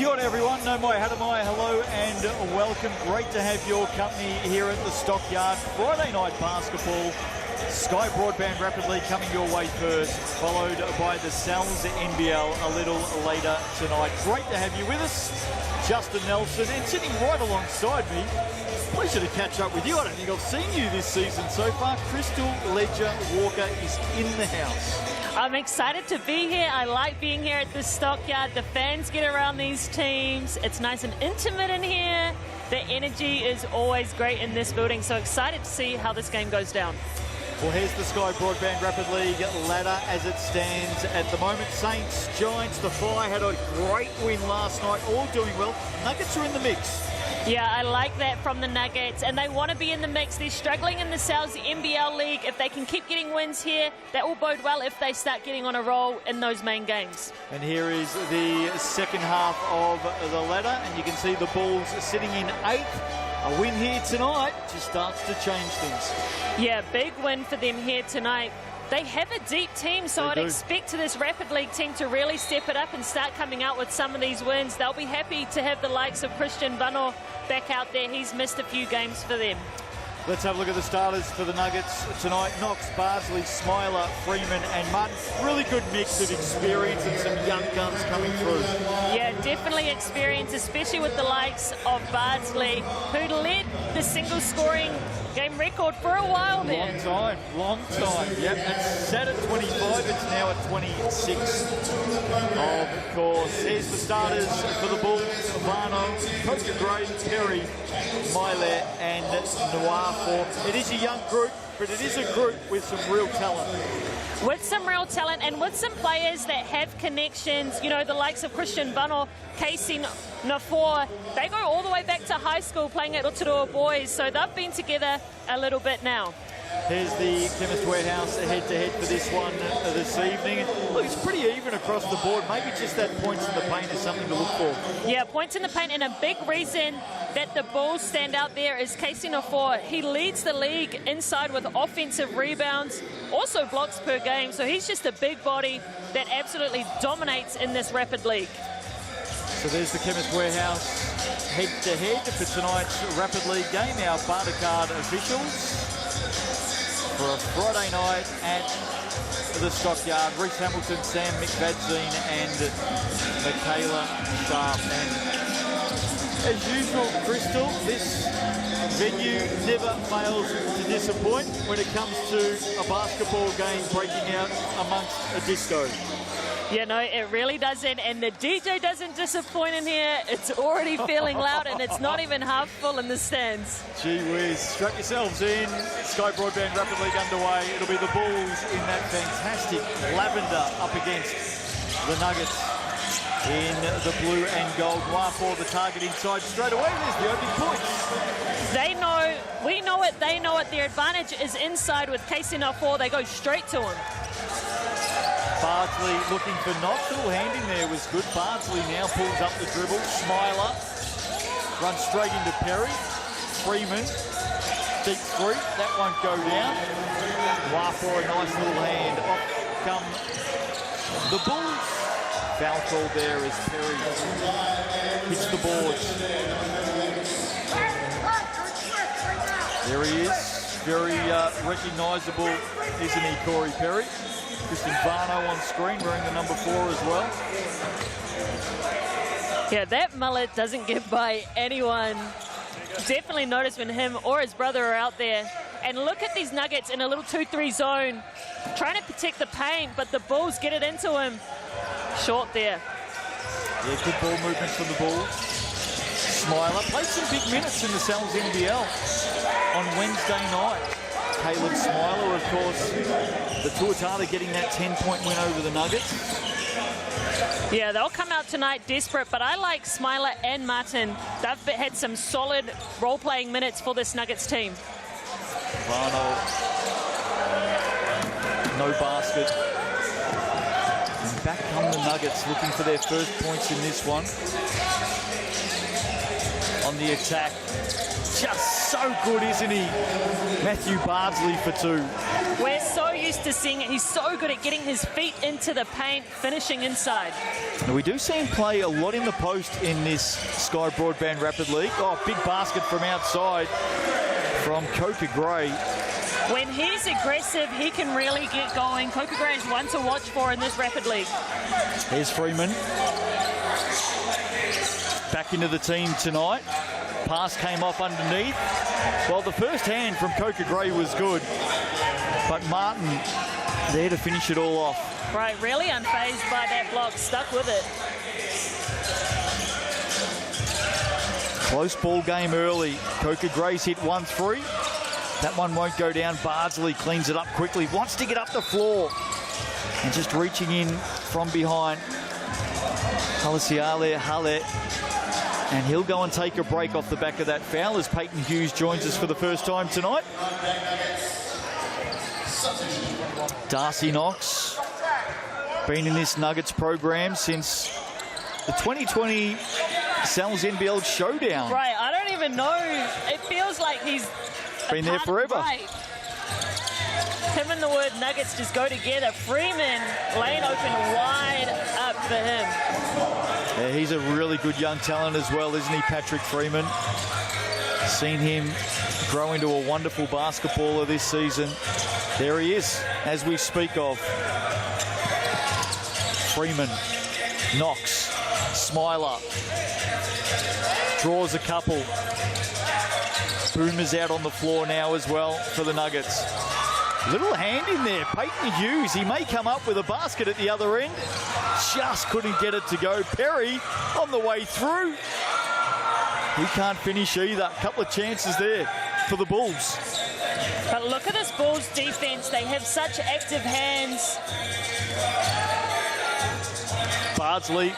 Kia ora everyone, no mai, hata mai, hello and welcome. Great to have your company here at the Stockyard. Friday night basketball. Sky Broadband rapidly coming your way first, followed by the Sal's NBL a little later tonight. Great to have you with us. Justin Nelson, and sitting right alongside me, pleasure to catch up with you. I don't think I've seen you this season so far. Crystal Ledger Walker is in the house. I'm excited to be here. I like being here at the Stockyard. The fans get around these teams. It's nice and intimate in here. The energy is always great in this building, so excited to see how this game goes down. Well, here's the Sky Broadband Rapid League ladder as it stands at the moment. Saints, Giants, the Fly had a great win last night, all doing well. Nuggets are in the mix. Yeah, I like that from the Nuggets, and they want to be in the mix. They're struggling in the Sal's NBL League. If they can keep getting wins here, that will bode well if they start getting on a roll in those main games. And here is the second half of the ladder, and you can see the Bulls sitting in 8th. A win here tonight just starts to change things. Yeah, big win for them here tonight. They have a deep team, so I'd expect this Rapid League team to really step it up and start coming out with some of these wins. They'll be happy to have the likes of Christian Vano back out there. He's missed a few games for them. Let's have a look at the starters for the Nuggets tonight. Knox, Bardsley, Smiler, Freeman and Martin. Really good mix of experience and some young guns coming through. Yeah, definitely experience, especially with the likes of Bardsley, who led the single scoring game record for a while there. Long time. Yep, it's set at 25, it's now at 26. Of course, here's the starters for the Bulls. Vano, Coca Gray, Perry, Myler and Noir. It is a young group, but it is a group with some real talent. With some real talent and with some players that have connections, you know, the likes of Christian Vano, Casey Nafor, they go all the way back to high school playing at Otago Boys, so they've been together a little bit now. Here's the Chemist Warehouse head-to-head for this one this evening. Look, it's pretty even across the board. Maybe just that points in the paint is something to look for. Yeah, points in the paint, and a big reason that the Bulls stand out there is Casey Nafor. He leads the league inside with offensive rebounds, also blocks per game, so he's just a big body that absolutely dominates in this Rapid League. So there's the Chemist Warehouse head-to-head for tonight's Rapid League game. Our barter card officials for a Friday night at the Stockyard. Reece Hamilton, Sam McFadzean and Michaela Sharp. And as usual, Crystal, this venue never fails to disappoint when it comes to a basketball game breaking out amongst a disco. Yeah, no, it really doesn't, and the DJ doesn't disappoint in here. It's already feeling loud, and it's not even half full in the stands. Gee whiz, strap yourselves in. Sky Broadband Rapid League underway. It'll be the Bulls in that fantastic lavender up against the Nuggets in the blue and gold. Noir for the target inside straight away. There's the opening points. They know, we know it, they know it. Their advantage is inside with Casey Nafor. They go straight to him. Bardsley looking for Knox. A little hand in there was good. Bardsley now pulls up the dribble. Smiler runs straight into Perry. Freeman, deep three. That won't go down. Noir for a nice little hand. Off come the Bulls. Foul call there as Perry hits the boards. There he is. Very recognisable, isn't he, Corey Perry? Christian Vano on screen, wearing the number 4 as well. Yeah, that mullet doesn't get by anyone. Definitely notice when him or his brother are out there. And look at these Nuggets in a little 2-3 zone, trying to protect the paint, but the Bulls get it into him. Short there. Yeah, good ball movement from the Bulls. Smiler played some big minutes in the Sal's NBL on Wednesday night. Caleb Smiler, of course, the Tuatara getting that 10-point win over the Nuggets. Yeah, they'll come out tonight desperate, but I like Smiler and Martin. They've had some solid role-playing minutes for this Nuggets team. Vano, no basket. And back come the Nuggets looking for their first points in this one. On the attack, just so good, isn't he? Matthew Bardsley for 2. We're so used to seeing it. He's so good at getting his feet into the paint, finishing inside. And we do see him play a lot in the post in this Sky Broadband Rapid League. Oh, big basket from outside from Coca Gray. When he's aggressive, he can really get going. Coca Gray is one to watch for in this Rapid League. Here's Freeman. Back into the team tonight. Pass came off underneath. Well, the first hand from Coca Gray was good, but Martin there to finish it all off. Right, really unfazed by that block, stuck with it. Close ball game early. Coca Gray's hit 1-3. That one won't go down. Bardsley cleans it up quickly. Wants to get up the floor. And just reaching in from behind. Halesiale Hale. And he'll go and take a break off the back of that foul as Peyton Hughes joins us for the first time tonight. Darcy Knox. Been in this Nuggets program since the 2020 Sal's NBL Showdown. Right, I don't even know. It feels like he's been there forever. Right. Him and the word Nuggets just go together. Freeman, lane open wide up for him. Yeah, he's a really good young talent as well, isn't he, Patrick Freeman? Seen him grow into a wonderful basketballer this season. There he is, as we speak of. Freeman, Knox, Smiler. Draws a couple. Boomer's out on the floor now as well for the Nuggets. Little hand in there. Peyton Hughes, he may come up with a basket at the other end. Just couldn't get it to go. Perry on the way through. He can't finish either. Couple of chances there for the Bulls. But look at this Bulls defense. They have such active hands. Bardsley,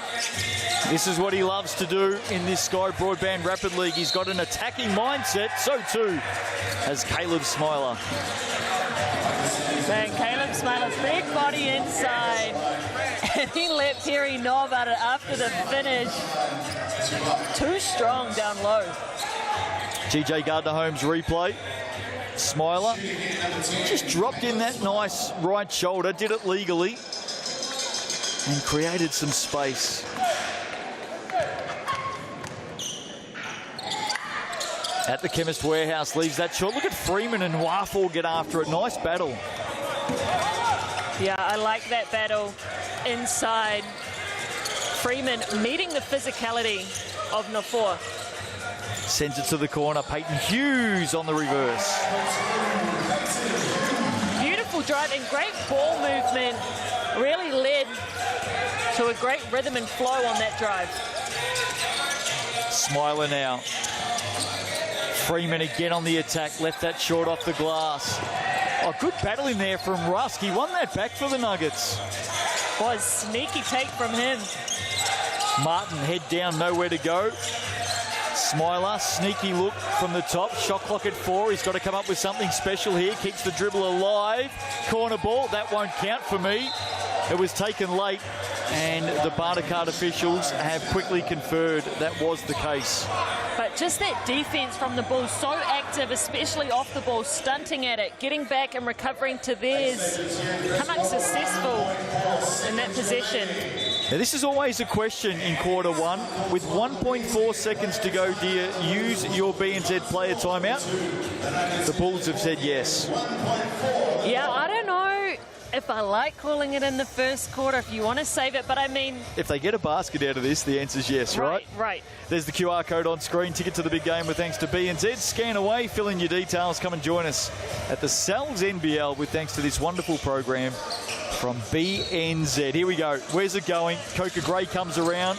this is what he loves to do in this Sky Broadband Rapid League. He's got an attacking mindset. So too has Caleb Smiler. Man, Caleb Smiler's big body inside. And he let Perry know about it after the finish. Too strong down low. GJ Gardner-Holmes replay. Smiler just dropped in that nice right shoulder, did it legally, and created some space. At the Chemist Warehouse, leaves that short. Look at Freeman and Waffle get after it. Nice battle. Yeah, I like that battle inside. Freeman meeting the physicality of Nafor. Sends it to the corner. Peyton Hughes on the reverse. Beautiful drive and great ball movement. Really led to a great rhythm and flow on that drive. Smiler now. Freeman again on the attack. Left that short off the glass. Oh, good battle in there from Rusk. He won that back for the Nuggets. Was sneaky take from him. Martin head down, nowhere to go. Smiler, sneaky look from the top. Shot clock at 4. He's got to come up with something special here. Keeps the dribble alive. Corner ball. That won't count for me. It was taken late, and the Barter card officials have quickly conferred that was the case. But just that defense from the Bulls, so active, especially off the ball, stunting at it, getting back and recovering to theirs. Come up successful in that possession. Now, this is always a question in quarter one. With 1.4 seconds to go, do you use your BNZ player timeout? The Bulls have said yes. Yeah, I don't know if I like calling it in the first quarter, if you want to save it, but I mean... If they get a basket out of this, the answer's yes, right? Right. There's the QR code on screen. Ticket to the big game with thanks to BNZ. Scan away, fill in your details. Come and join us at the Sal's NBL with thanks to this wonderful program from BNZ. Here we go. Where's it going? Coca Gray comes around.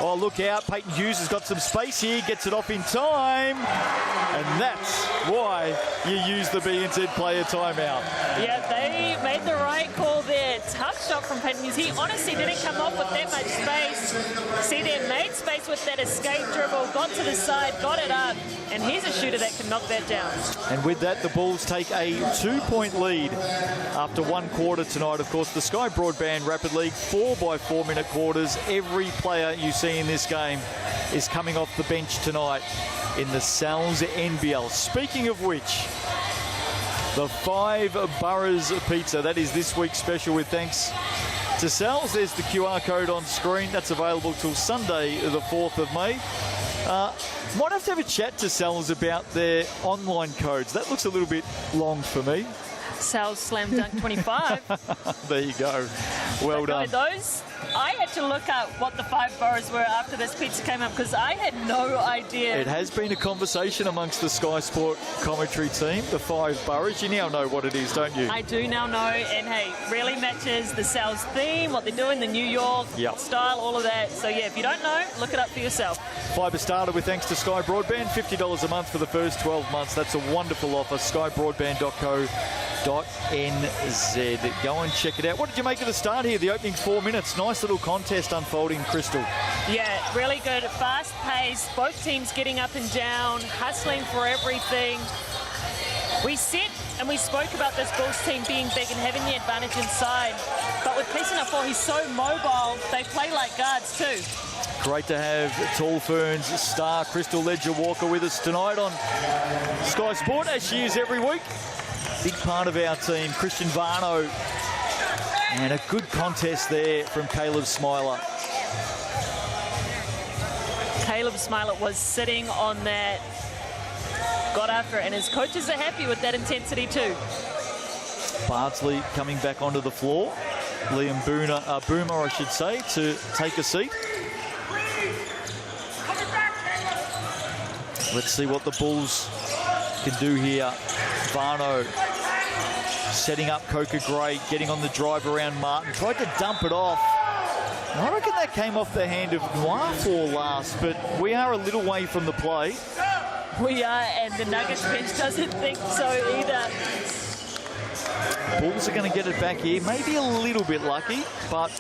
Oh, look out. Peyton Hughes has got some space here. Gets it off in time. And that's why you use the BNZ player timeout. Yeah, they made the right call there. Tough shot from Peyton Hughes. He honestly didn't come off with that much space. See there, made space with that escape dribble. Got to the side, got it up. And he's a shooter that can knock that down. And with that, the Bulls take a 2-point lead after one quarter tonight. Of course, the Sky Broadband Rapid League, 4x4 minute quarters. Every player you see in this game is coming off the bench tonight. in the Sal's NBL. Speaking of which, the 5 boroughs pizza, that is this week's special with thanks to Sal's. There's the QR code on screen. That's available till Sunday, the 4th of May. Might have to have a chat to Sal's about their online codes. That looks a little bit long for me. Sal's Slam Dunk 25. There you go. Well done. Those, I had to look up what the 5 boroughs were after this pizza came up because I had no idea. It has been a conversation amongst the Sky Sport commentary team, the 5 boroughs. You now know what it is, don't you? I do now know, and hey, really matches the Sal's theme, what they're doing, the New York style, all of that. So yeah, if you don't know, look it up for yourself. Fibre started with thanks to Sky Broadband, $50 a month for the first 12 months. That's a wonderful offer. skybroadband.co.nz. Go and check it out. What did you make of the start here? The opening 4 minutes. Nice little contest unfolding, Crystal. Yeah, really good. Fast pace. Both teams getting up and down, hustling for everything. We said and we spoke about this Bulls team being big and having the advantage inside. But with Casey Nafo, he's so mobile, they play like guards too. Great to have Tall Ferns star Crystal Ledger-Walker with us tonight on Sky Sport, as she is every week. Big part of our team, Christian Varno. And a good contest there from Caleb Smiler. Caleb Smiler was sitting on that, got after it, and his coaches are happy with that intensity too. Bardsley coming back onto the floor. Liam Boomer, I should say, to take a seat. Let's see what the Bulls can do here. Varno setting up Coca Gray, getting on the drive around Martin. Tried to dump it off. I reckon that came off the hand of Noir last, but we are a little way from the play. We are, and the Nuggets bench doesn't think so either. Bulls are going to get it back here. Maybe a little bit lucky, but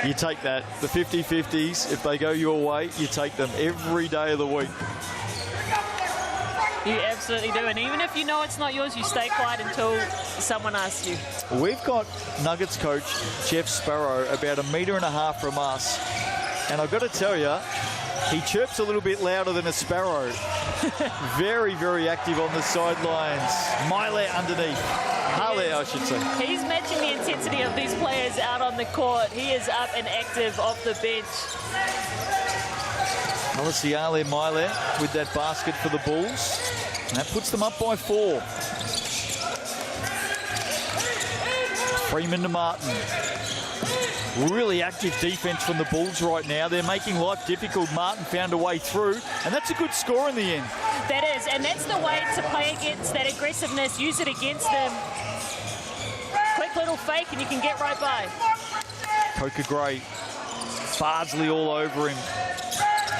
you take that. The 50-50s, if they go your way, you take them every day of the week. You absolutely do. And even if you know it's not yours, you stay quiet until someone asks you. We've got Nuggets coach Jeff Sparrow about 1.5 meters from us. And I've got to tell you, he chirps a little bit louder than a sparrow. Very, very active on the sidelines. Miley underneath. Harley, I should say. He's matching the intensity of these players out on the court. He is up and active off the bench. Alessiale Miley with that basket for the Bulls. And that puts them up by 4. Freeman to Martin. Really active defense from the Bulls right now. They're making life difficult. Martin found a way through, and that's a good score in the end. That is, and that's the way to play against that aggressiveness. Use it against them. Quick little fake, and you can get right by. Coca Gray. Bardsley all over him.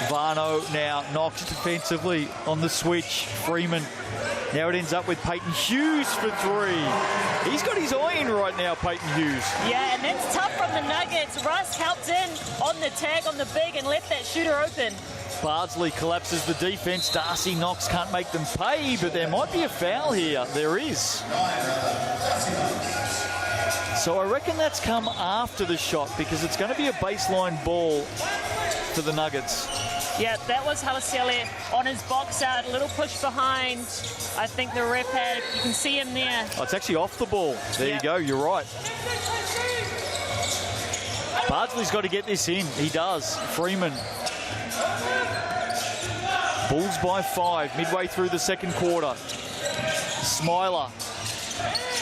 Varno now knocks defensively on the switch. Freeman. Now it ends up with Peyton Hughes for 3. He's got his eye in right now, Peyton Hughes. Yeah, and that's tough from the Nuggets. Russ helped in on the tag on the big and left that shooter open. Bardsley collapses the defense. Darcy Knox can't make them pay, but there might be a foul here. There is. So I reckon that's come after the shot because it's going to be a baseline ball for the Nuggets. Yeah, that was Halaceli on his box out, a little push behind. I think the ref had, you can see him there. Oh, it's actually off the ball. There you go, you're right. Bardsley's got to get this in. He does. Freeman. Bulls by 5, midway through the second quarter. Smiler.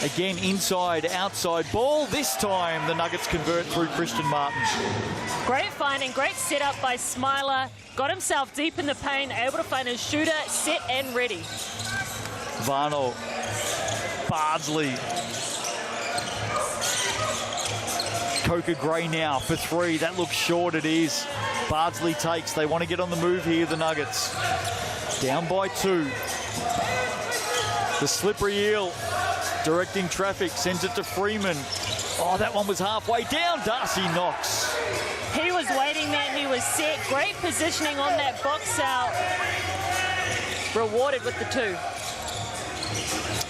Again, inside, outside ball. This time, the Nuggets convert through Christian Martin. Great find and great setup by Smiler. Got himself deep in the paint, able to find his shooter, set and ready. Varno. Bardsley. Coca Gray now for 3. That looks short, it is. Bardsley takes. They want to get on the move here, the Nuggets. Down by 2. The slippery eel. Directing traffic, sends it to Freeman. Oh, that one was halfway down. Darcy Knox. He was waiting there and he was set. Great positioning on that box out. Rewarded with the 2.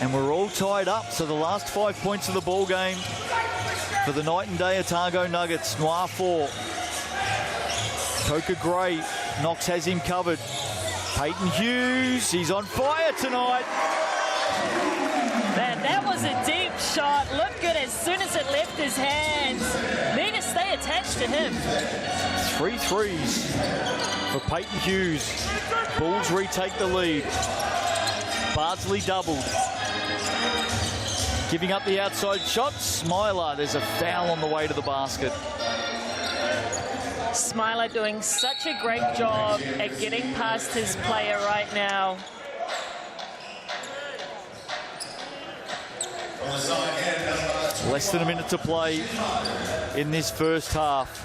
And we're all tied up. So the last 5 points of the ball game for the night and day Otago Nuggets. Noir 4. Coca Gray. Knox has him covered. Peyton Hughes, he's on fire tonight. Man, that was a deep shot. Looked good as soon as it left his hands. Need to stay attached to him. 3 threes for Peyton Hughes. Bulls retake the lead. Bardsley doubled. Giving up the outside shot. Smiler, there's a foul on the way to the basket. Smiler doing such a great job at getting past his player right now. Less than a minute to play in this first half.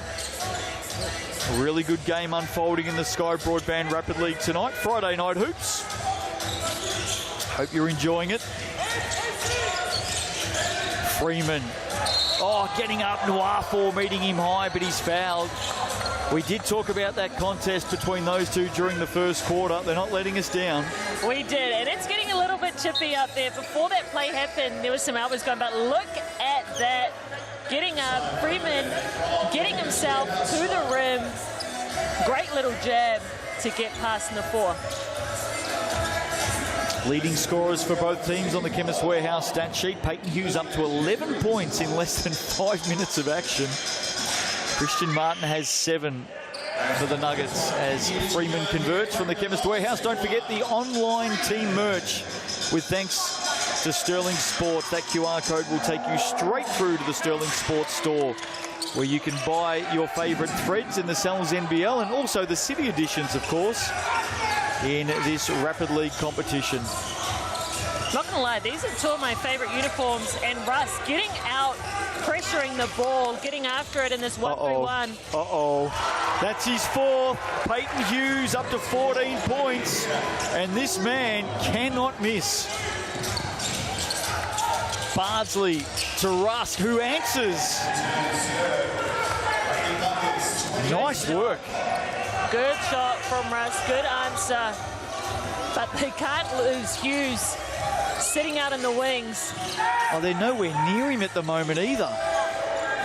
A really good game unfolding in the Sky Broadband Rapid League tonight. Friday night hoops. Hope you're enjoying it. Freeman. Oh, getting up. Noir meeting him high, but he's fouled. We did talk about that contest between those two during the first quarter. They're not letting us down. We did, and it's getting a little bit chippy up there. Before that play happened, there was some elbows going, but look at that. Getting up, Freeman getting himself to the rim. Great little jab to get past in the 4. Leading scorers for both teams on the Chemist Warehouse stat sheet. Peyton Hughes up to 11 points in less than 5 minutes of action. Christian Martin has 7 for the Nuggets as Freeman converts from the Chemist Warehouse. Don't forget the online team merch with thanks to Sterling Sports. That QR code will take you straight through to the Sterling Sports store, where you can buy your favourite threads in the Sal's NBL and also the City editions, of course, in this Rapid League competition. Not gonna lie, these are 2 of my favourite uniforms, and Russ getting out, pressuring the ball, getting after it in this 1-3-1. That's his 4th. Peyton Hughes up to 14 points, and this man cannot miss. Bardsley to Rusk, who answers. Nice work. Good shot from Russ, good answer. But they can't lose Hughes sitting out in the wings. Oh, they're nowhere near him at the moment either.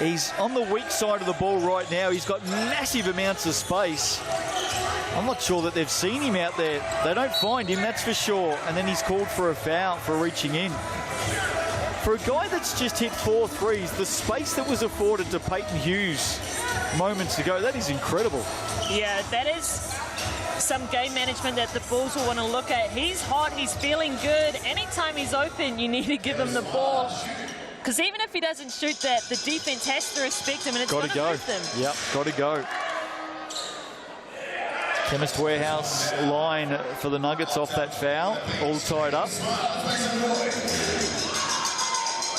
He's on the weak side of the ball right now. He's got massive amounts of space. I'm not sure that they've seen him out there. They don't find him, that's for sure. And then he's called for a foul for reaching in. For a guy that's just hit 4 threes, the space that was afforded to Peyton Hughes moments ago, that is incredible. Yeah, that is some game management that the Bulls will want to look at. He's hot, he's feeling good. Anytime he's open, you need to give him the ball. Because even if he doesn't shoot that, the defense has to respect him, and it's going to hurt them. Yep, got to go. Chemist Warehouse line for the Nuggets off that foul, all tied up.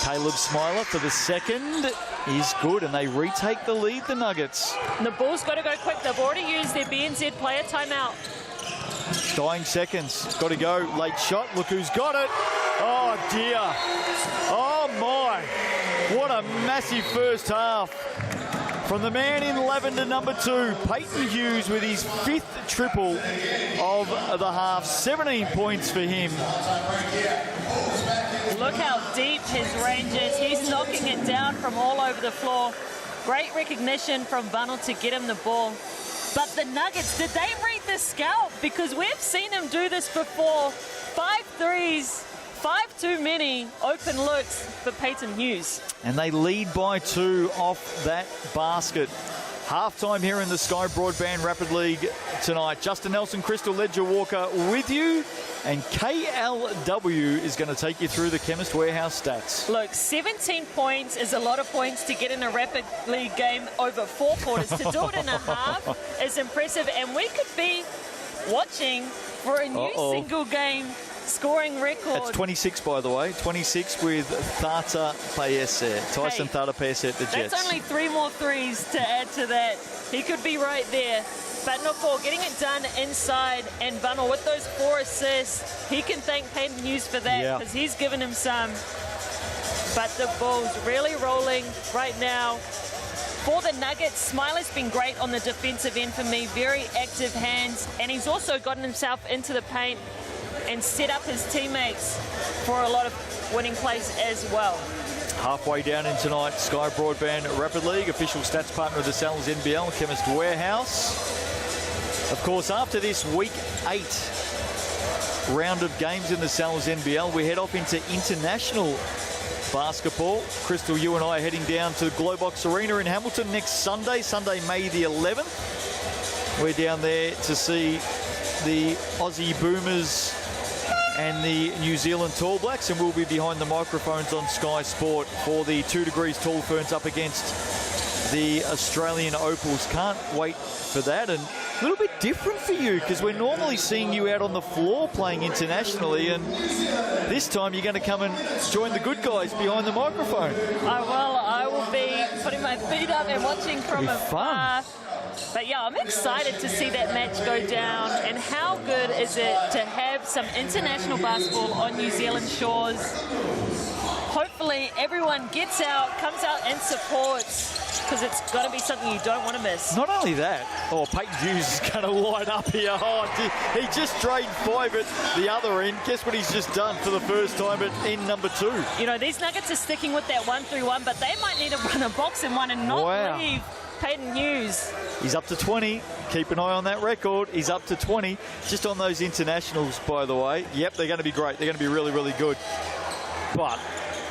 Caleb Smiler for the second is good, and they retake the lead, the Nuggets. And the Bulls got to go quick. They've already used their BNZ player timeout. Dying seconds, got to go. Late shot, look who's got it. Oh dear. Oh my. What a massive first half. From the man in lavender, number 2, Peyton Hughes with his 5th triple of the half. 17 points for him. Look how deep his range is. He's knocking it down from all over the floor. Great recognition from Vanel to get him the ball. But the Nuggets, did they read the scout? Because we've seen him do this before. 5 threes, 5 too many open looks for Peyton Hughes. And they lead by 2 off that basket. Halftime here in the Sky Broadband Rapid League tonight. Justin Nelson, Crystal Ledger Walker with you. And KLW is going to take you through the Chemist Warehouse stats. Look, 17 points is a lot of points to get in a Rapid League game over 4 quarters. To do it in a half is impressive. And we could be watching for a new single game scoring record. That's 26, by the way. 26 with Thata Paese. Tyson Thata Paese at the Jets. That's only 3 more threes to add to that. He could be right there. But Noko getting it done inside, and Vanel with those 4 assists. He can thank Peyton Hughes for that, because he's given him some. But the Bulls really rolling right now. For the Nuggets, Smiler's been great on the defensive end for me. Very active hands, and he's also gotten himself into the paint and set up his teammates for a lot of winning plays as well. Halfway down in tonight's Sky Broadband Rapid League, official stats partner of the Sal's NBL, Chemist Warehouse. Of course, after this week 8 round of games in the Sal's NBL. We head off into international basketball. Crystal, you and I are heading down to Globox Arena in Hamilton next Sunday, May the 11th. We're down there to see the Aussie Boomers and the New Zealand Tall Blacks, and we'll be behind the microphones on Sky Sport for the 2 Degrees Tall Ferns up against the Australian Opals. Can't wait for that. And a little bit different for you, because we're normally seeing you out on the floor playing internationally, and this time you're going to come and join the good guys behind the microphone. I will be putting my feet up and watching from afar. But yeah, I'm excited to see that match go down. And how good is it to have some international basketball on New Zealand shores? Hopefully everyone gets out, comes out and supports, because it's got to be something you don't want to miss. Not only that, Peyton Hughes is going to light up here. He just drained 5 at the other end. Guess what he's just done for the first time at end number 2. You know, these Nuggets are sticking with that 1-3-1, but they might need to run a boxing one and not leave Peyton Hughes. He's up to 20. Keep an eye on that record. He's up to 20. Just on those internationals, by the way. Yep, they're going to be great. They're going to be really, really good. But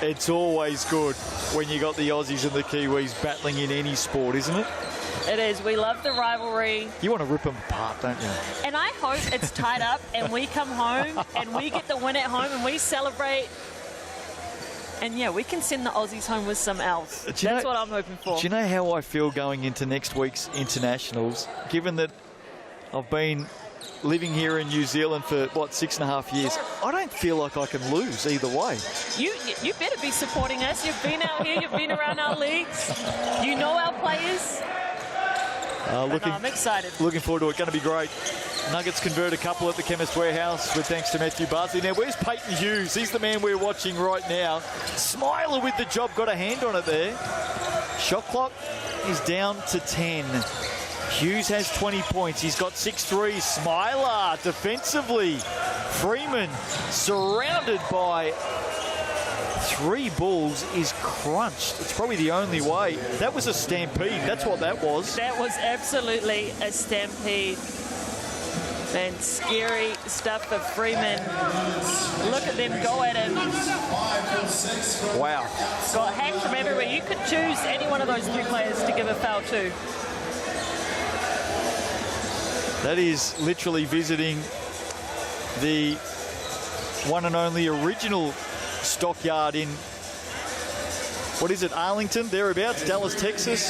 it's always good when you got the Aussies and the Kiwis battling in any sport, isn't it? It is. We love the rivalry. You want to rip them apart, don't you? And I hope it's tied up and we come home and we get the win at home and we celebrate. And yeah, we can send the Aussies home with some else. That's what I'm hoping for. Do you know how I feel going into next week's internationals? Given that I've been living here in New Zealand for, 6.5 years, I don't feel like I can lose either way. You better be supporting us. You've been out here, you've been around our leagues. You know our players. I'm excited. Looking forward to it. Going to be great. Nuggets convert a couple at the Chemist Warehouse with thanks to Matthew Barsley. Now, where's Peyton Hughes? He's the man we're watching right now. Smiler with the job. Got a hand on it there. Shot clock is down to 10. Hughes has 20 points. He's got 6 threes. Smiler defensively. Freeman surrounded by 3 Bulls is crunched. It's probably the only way. That was a stampede. That's what that was. That was absolutely a stampede. And scary stuff for Freeman. Look at them go at him. Wow. Got hacked from everywhere. You could choose any one of those 3 players to give a foul to. That is literally visiting the one and only original stockyard in, Arlington, thereabouts, Dallas, Texas.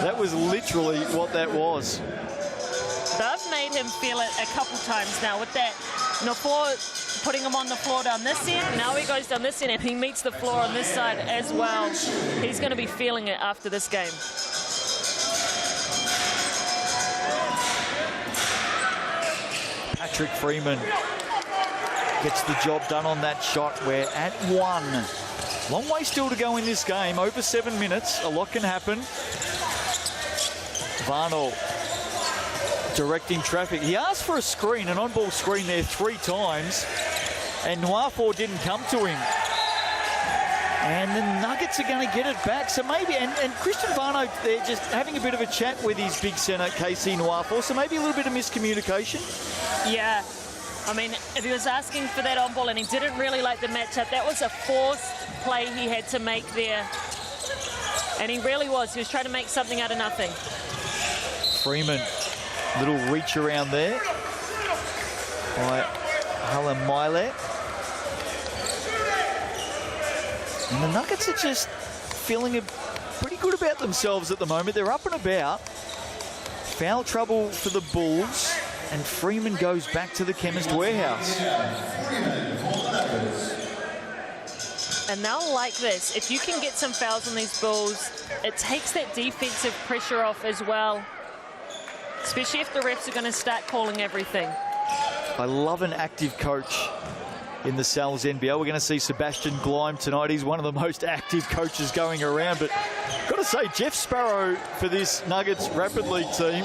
That was literally what that was. They've made him feel it a couple times now with that Nafor putting him on the floor down this end. Now he goes down this end and he meets the floor on this side as well. He's going to be feeling it after this game. Patrick Freeman gets the job done on that shot. We're at 1. Long way still to go in this game. Over 7 minutes. A lot can happen. Varnell directing traffic. He asked for a screen, an on-ball screen there 3 times, and Nwafor didn't come to him. And the Nuggets are going to get it back. So maybe, and Christian Varno, they're just having a bit of a chat with his big centre, KC Nwafor, so maybe a little bit of miscommunication. Yeah. I mean, if he was asking for that on-ball and he didn't really like the matchup, that was a forced play he had to make there. And he really was. He was trying to make something out of nothing. Freeman, little reach around there by Halamile. And the Nuggets are just feeling pretty good about themselves at the moment. They're up and about. Foul trouble for the Bulls. And Freeman goes back to the Chemist Warehouse. And they'll like this. If you can get some fouls on these Bulls, it takes that defensive pressure off as well. Especially if the refs are going to start calling everything. I love an active coach in the Sal's NBL. We're going to see Sebastian Gleim tonight. He's one of the most active coaches going around. But got to say, Jeff Sparrow for this Nuggets Rapid League team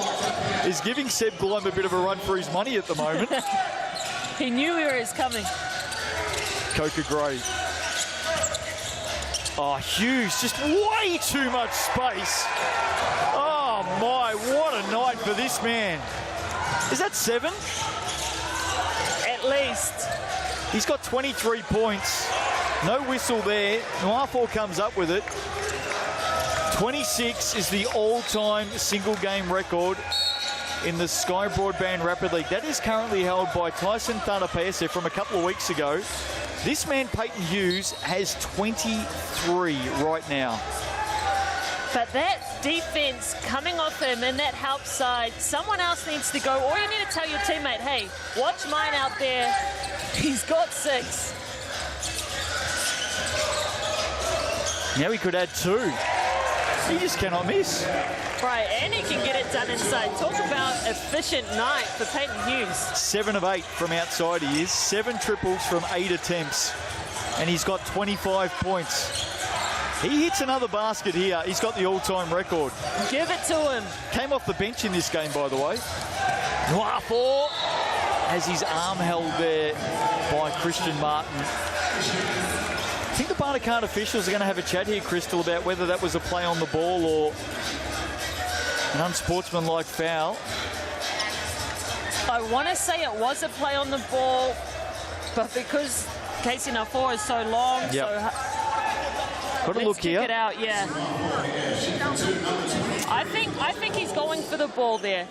is giving Seb Gleim a bit of a run for his money at the moment. He knew he was coming. Coca Gray. Oh, Hughes, just way too much space. Oh, my, what a night for this man. Is that 7? At at least. He's got 23 points. No whistle there. Noir comes up with it. 26 is the all-time single-game record in the Sky Broadband Rapid League. That is currently held by Tyson Thanapese from a couple of weeks ago. This man, Peyton Hughes, has 23 right now. But that defense coming off him in that help side, someone else needs to go. Or you need to tell your teammate, hey, watch mine out there. He's got 6. Now he could add 2. He just cannot miss. Right, and he can get it done inside. Talk about efficient night for Peyton Hughes. 7 of 8 from outside he is. 7 triples from 8 attempts. And he's got 25 points. He hits another basket here. He's got the all-time record. Give it to him. Came off the bench in this game, by the way. Noir has his arm held there by Christian Martin. I think the Barnacard officials are going to have a chat here, Crystal, about whether that was a play on the ball or an unsportsmanlike foul. I want to say it was a play on the ball, but because Casey Nafour is so long, yep. Got to look here. Check it out, yeah. I think he's going for the ball there.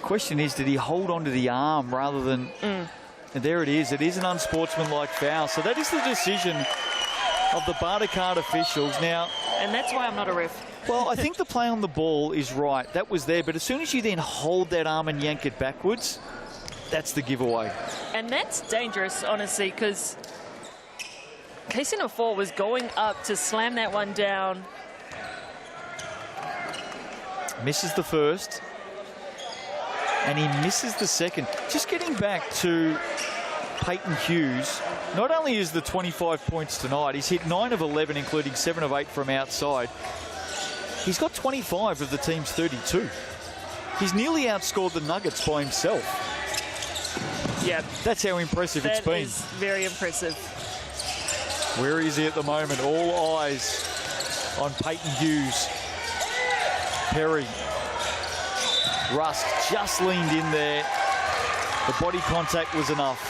Question is, did he hold on to the arm rather than... And there it is. It is an unsportsmanlike foul. So that is the decision of the Barnacard officials. Now... And that's why I'm not a ref. Well, I think the play on the ball is right. That was there. But as soon as you then hold that arm and yank it backwards, that's the giveaway. And that's dangerous, honestly, because Casey Nafour was going up to slam that one down. Misses the first. And he misses the second. Just getting back to Peyton Hughes, not only is the 25 points tonight, he's hit 9 of 11, including 7 of 8 from outside. He's got 25 of the team's 32. He's nearly outscored the Nuggets by himself. Yeah. That's how impressive it's been. That is very impressive. Where is he at the moment? All eyes on Peyton Hughes. Perry. Rusk just leaned in there. The body contact was enough.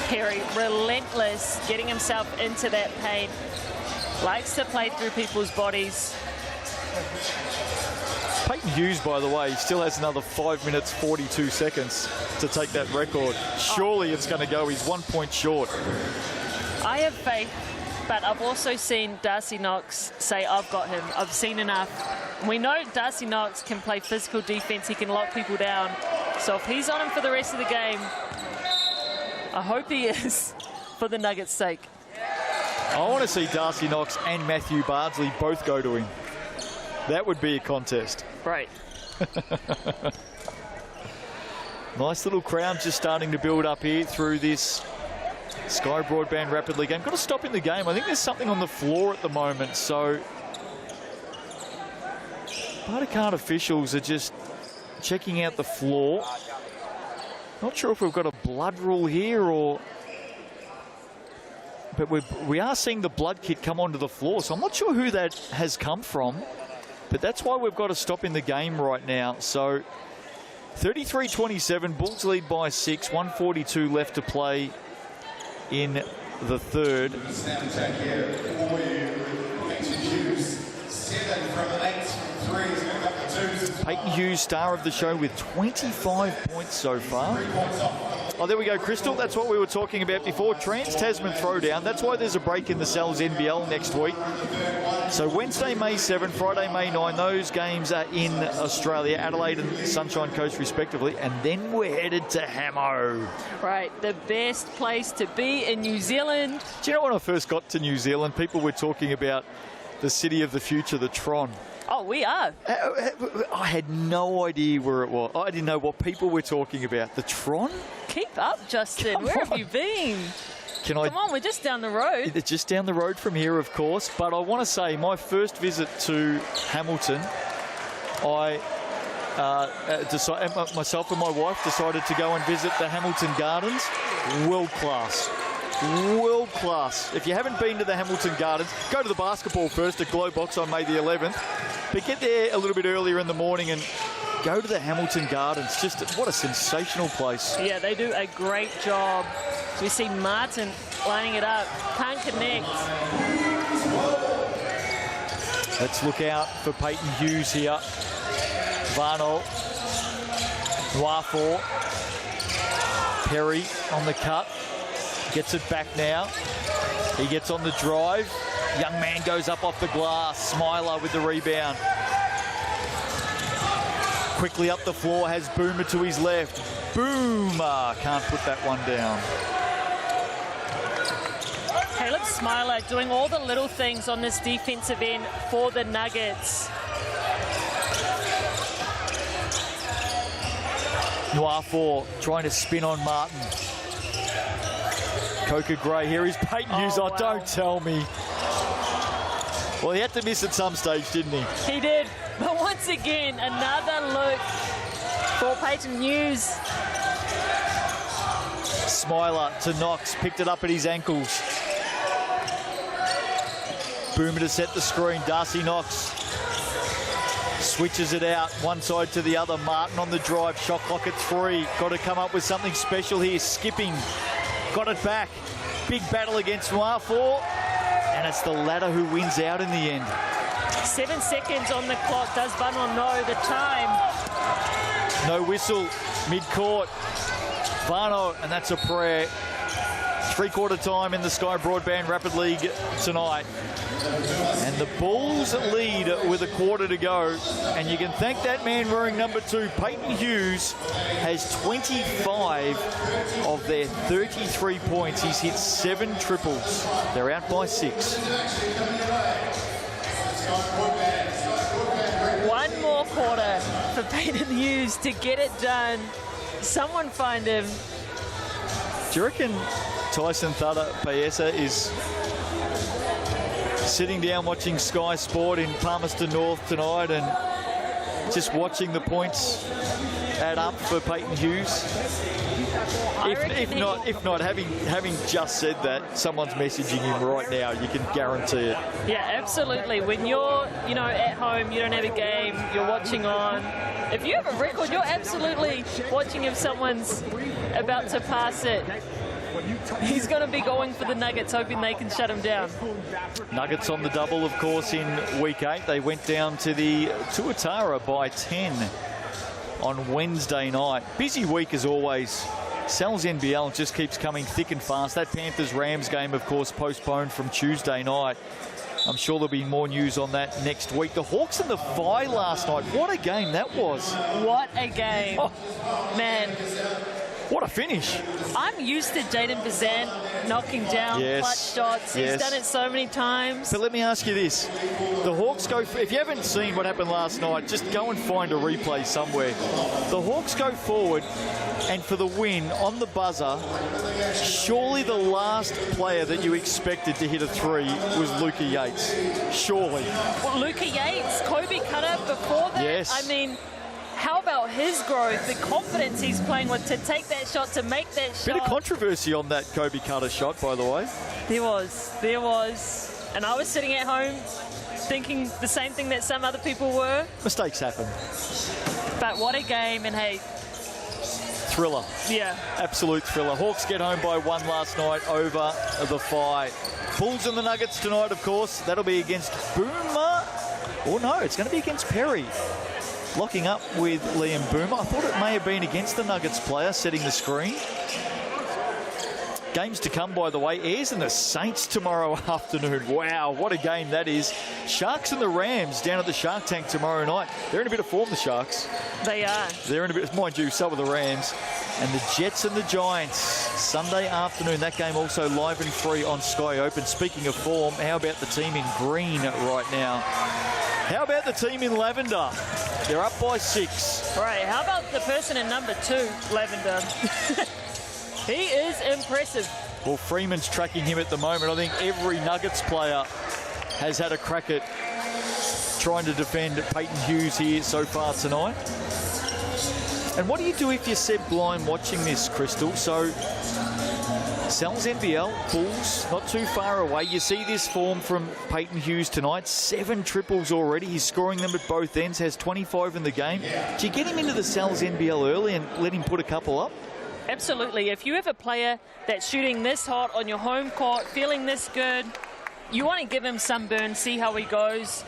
Perry, relentless, getting himself into that paint. Likes to play through people's bodies. Peyton Hughes, by the way, still has another 5 minutes, 42 seconds to take that record. Surely it's going to go. He's 1 point short. I have faith, but I've also seen Darcy Knox say, I've got him. I've seen enough. We know Darcy Knox can play physical defense. He can lock people down. So if he's on him for the rest of the game, I hope he is for the Nuggets' sake. I want to see Darcy Knox and Matthew Bardsley both go to him. That would be a contest. Right. Nice little crowd just starting to build up here through this Sky Broadband Rapid League game. Got to stop in the game. I think there's something on the floor at the moment. So Barnacard officials are just checking out the floor. Not sure if we've got a blood rule here or... But we are seeing the blood kit come onto the floor. So I'm not sure who that has come from. But that's why we've got to stop in the game right now. So 33-27, Bulls lead by 6, 1:42 left to play in the third. Peyton Hughes, star of the show, with 25 points so far. Oh, there we go, Crystal. That's what we were talking about before. Trans-Tasman Throwdown. That's why there's a break in the Sal's NBL next week. So Wednesday, May 7, Friday, May 9. Those games are in Australia, Adelaide and Sunshine Coast, respectively. And then we're headed to Hamo. Right, the best place to be in New Zealand. Do you know when I first got to New Zealand, people were talking about the city of the future, the Tron. Oh, we are. I had no idea where it was. I didn't know what people were talking about. The Tron? Keep up, Justin. Where have you been? Come on, we're just down the road. It's just down the road from here, of course. But I want to say, my first visit to Hamilton, I decided, myself and my wife decided to go and visit the Hamilton Gardens. World class. World class. If you haven't been to the Hamilton Gardens, go to the basketball first at Glowbox on May the 11th. But get there a little bit earlier in the morning and Go to the Hamilton Gardens. Just what a sensational place. Yeah, they do a great job. So we see Martin lining it up. Can't connect. Let's look out for Peyton Hughes here. Varno. Noirfor. Perry on the cut. Gets it back now. He gets on the drive. Young man goes up off the glass. Smiler with the rebound. Quickly up the floor, has Boomer to his left. Boomer can't put that one down. Caleb Smiler doing all the little things on this defensive end for the Nuggets. Noirfor trying to spin on Martin. Coca Gray, here is Peyton Hughes. Oh, wow. Don't tell me. Well, he had to miss at some stage, didn't he? He did. But once again, another look for Peyton Hughes. Smiler to Knox, picked it up at his ankles. Boomer to set the screen. Darcy Knox switches it out one side to the other. Martin on the drive, shot clock at 3. Got to come up with something special here. Skipping, got it back. Big battle against Noirfor, and it's the latter who wins out in the end. 7 seconds on the clock. Does Bunwell know the time? No whistle, mid-court. Varno, and that's a prayer. 3/4 time in the Sky Broadband Rapid League tonight. And the Bulls lead with a quarter to go. And you can thank that man wearing number 2, Peyton Hughes, has 25 of their 33 points. He's hit 7 triples. They're out by 6. One more quarter for Peyton Hughes to get it done. Someone find him. Do you reckon Tyson Thada Paesa is sitting down watching Sky Sport in Palmerston North tonight and just watching the points add up for Peyton Hughes? If not, having just said that, someone's messaging him right now. You can guarantee it. Yeah, absolutely. When you're, at home, you don't have a game, you're watching on. If you have a record, you're absolutely watching if someone's about to pass it. He's going to be going for the Nuggets, hoping they can shut him down. Nuggets on the double, of course, in week 8. They went down to the Tuatara by 10 on Wednesday night. Busy week as always. Sal's NBL just keeps coming thick and fast. That Panthers-Rams game, of course, postponed from Tuesday night. I'm sure there'll be more news on that next week. The Hawks and the Vi last night. What a game that was. What a game. Oh. Man. What a finish. I'm used to Jaden Bazan knocking down clutch shots. He's done it so many times. But let me ask you this. The Hawks go, if you haven't seen what happened last night, just go and find a replay somewhere. The Hawks go forward, and for the win on the buzzer, surely the last player that you expected to hit a 3 was Luka Yates. Surely. Well, Luka Yates, Kobe Cutter before that. Yes. I mean, how about his growth, the confidence he's playing with to take that shot, to make that shot? Bit of controversy on that Kobe Cutter shot, by the way. There was. And I was sitting at home thinking the same thing that some other people were. Mistakes happen. But what a game, and hey. Thriller. Yeah. Absolute thriller. Hawks get home by 1 last night over the Fi. Bulls and the Nuggets tonight, of course. That'll be against Boomer. Oh, no, it's going to be against Perry. Locking up with Liam Boomer. I thought it may have been against the Nuggets player setting the screen. Games to come, by the way. Airs and the Saints tomorrow afternoon. Wow, what a game that is. Sharks and the Rams down at the Shark Tank tomorrow night. They're in a bit of form, the Sharks. They are. They're in a bit, mind you, so are the Rams. And the Jets and the Giants, Sunday afternoon. That game also live and free on Sky Open. Speaking of form, how about the team in green right now? How about the team in lavender? They're up by 6. All right, how about the person in number 2, lavender? He is impressive. Well, Freeman's tracking him at the moment. I think every Nuggets player has had a crack at trying to defend Peyton Hughes here so far tonight. And what do you do if you're Seb Blind watching this, Crystal? So Sells NBL, Bulls not too far away. You see this form from Peyton Hughes tonight. 7 triples already. He's scoring them at both ends, has 25 in the game. Do you get him into the Sells NBL early and let him put a couple up? Absolutely. If you have a player that's shooting this hot on your home court, feeling this good, you want to give him some burn, see how he goes.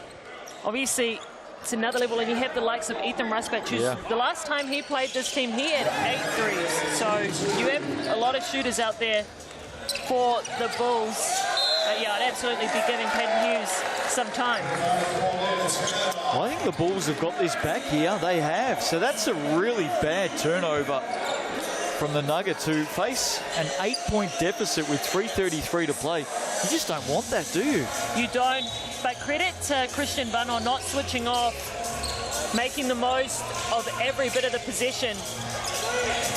Obviously, it's another level, and you have the likes of Ethan Rusbach, who's the last time he played this team, he had 8 threes. So you have a lot of shooters out there for the Bulls. Yeah, I'd absolutely be giving Peyton Hughes some time. Well, I think the Bulls have got this back here. They have. So that's a really bad turnover from the Nuggets, who face an 8-point deficit with 3:33 to play. You just don't want that, do you? You don't. But credit to Christian Vano not switching off, making the most of every bit of the possession.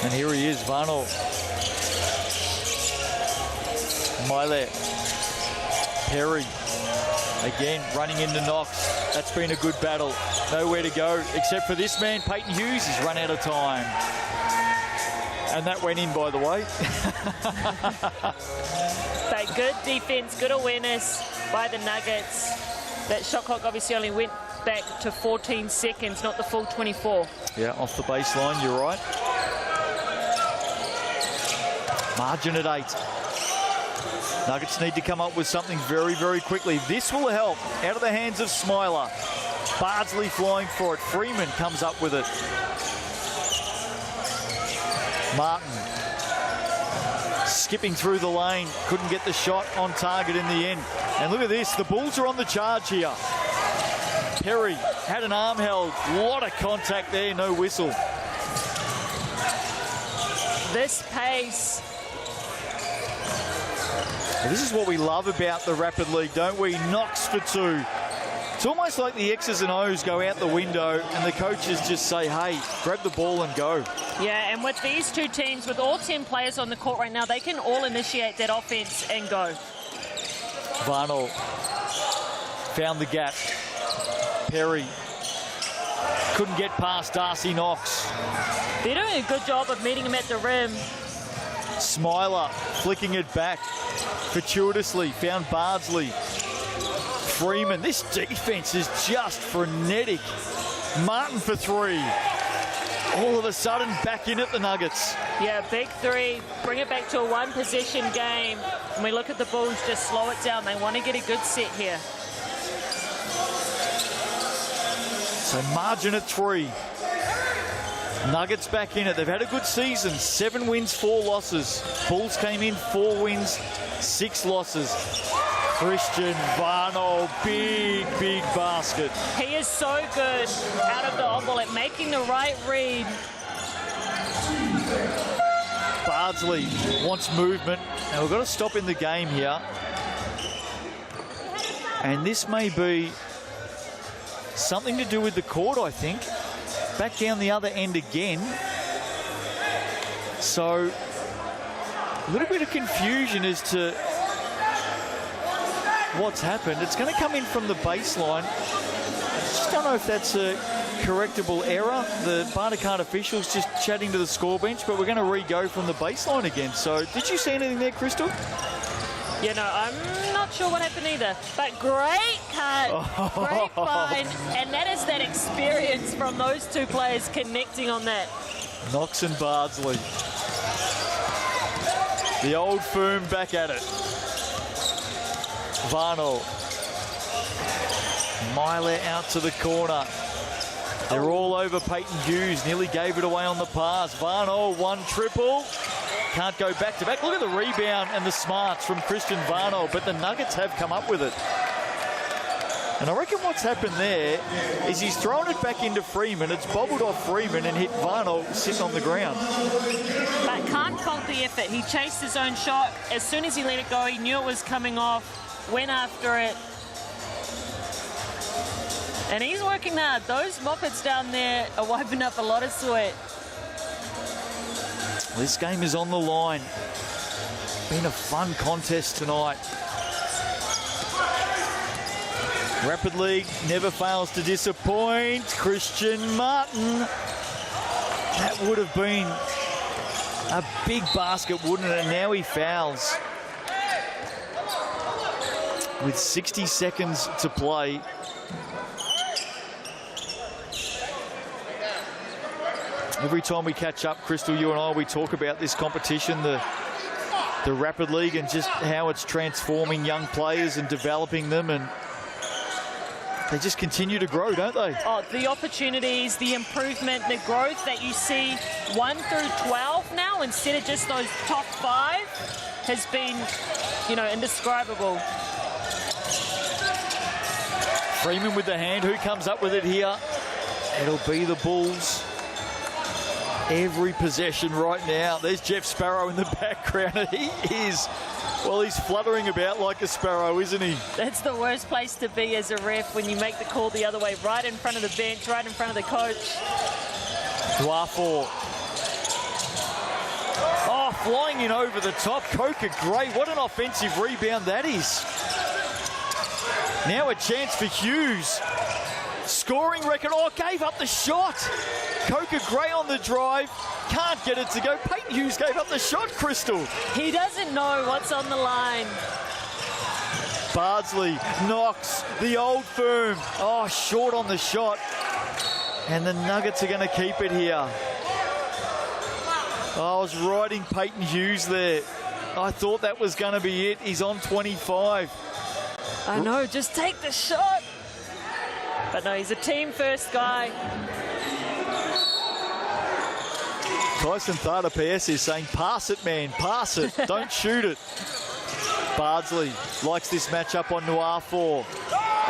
And here he is, Vano. Mile. Perry. Again, running into Knox. That's been a good battle. Nowhere to go, except for this man, Peyton Hughes. He's run out of time. And that went in, by the way. But good defense, good awareness by the Nuggets. That shot clock obviously only went back to 14 seconds, not the full 24. Yeah, off the baseline, you're right. Margin at 8. Nuggets need to come up with something very, very quickly. This will help. Out of the hands of Smiler. Bardsley flying for it. Freeman comes up with it. Martin skipping through the lane, couldn't get the shot on target in the end. And look at this, the Bulls are on the charge here. Perry had an arm held, a lot of contact there, no whistle. This pace. Well, this is what we love about the Rapid League, don't we? Knox for 2. It's almost like the X's and O's go out the window and the coaches just say, hey, grab the ball and go. Yeah, and with these two teams, with all 10 players on the court right now, they can all initiate that offense and go. Varnell found the gap. Perry couldn't get past Darcy Knox. They're doing a good job of meeting him at the rim. Smiler flicking it back fortuitously, found Bardsley. Freeman, this defense is just frenetic. Martin for 3. All of a sudden back in at the Nuggets. Yeah, big 3, bring it back to a 1-possession game. When we look at the Bulls, just slow it down. They want to get a good set here. So margin at 3. Nuggets back in it. They've had a good season. 7 wins, 4 losses. Bulls came in 4 wins, 6 losses. Christian Vano, big basket. He is so good out of the oval at making the right read. Bardsley wants movement. Now we've got to stop in the game here. And this may be something to do with the court, I think. Back down the other end again. So a little bit of confusion as to what's happened. It's going to come in from the baseline. I just don't know if that's a correctable error. The Barter card officials just chatting to the score bench, but we're going to re-go from the baseline again. So did you see anything there, Crystal? You know, I'm not sure what happened either, but great cut, great find, and that is that experience from those two players connecting on that. Knox and Bardsley. The old firm back at it. Varno. Mile out to the corner. They're all over Peyton Hughes. Nearly gave it away on the pass. Varno, 1 triple. Can't go back to back. Look at the rebound and the smarts from Christian Varno, but the Nuggets have come up with it. And I reckon what's happened there is he's thrown it back into Freeman. It's bobbled off Freeman and hit Varno sitting on the ground. But can't fault the effort. He chased his own shot. As soon as he let it go, he knew it was coming off, went after it. And he's working hard. Those Moppets down there are wiping up a lot of sweat. This game is on the line. Been a fun contest tonight. Rapid League never fails to disappoint. Christian Martin. That would have been A big basket, wouldn't it? And now he fouls. With 60 seconds to play. Every time we catch up, Crystal, you and I, we talk about this competition, the Rapid League, and just how it's transforming young players and developing them, and they just continue to grow, don't they? Oh, the opportunities, the improvement, the growth that you see 1 through 12 now instead of just those top 5 has been, you know, indescribable. Freeman with the hand. Who comes up with it here? It'll be the Bulls. Every possession right now. There's Jeff Sparrow in the background. He is, well, he's fluttering about like a sparrow, isn't he? That's the worst place to be as a ref when you make the call the other way, right in front of the bench, right in front of the coach. Dwafor. Oh, flying in over the top. Coca Gray. What an offensive rebound that is. Now a chance for Hughes. Scoring record. Oh, gave up the shot. Coca Gray on the drive. Can't get it to go. Peyton Hughes gave up the shot, Crystal. He doesn't know what's on the line. Bardsley, Knox, the old firm. Oh, short on the shot. And the Nuggets are going to keep it here. Oh, I was riding Peyton Hughes there. I thought that was going to be it. He's on 25. I know, just take the shot. But no, he's a team-first guy. Tyson Thada PS is saying, pass it, man, pass it. Don't shoot it. Bardsley likes this matchup on Dwafor.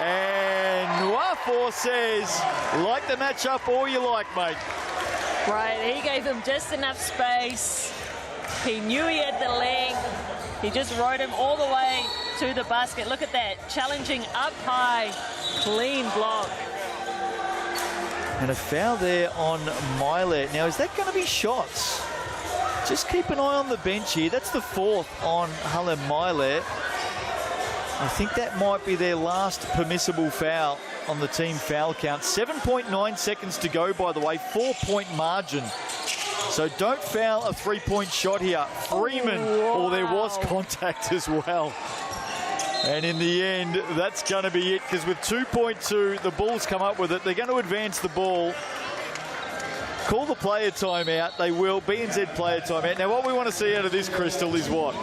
And Dwafor says, like the matchup all you like, mate. Right, he gave him just enough space. He knew he had the length. He just rode him all the way to the basket. Look at that, challenging up high, clean block. And a foul there on Milet. Now, is that going to be shots? Just keep an eye on the bench here. That's the 4th on Halem Milet. I think that might be their last permissible foul on the team foul count. 7.9 seconds to go, by the way. 4-point margin. So don't foul a 3-point shot here. Freeman, wow. or there was contact as well. And in the end, that's going to be it, because with 2.2, the Bulls come up with it. They're going to advance the ball. Call the player timeout. They will. BNZ player timeout. Now, what we want to see out of this, Crystal, is what?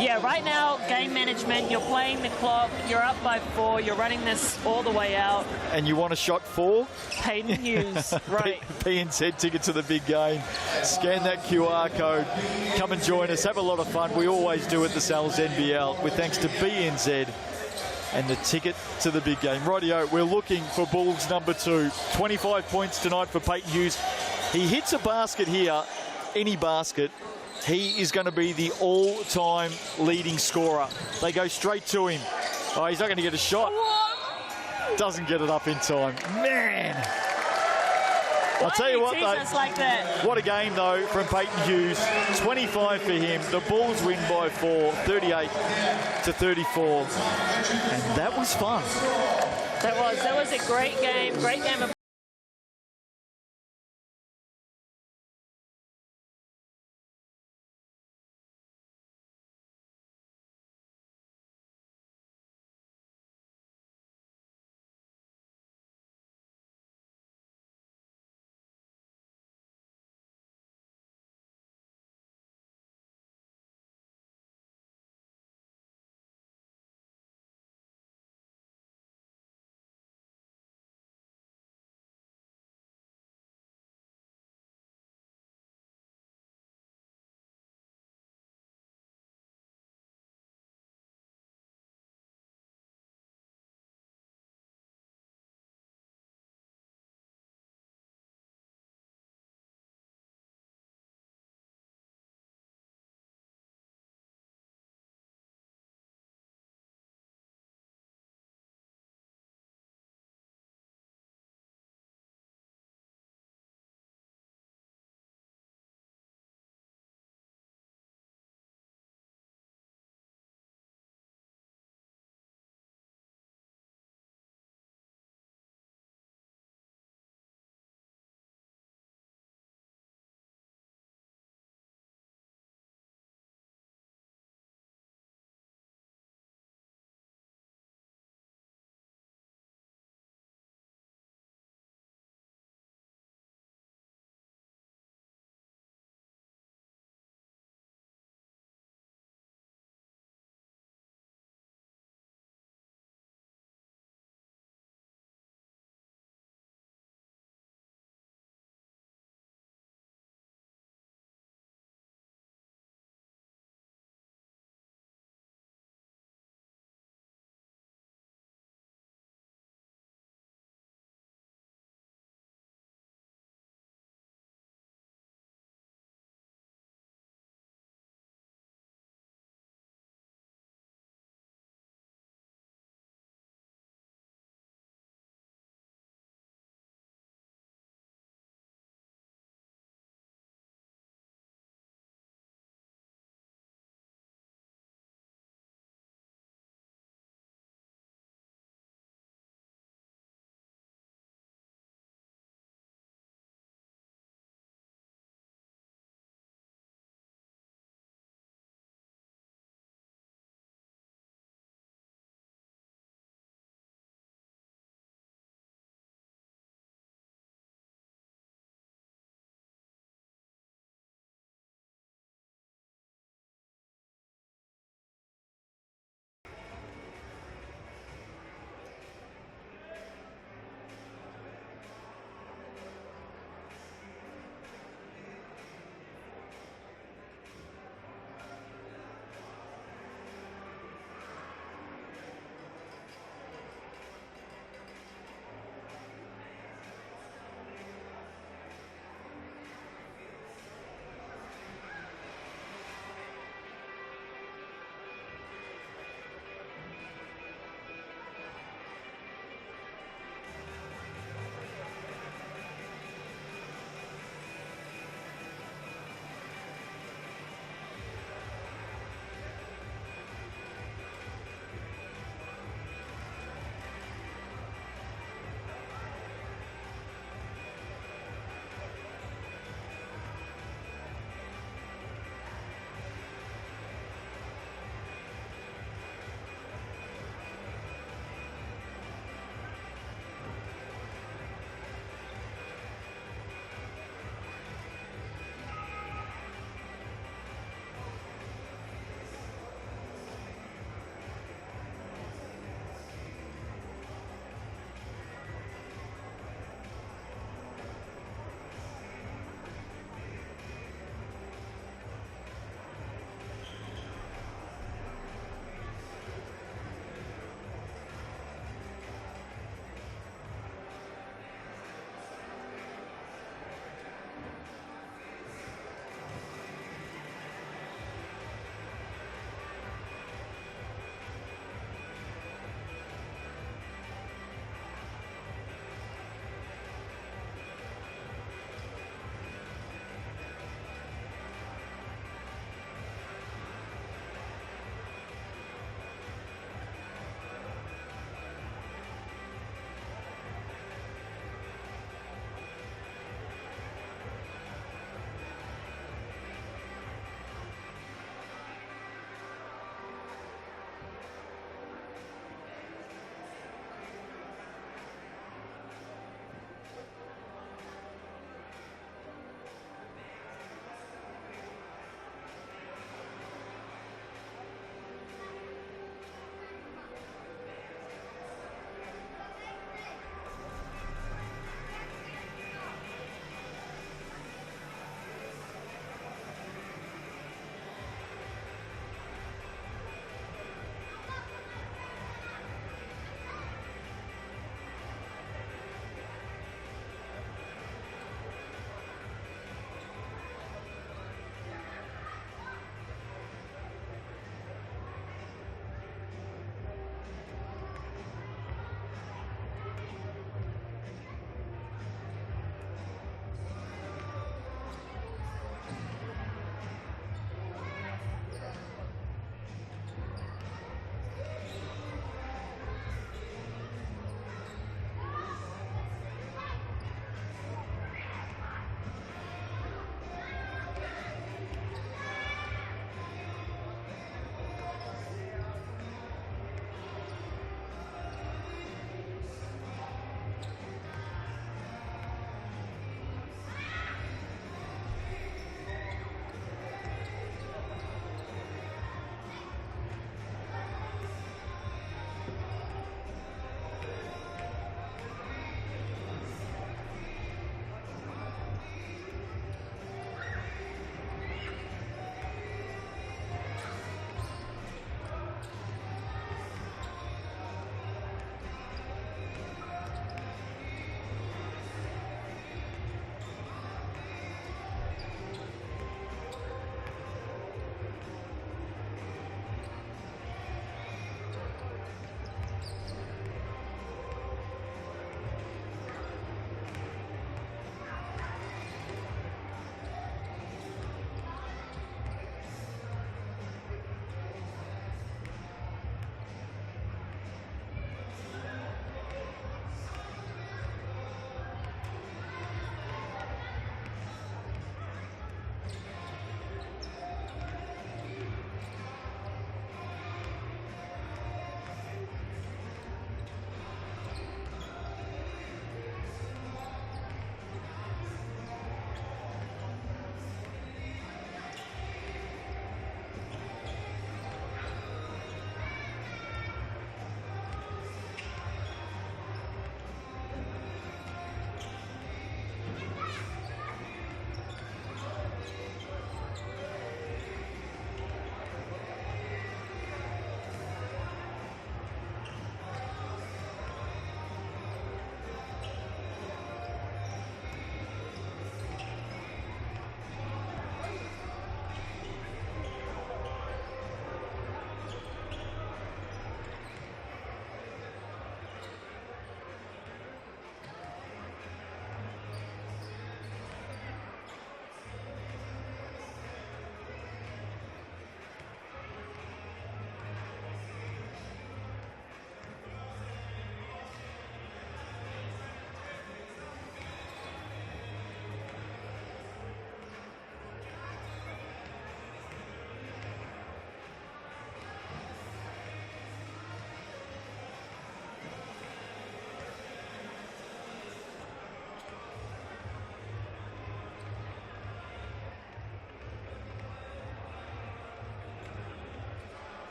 Yeah, right now, game management. You're playing the clock. You're up by 4. You're running this all the way out. And you want a shot 4? Peyton Hughes, right. BNZ ticket to the big game. Scan that QR code. Come and join us. Have a lot of fun. We always do at the NZNBL, with thanks to BNZ and the ticket to the big game. Rightio, we're looking for Bulls number 2. 25 points tonight for Peyton Hughes. He hits a basket here, any basket. He is going to be the all-time leading scorer. They go straight to him. Oh, he's not going to get a shot. Doesn't get it up in time. Man! I'll tell you what, though. Like that? What a game, though, from Peyton Hughes. 25 for him. The Bulls win by 4, 38-34. And that was fun. That was a great game of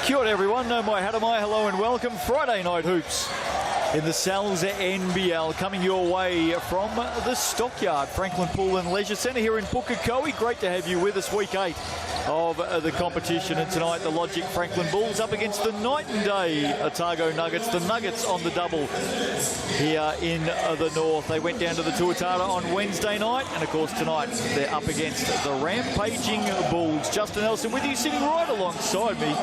Kia ora everyone, no mai hatamai, hello and welcome. Friday night hoops in the Sal's NBL coming your way from the Stockyard Franklin Pool and Leisure Centre here in Pukekohe. Great to have you with us, week 8 of the competition, and tonight the Logic Franklin Bulls up against the night and day Otago Nuggets. The Nuggets on the double here in the north. They went down to the Tuatara on Wednesday night, and of course tonight they're up against the rampaging Bulls. Justin Nelson with you, sitting right alongside me.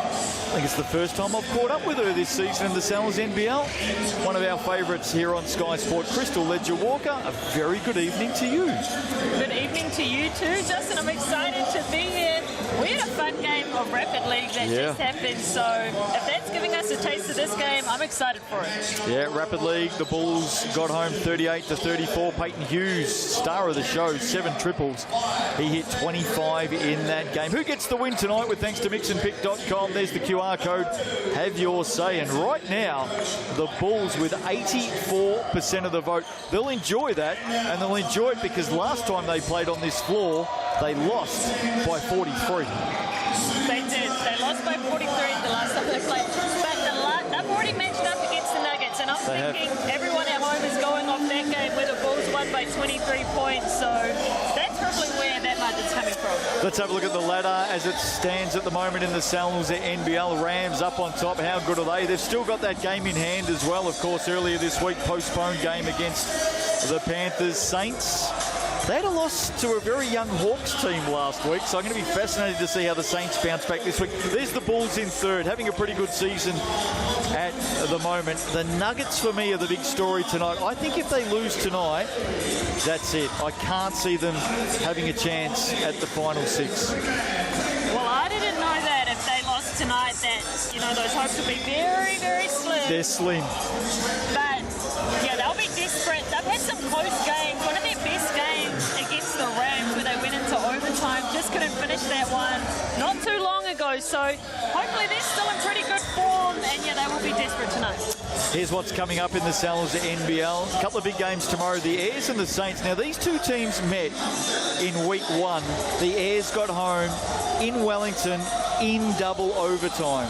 I think it's the first time I've caught up with her this season in the Sal's NBL. One of our favourites here on Sky Sport, Crystal Ledger-Walker. A very good evening to you. Good evening to you too, Justin. I'm excited to be here. We had a fun game of Rapid League that just happened, so if that's giving us a taste of this game, I'm excited for it. Yeah, Rapid League, the Bulls got home 38-34. Peyton Hughes, star of the show, 7 triples. He hit 25 in that game. Who gets the win tonight? With thanks to mixandpick.com. There's the QR code. Have your say. And right now, the Bulls with 84% of the vote. They'll enjoy that, and they'll enjoy it because last time they played on this floor, they lost by 43. They did. They lost by 43 the last time they played. But they've already matched up against the Nuggets, and I'm thinking everyone at home is going off that game where the Bulls won by 23 points. So that's probably where that margin's coming from. Let's have a look at the ladder as it stands at the moment in the Sal's NBL. Rams up on top. How good are they? They've still got that game in hand as well. Of course, earlier this week, postponed game against the Panthers. Saints, they had a loss to a very young Hawks team last week, so I'm going to be fascinated to see how the Saints bounce back this week. There's the Bulls in third, having a pretty good season at the moment. The Nuggets, for me, are the big story tonight. I think if they lose tonight, that's it. I can't see them having a chance at the final 6. Well, I didn't know that if they lost tonight that, you know, those hopes would be very, very slim. They're slim. But, yeah, they'll be desperate. They've had some close games. One of their best games against the Rams where they went into overtime. Just couldn't finish that one not too long ago. So hopefully they're still in pretty good form, and, yeah, they will be desperate tonight. Here's what's coming up in the Sal's NBL. A couple of big games tomorrow, the Airs and the Saints. Now, these two teams met in week 1. The Airs got home in Wellington in double overtime.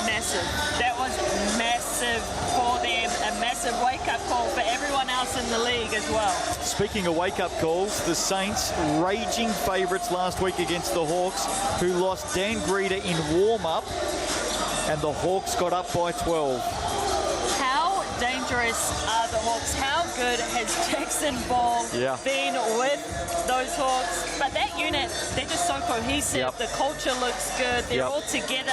Massive. That was massive for them. A massive wake-up call for everyone else in the league as well. Speaking of wake-up calls, the Saints, raging favourites last week against the Hawks, who lost Dan Greeder in warm-up, and the Hawks got up by 12. How dangerous are the Hawks? How good has Jackson Ball been with those Hawks? But that unit, they're just so cohesive. The culture looks good. They're all together.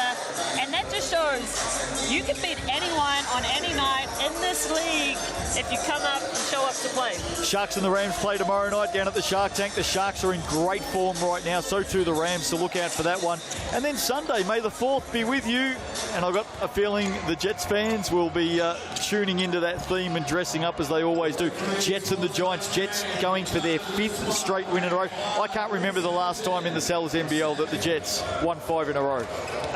And that just shows you can beat anyone on any night in this league if you come up and show up to play. Sharks and the Rams play tomorrow night down at the Shark Tank. The Sharks are in great form right now. So too the Rams, so look out for that one. And then Sunday, May the 4th be with you. And I've got a feeling the Jets fans will be tuning into that theme and dressing up as they always do. Jets and the Giants. Jets going for their 5th straight win in a row. I can't remember the last time in the Sal's NBL that the Jets won 5 in a row.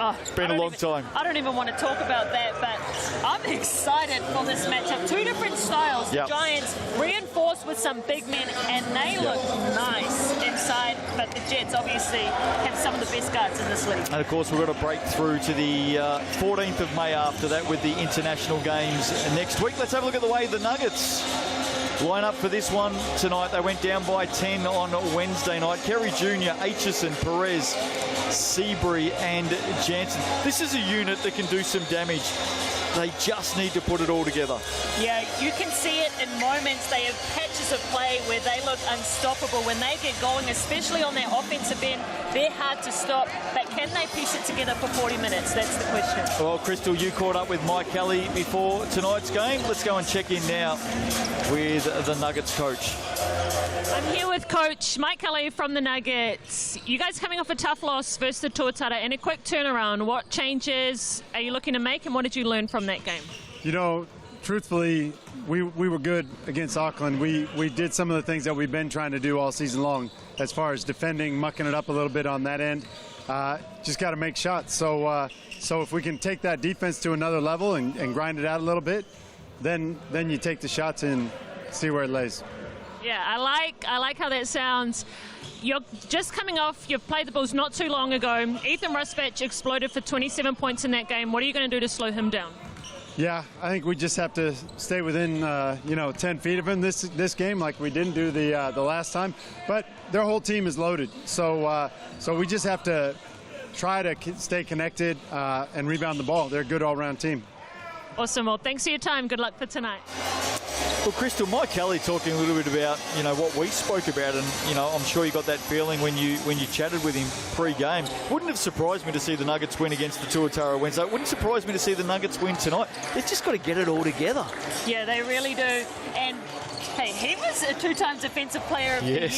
Oh, it's been a long time. I don't even want to talk about that, but I'm excited for this matchup. Two different styles. The Giants reinforced with some big men, and they look nice inside, but the Jets obviously have some of the best guards in this league. And of course, we've got to break through to the 14th of May after that with the international games next week. Let's have a look at the way the Nuggets line up for this one tonight. They went down by 10 on Wednesday night. Kerry Jr., Aitchison, Perez, Seabury and Jansen. This is a unit that can do some damage. They just need to put it all together. Yeah, you can see it in moments. They have patches of play where they look unstoppable. When they get going, especially on their offensive end, they're hard to stop. But can they piece it together for 40 minutes? That's the question. Well, Crystal, you caught up with Mike Kelly before tonight's game. Let's go and check in now with the Nuggets coach. I'm here with Coach Mike Kelly from the Nuggets. You guys coming off a tough loss versus the Tuatara and a quick turnaround. What changes are you looking to make, and what did you learn from that game? You know, truthfully, we were good against Auckland. We did some of the things that we've been trying to do all season long as far as defending, mucking it up a little bit on that end. Just got to make shots. So if we can take that defense to another level and grind it out a little bit, then you take the shots and see where it lays. Yeah, I like how that sounds. You're just coming off, you've played the Bulls not too long ago. Ethan Rusbach exploded for 27 points in that game. What are you going to do to slow him down? Yeah, I think we just have to stay within, 10 feet of him this game, like we didn't do the last time. But their whole team is loaded, so we just have to try to stay connected and rebound the ball. They're a good all-round team. Awesome. Well, thanks for your time. Good luck for tonight. Well, Crystal, Mike Kelly talking a little bit about, what we spoke about, and, I'm sure you got that feeling when you chatted with him pre-game. Wouldn't have surprised me to see the Nuggets win against the Tuatara Wednesday. Wouldn't surprise me to see the Nuggets win tonight. They've just got to get it all together. Yeah, they really do. And, hey, he was a two-time Defensive Player of the Year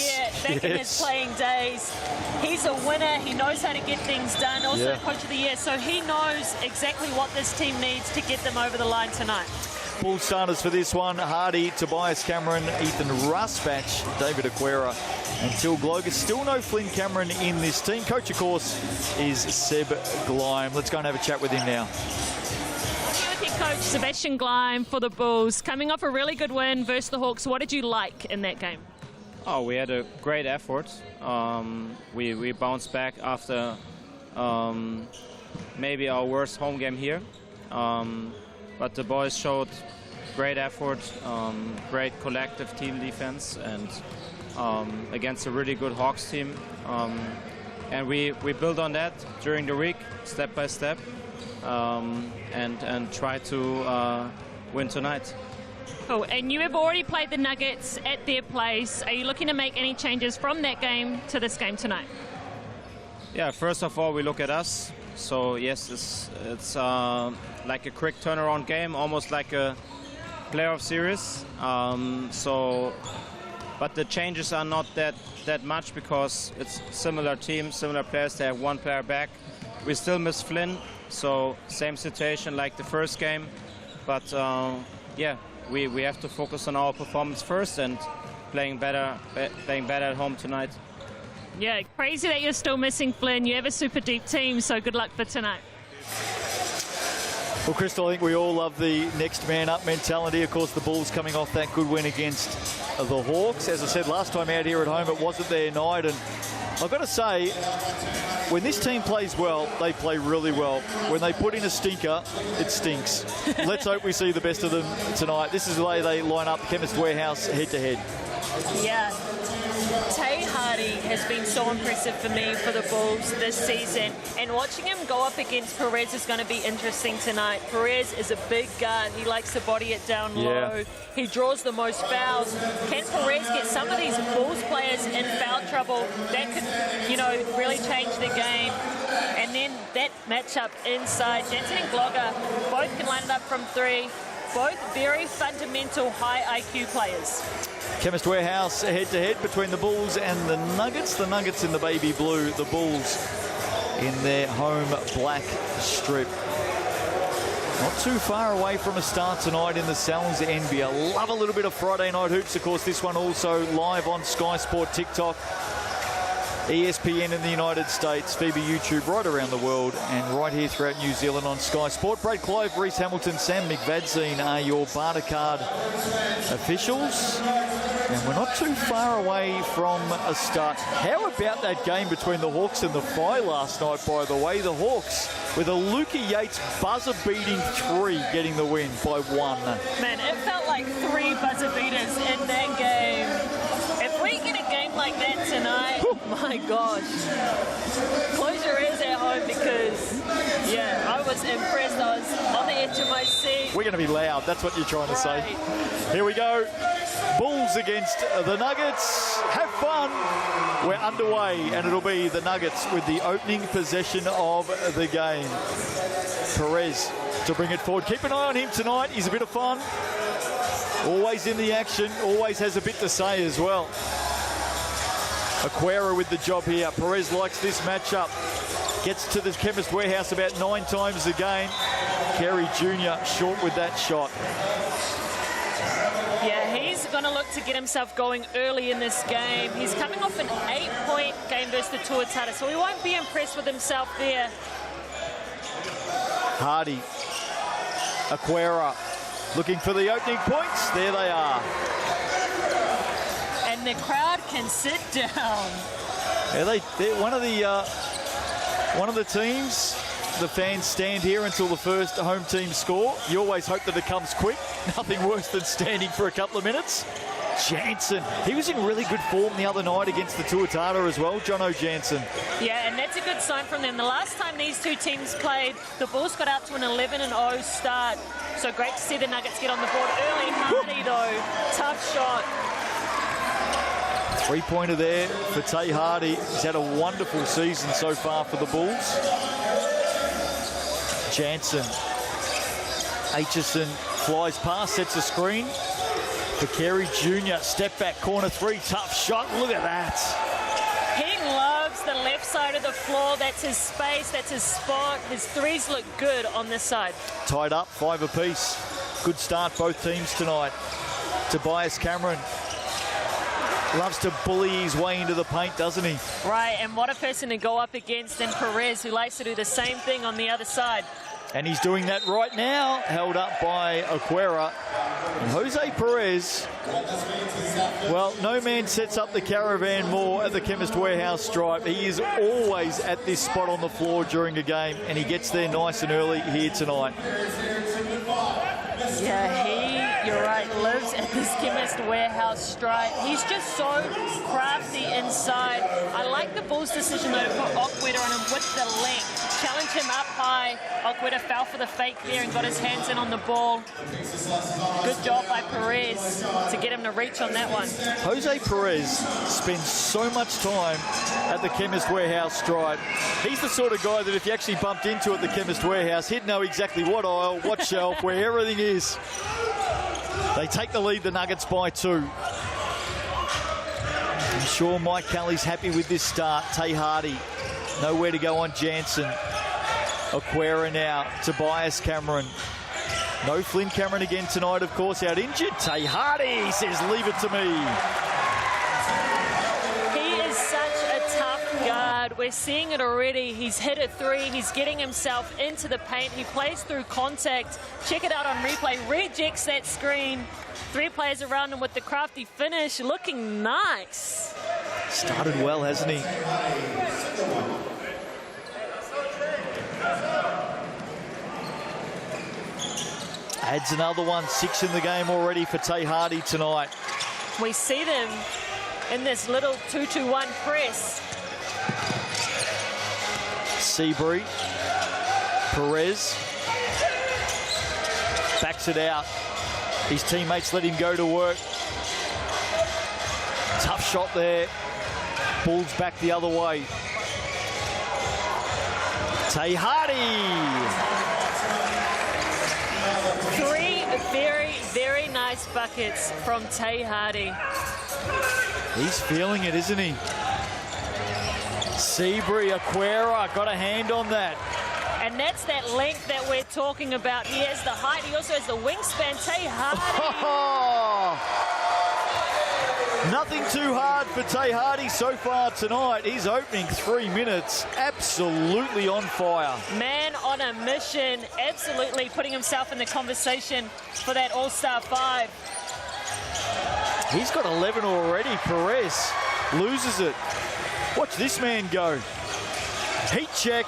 back in his playing days. He's a winner. He knows how to get things done. Also Coach of the Year. So he knows exactly what this team needs to get them over the line tonight. Bull starters for this one: Hardy, Tobias Cameron, Ethan Rusbach, David Aquera, and Till Gloger. Still no Flynn Cameron in this team. Coach, of course, is Seb Gleim. Let's go and have a chat with him now. Here with your coach, Sebastian Gleim, for the Bulls. Coming off a really good win versus the Hawks, what did you like in that game? Oh, we had a great effort. We bounced back after maybe our worst home game here. But the boys showed great effort, great collective team defense, and against a really good Hawks team. And we built on that during the week, step by step, and try to win tonight. Cool. And you have already played the Nuggets at their place. Are you looking to make any changes from that game to this game tonight? Yeah, first of all, we look at us. So yes, it's like a quick turnaround game, almost like a playoff series. But the changes are not that much because it's similar teams, similar players. They have one player back. We still miss Flynn, so same situation like the first game. But yeah, we have to focus on our performance first and playing better at home tonight. Yeah, crazy that you're still missing Flynn. You have a super deep team, so good luck for tonight. Well, Crystal, I think we all love the next man up mentality. Of course, the Bulls coming off that good win against the Hawks. As I said last time out here at home, it wasn't their night. And I've got to say, when this team plays well, they play really well. When they put in a stinker, it stinks. Let's hope we see the best of them tonight. This is the way they line up Chemist Warehouse head-to-head. Yeah. Tay Hardy has been so impressive for me for the Bulls this season, and watching him go up against Perez is going to be interesting tonight. Perez is a big guard. He likes to body it down low. He draws the most fouls. Can Perez get some of these Bulls players in foul trouble? That could, really change the game. And then that matchup inside, Jensen and Gloger both can line it up from three. Both very fundamental, high IQ players. Chemist Warehouse head-to-head between the Bulls and the Nuggets. The Nuggets in the baby blue, the Bulls in their home black strip. Not too far away from a start tonight in the NZNBL. Love a little bit of Friday night hoops. Of course, this one also live on Sky Sport TikTok, ESPN in the United States, FIBA YouTube right around the world, and right here throughout New Zealand on Sky Sport. Brad Clove, Reese Hamilton, Sam McVadzine are your barter card officials. And we're not too far away from a start. How about that game between the Hawks and the Phi last night, by the way? The Hawks with a Luka Yates buzzer-beating three getting the win by one. Man, it felt like three buzzer beaters in that game. If we get a game like that tonight, my gosh. Close your ears at home because, I was impressed. I was on the edge of my seat. We're going to be loud. That's what you're trying to say. Here we go. Bulls against the Nuggets. Have fun. We're underway, and it'll be the Nuggets with the opening possession of the game. Perez to bring it forward. Keep an eye on him tonight. He's a bit of fun. Always in the action. Always has a bit to say as well. Aquera with the job here. Perez likes this matchup. Gets to the Chemist Warehouse about 9 times a game. Carey Jr. short with that shot. Yeah, he's going to look to get himself going early in this game. He's coming off an 8-point game versus the Tuatara, so he won't be impressed with himself there. Hardy, Aquera looking for the opening points. There they are. and the crowd can sit down. Yeah, they're one of the teams. The fans stand here until the first home team score. You always hope that it comes quick. Nothing worse than standing for a couple of minutes. Jansen, he was in really good form the other night against the Tuatara as well, Jono Jansen. Yeah, and that's a good sign from them. The last time these two teams played, the Bulls got out to an 11-0 start. So great to see the Nuggets get on the board early. Hardy, though, tough shot. Three-pointer there for Tay Hardy. He's had a wonderful season so far for the Bulls. Jansen. Aitchison flies past, sets a screen for Carey Jr. Step back, corner three, tough shot. Look at that. He loves the left side of the floor. That's his space, that's his spot. His threes look good on this side. Tied up, 5 apiece. Good start, both teams tonight. Tobias Cameron loves to bully his way into the paint, doesn't he? Right, and what a person to go up against in Perez, who likes to do the same thing on the other side. And he's doing that right now, held up by Aquera. And Jose Perez, well, no man sets up the caravan more at the Chemist Warehouse stripe. He is always at this spot on the floor during a game, and he gets there nice and early here tonight. Yeah, you're right, lives at this Chemist Warehouse stripe. He's just so crafty inside. I like the Bulls' decision, though, to put Aquera on him with the length. Challenge him up high. Aquera fell for the fake there and got his hands in on the ball. Good job by Perez to get him to reach on that one. Jose Perez spends so much time at the Chemist Warehouse stripe. He's the sort of guy that if you actually bumped into at the Chemist Warehouse, he'd know exactly what aisle, what shelf, where everything is. They take the lead, the Nuggets, by 2. I'm sure Mike Kelly's happy with this start. Tay Hardy, nowhere to go on Jansen. Aquera now, Tobias Cameron. No Flynn Cameron again tonight, of course, out injured. Tay Hardy says, leave it to me. He is such a tough guard. We're seeing it already. He's hit a three. He's getting himself into the paint. He plays through contact. Check it out on replay. Rejects that screen. 3 players around him with the crafty finish. Looking nice. Started well, hasn't he? Adds another one. 6 in the game already for Tay Hardy tonight. We see them in this little 2-2-1 press. Seabury. Perez. Backs it out. His teammates let him go to work. Tough shot there. Bulls back the other way. Tay Hardy. 3 very, very nice buckets from Tay Hardy. He's feeling it, isn't he? Seabury, Aquera got a hand on that. And that's that length that we're talking about. He has the height. He also has the wingspan. Tay Hardy. Nothing too hard for Tay Hardy so far tonight. His opening 3 minutes, absolutely on fire. Man on a mission, absolutely putting himself in the conversation for that All-Star 5. He's got 11 already. Perez loses it. Watch this man go. Heat check.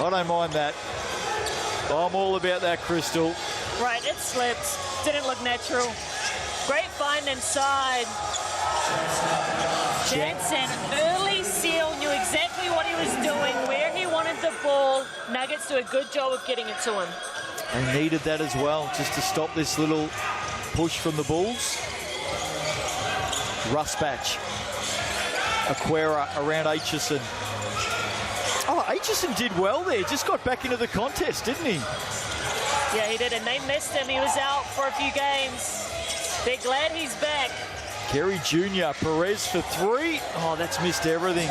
I don't mind that. I'm all about that, Crystal. Right, it slipped. Didn't look natural. Great find inside. Jansen, early seal, knew exactly what he was doing, where he wanted the ball. Nuggets do a good job of getting it to him. They needed that as well, just to stop this little push from the Bulls. Rusbach. Aquera around Aitchison. Oh, Aitchison did well there. Just got back into the contest, didn't he? Yeah, he did, and they missed him. He was out for a few games. They're glad he's back. Carey Jr., Perez for 3. Oh, that's missed everything.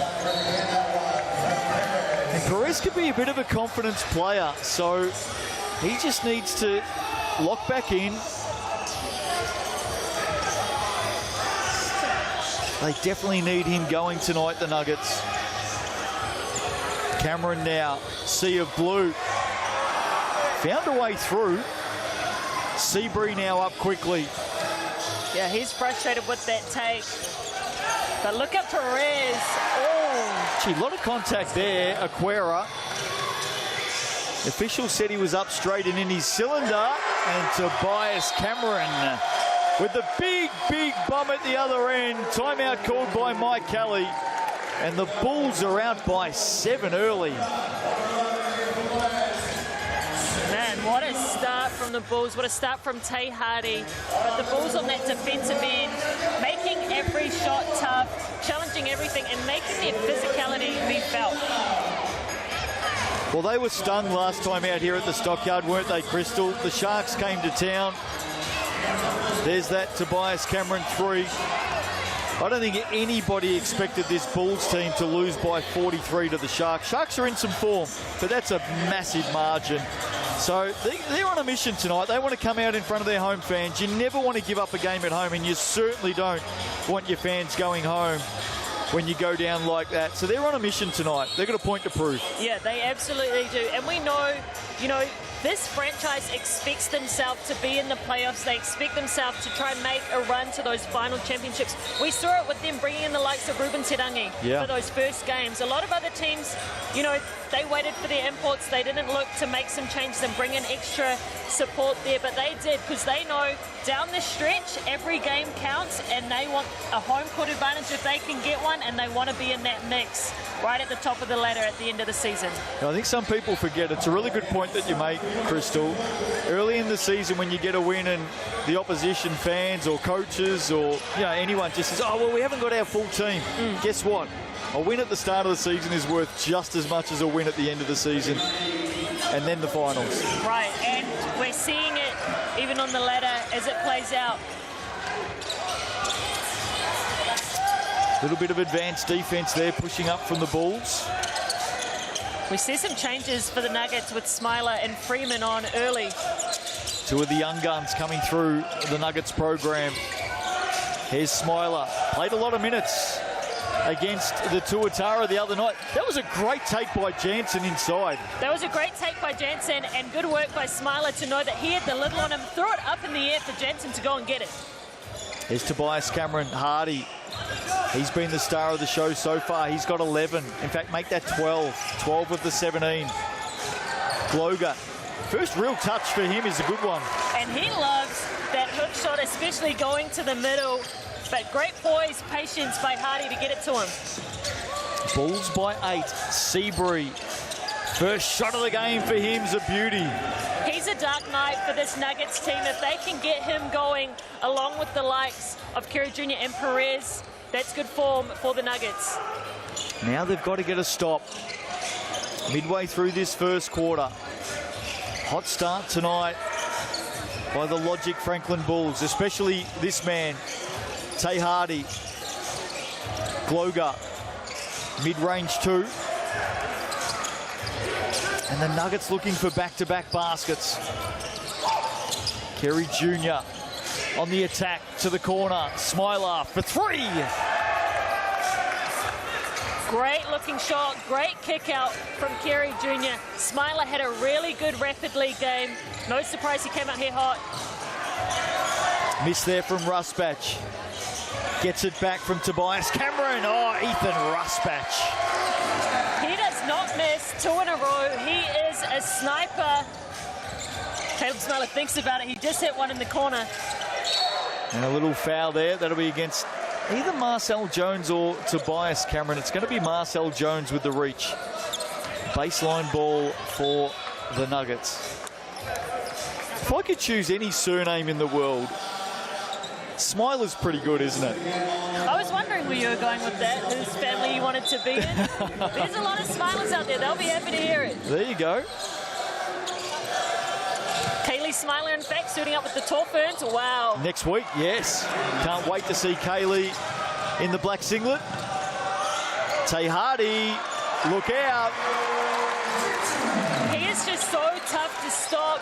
And Perez could be a bit of a confidence player, so he just needs to lock back in. They definitely need him going tonight, the Nuggets. Cameron now, sea of blue. Found a way through. Seabury now up quickly. Yeah, he's frustrated with that take. But look at Perez. Oh. Gee, a lot of contact there, Aquera. The official said he was up straight and in his cylinder. And Tobias Cameron with the big, big bomb at the other end. Timeout called by Mike Kelly. And the Bulls are out by 7 early. Man, what a start from the Bulls. What a start from Tay Hardy. But the Bulls on that defensive end, making every shot tough, challenging everything, and making their physicality be felt. Well, they were stung last time out here at the Stockyard, weren't they, Crystal? The Sharks came to town. There's that Tobias Cameron 3. I don't think anybody expected this Bulls team to lose by 43 to the Sharks. Sharks are in some form, but that's a massive margin. So they're on a mission tonight. They want to come out in front of their home fans. You never want to give up a game at home, and you certainly don't want your fans going home when you go down like that. So they're on a mission tonight. They've got a point to prove. Yeah, they absolutely do. And we know, you know, this franchise expects themselves to be in the playoffs. They expect themselves to try and make a run to those final championships. We saw it with them bringing in the likes of Ruben Terangi for those first games. A lot of other teams, you know, they waited for their imports. They didn't look to make some changes and bring in extra support there, but they did, because they know down the stretch every game counts, and they want a home court advantage if they can get one, and they want to be in that mix right at the top of the ladder at the end of the season. I think some people forget. It's a really good point that you make, Crystal. Early in the season, when you get a win and the opposition fans or coaches or anyone just says, oh, well, we haven't got our full team. Guess what? A win at the start of the season is worth just as much as a win at the end of the season, and then the finals. Right, and we're seeing it even on the ladder as it plays out. A little bit of advanced defense there, pushing up from the Bulls. We see some changes for the Nuggets with Smiler and Freeman on early. Two of the young guns coming through the Nuggets program. Here's Smiler. Played a lot of minutes against the Tuatara the other night. That was a great take by Jansen inside. That was a great take by Jansen, and good work by Smiler to know that he had the little on him. Throw it up in the air for Jansen to go and get it. Here's Tobias Cameron Hardy. He's been the star of the show so far. He's got 11. In fact, make that 12. 12 of the 17. Gloger. First real touch for him is a good one. And he loves that hook shot, especially going to the middle. But great poise, patience by Hardy to get it to him. Bulls by 8. Seabury. First shot of the game for him is a beauty. He's a dark night for this Nuggets team. If they can get him going, along with the likes of Kerry Jr. and Perez, that's good form for the Nuggets. Now they've got to get a stop. Midway through this first quarter. Hot start tonight by the Logic Franklin Bulls, especially this man, Tay Hardy. Gloger, mid-range 2. And the Nuggets looking for back-to-back baskets. Kerry Jr. on the attack to the corner. Smiler for 3. Great looking shot, great kick out from Kerry Jr. Smiler had a really good rapid league game. No surprise he came out here hot. Miss there from Rusbach. Gets it back from Tobias Cameron. Oh, Ethan Rusbach. He does not miss 2 in a row. He is a sniper. Caleb Smiler thinks about it. He just hit one in the corner. And a little foul there. That'll be against either Marcel Jones or Tobias Cameron. It's going to be Marcel Jones with the reach. Baseline ball for the Nuggets. If I could choose any surname in the world, Smiler's pretty good, isn't it? I was wondering where you were going with that, whose family you wanted to be in. There's a lot of Smilers out there. They'll be happy to hear it. There you go. Kaylee Smiler, in fact, suiting up with the Tall Ferns. Wow. Next week, yes. Can't wait to see Kaylee in the black singlet. Tay Hardy, look out. He is just so tough to stop,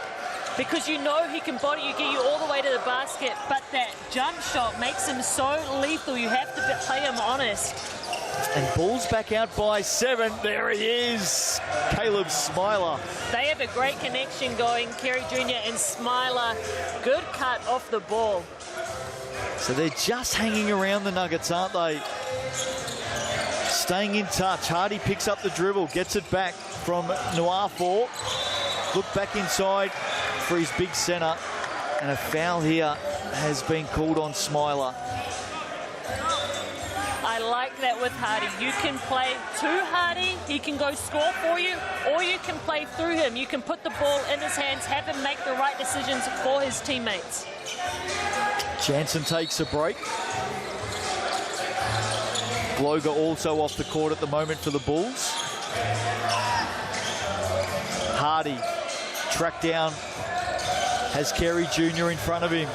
because you know he can body you, get you all the way to the basket, but that jump shot makes him so lethal. You have to play him honest. And Bulls back out by 7. There he is, Caleb Smiler. They have a great connection going, Kerry Jr. and Smiler. Good cut off the ball. So they're just hanging around the Nuggets, aren't they? Staying in touch. Hardy picks up the dribble, gets it back from Noir4. Look back inside for his big centre. And a foul here has been called on Smiler. I like that with Hardy. You can play to Hardy, he can go score for you, or you can play through him. You can put the ball in his hands, have him make the right decisions for his teammates. Jansen takes a break. Gloger also off the court at the moment for the Bulls. Hardy tracked down, has Carey Jr. in front of him.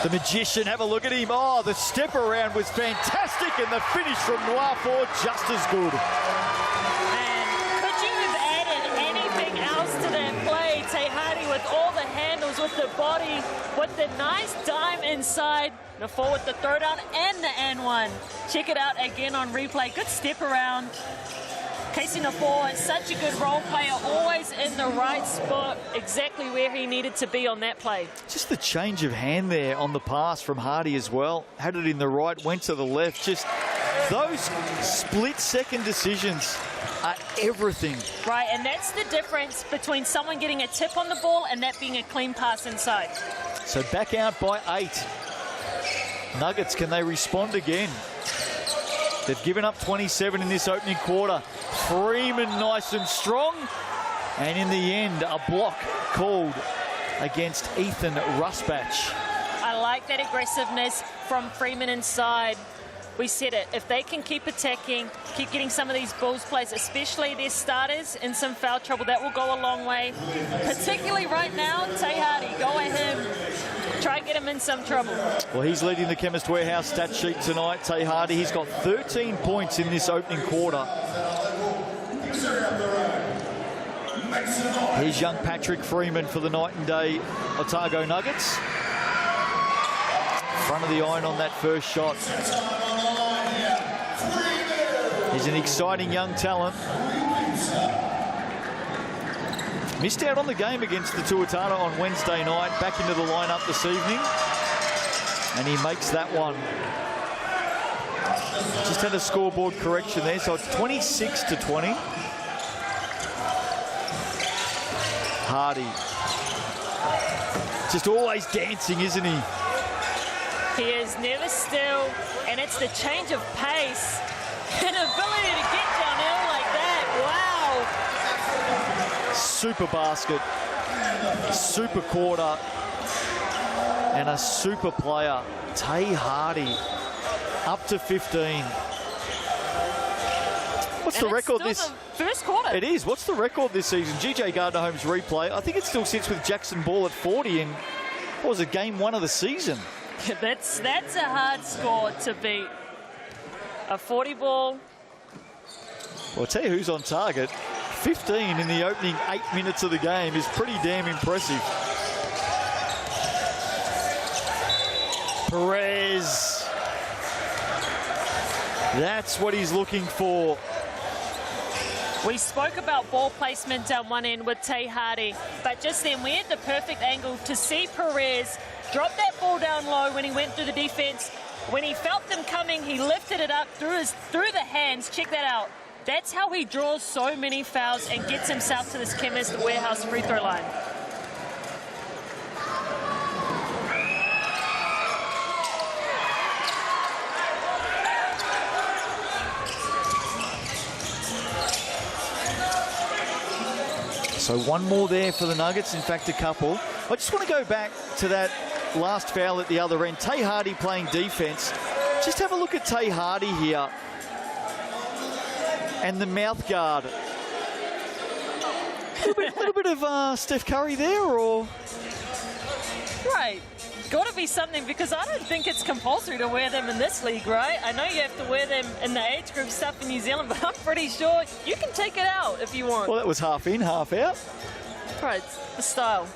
The Magician, have a look at him. Oh, the step around was fantastic, and the finish from Noir4 just as good. And could you have added anything else to that play? Tay Hardy with all the handles, with the body, with the nice dime inside, the four with the throwdown and the N1. Check it out again on replay. Good step around. Casey Nafour is such a good role player, always in the right spot, exactly where he needed to be on that play. Just the change of hand there on the pass from Hardy as well. Had it in the right, went to the left. Just those split-second decisions are everything. Right, and that's the difference between someone getting a tip on the ball and that being a clean pass inside. So back out by 8. Nuggets, can they respond again? They've given up 27 in this opening quarter. Freeman nice and strong. And in the end, a block called against Ethan Rusbach. I like that aggressiveness from Freeman inside. We said it. If they can keep attacking, keep getting some of these Bulls plays, especially their starters, in some foul trouble, that will go a long way. Particularly right now, Tay Hardy, go at him. Try and get him in some trouble. Well, he's leading the Chemist Warehouse stat sheet tonight, Tay Hardy. He's got 13 points in this opening quarter. Here's young Patrick Freeman for the Night and Day Otago Nuggets. Front of the iron on that first shot. He's an exciting young talent. Missed out on the game against the Tuatara on Wednesday night. Back into the lineup this evening. And he makes that one. Just had a scoreboard correction there, so it's 26-20. Hardy. Just always dancing, isn't he? He is never still, and it's the change of pace and ability to get downhill like that. Wow. Super basket, super quarter, and a super player. Tay Hardy up to 15. What's the record this? First quarter. It is. What's the record this season? GJ Gardner-Holmes replay. I think it still sits with Jackson Ball at 40, and what was it, game 1 of the season? That's a hard score to beat. A 40 ball. Well, I'll tell you who's on target. 15 in the opening 8 minutes of the game is pretty damn impressive. Perez. That's what he's looking for. We spoke about ball placement down one end with Tay Hardy, but just then we had the perfect angle to see Perez drop that ball down low when he went through the defense. When he felt them coming, he lifted it up through the hands. Check that out. That's how he draws so many fouls and gets himself to this Chemist Warehouse free throw line. So one more there for the Nuggets, in fact a couple. I just want to go back to that last foul at the other end. Tay Hardy playing defense. Just have a look at Tay Hardy here. And the mouth guard. A little bit of Steph Curry there, or? Right. Got to be something, because I don't think it's compulsory to wear them in this league, right? I know you have to wear them in the age group stuff in New Zealand, but I'm pretty sure you can take it out if you want. Well, that was half in, half out. Right, it's the style.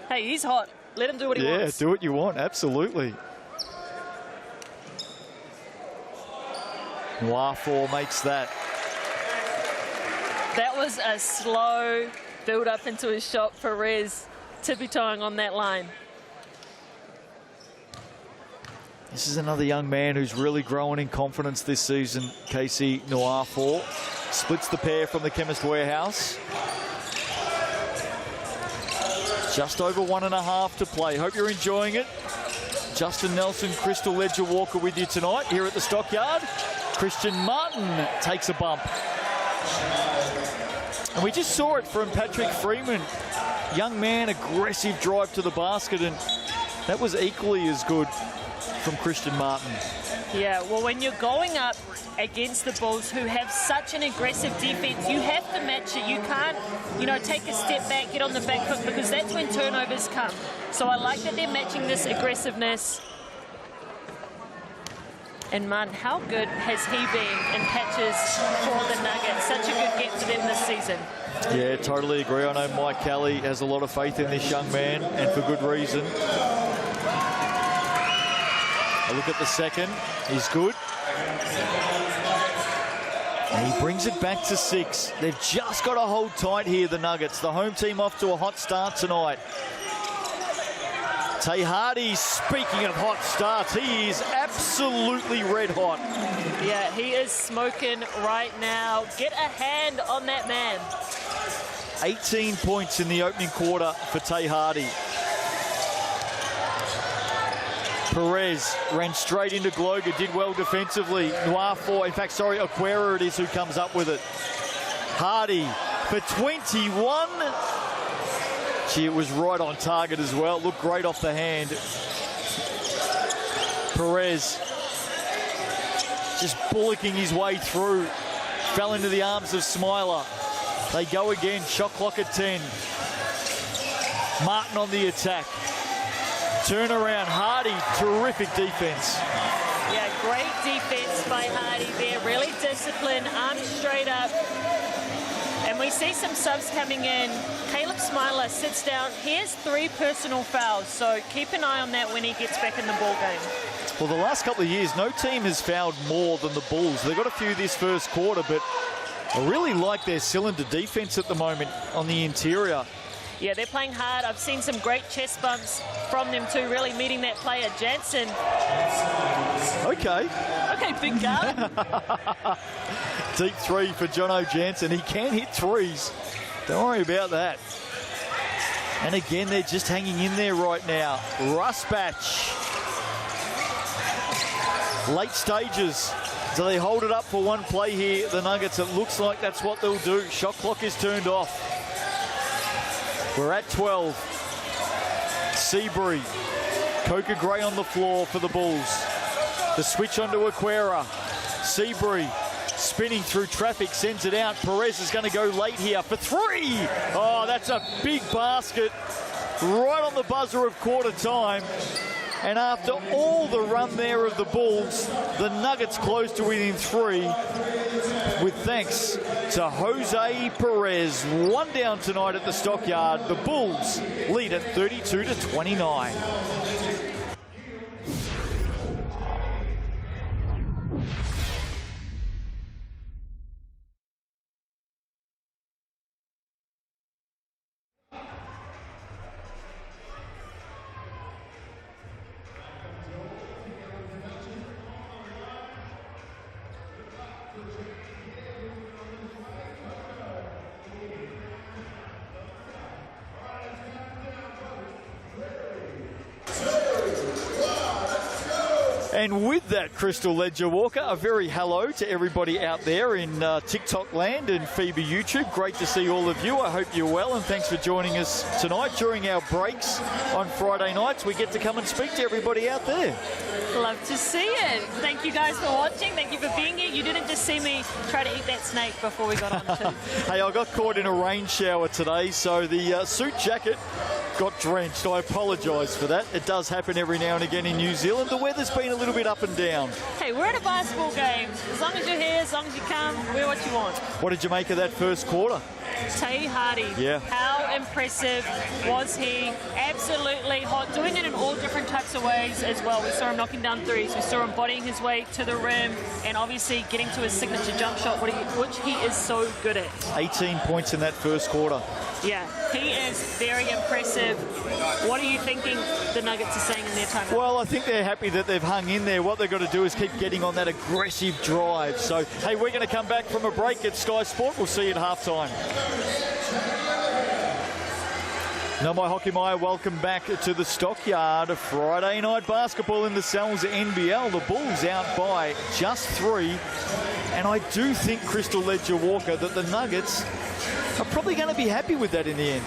Hey, he's hot. Let him do what he wants. Yeah, do what you want, absolutely. Noir4 makes that. That was a slow build up into his shot. Perez tippy-toeing on that line. This is another young man who's really growing in confidence this season, Casey Noir for. Splits the pair from the Chemist Warehouse. Just over 1.5 to play. Hope you're enjoying it. Justin Nelson, Crystal Ledger Walker with you tonight here at the Stockyard. Christian Martin takes a bump. And we just saw it from Patrick Freeman. Young man, aggressive drive to the basket, and that was equally as good from Christian Martin. Yeah, well, when you're going up against the Bulls who have such an aggressive defense, you have to match it. You can't, you know, take a step back, get on the back foot, because that's when turnovers come. So I like that they're matching this aggressiveness. And Martin, how good has he been in patches for the Nuggets? Such a good get for them this season. Yeah, totally agree. I know Mike Kelly has a lot of faith in this young man, and for good reason. A look at the second. He's good. And he brings it back to 6. They've just got to hold tight here, the Nuggets. The home team off to a hot start tonight. Tay Hardy, speaking of hot starts, he is absolutely red hot. Yeah, he is smoking right now. Get a hand on that man. 18 points in the opening quarter for Tay Hardy. Perez ran straight into Gloger, did well defensively. Noir for, in fact, sorry, Aquera it is who comes up with it. Hardy for 21. Gee, it was right on target as well. Looked great off the hand. Perez just bullocking his way through. Fell into the arms of Smiler. They go again, shot clock at 10. Martin on the attack. Turnaround, Hardy, terrific defense. Yeah, great defense by Hardy there. Really disciplined, arms straight up. And we see some subs coming in. Caleb Smiler sits down. He has 3 personal fouls, so keep an eye on that when he gets back in the ball game. Well, the last couple of years, no team has fouled more than the Bulls. They've got a few this first quarter, but I really like their cylinder defense at the moment on the interior. Yeah, they're playing hard. I've seen some great chest bumps from them too, really meeting that player, Jansen. Okay. Okay, big guard. Deep 3 for Jono Jansen. He can hit 3s. Don't worry about that. And again, they're just hanging in there right now. Rusbatch. Late stages. Do they hold it up for one play here, the Nuggets? It looks like that's what they'll do. Shot clock is turned off. We're at 12. Seabury. Coca Gray on the floor for the Bulls. The switch onto Aquera. Seabury spinning through traffic, sends it out. Perez is going to go late here for 3. Oh, that's a big basket. Right on the buzzer of quarter time. And after all the run there of the Bulls, the Nuggets close to within 3 with thanks to Jose Perez. 1 down tonight at the Stockyard. The Bulls lead at 32-29. And with that, Crystal Ledger Walker, a very hello to everybody out there in TikTok land and FIBA YouTube. Great to see all of you. I hope you're well, and thanks for joining us tonight. During our breaks on Friday nights, we get to come and speak to everybody out there. Love to see it. Thank you guys for watching. Thank you for being here. You didn't just see me try to eat that snake before we got on too. Hey, I got caught in a rain shower today, so the suit jacket got drenched. I apologise for that. It does happen every now and again in New Zealand. The weather's been a little bit up and down. Hey, we're at a basketball game. As long as you're here, as long as you come, we're what you want. What did you make of that first quarter? Tay Hardy. Yeah. How impressive was he? Absolutely hot. Doing it in all different types of ways as well. We saw him knocking down threes. We saw him bodying his way to the rim and obviously getting to his signature jump shot, which he is so good at. 18 points in that first quarter. Yeah, he is very impressive. What are you thinking the Nuggets are saying in their timeout? Well, I think they're happy that they've hung in there. What they've got to do is keep getting on that aggressive drive. So, hey, we're going to come back from a break at Sky Sport. We'll see you at halftime. Now, my hockey mire, welcome back to the Stockyard. Friday night basketball in the Cells NBL. The Bulls out by just 3. And I do think, Crystal Ledger-Walker, that the Nuggets are probably going to be happy with that in the end.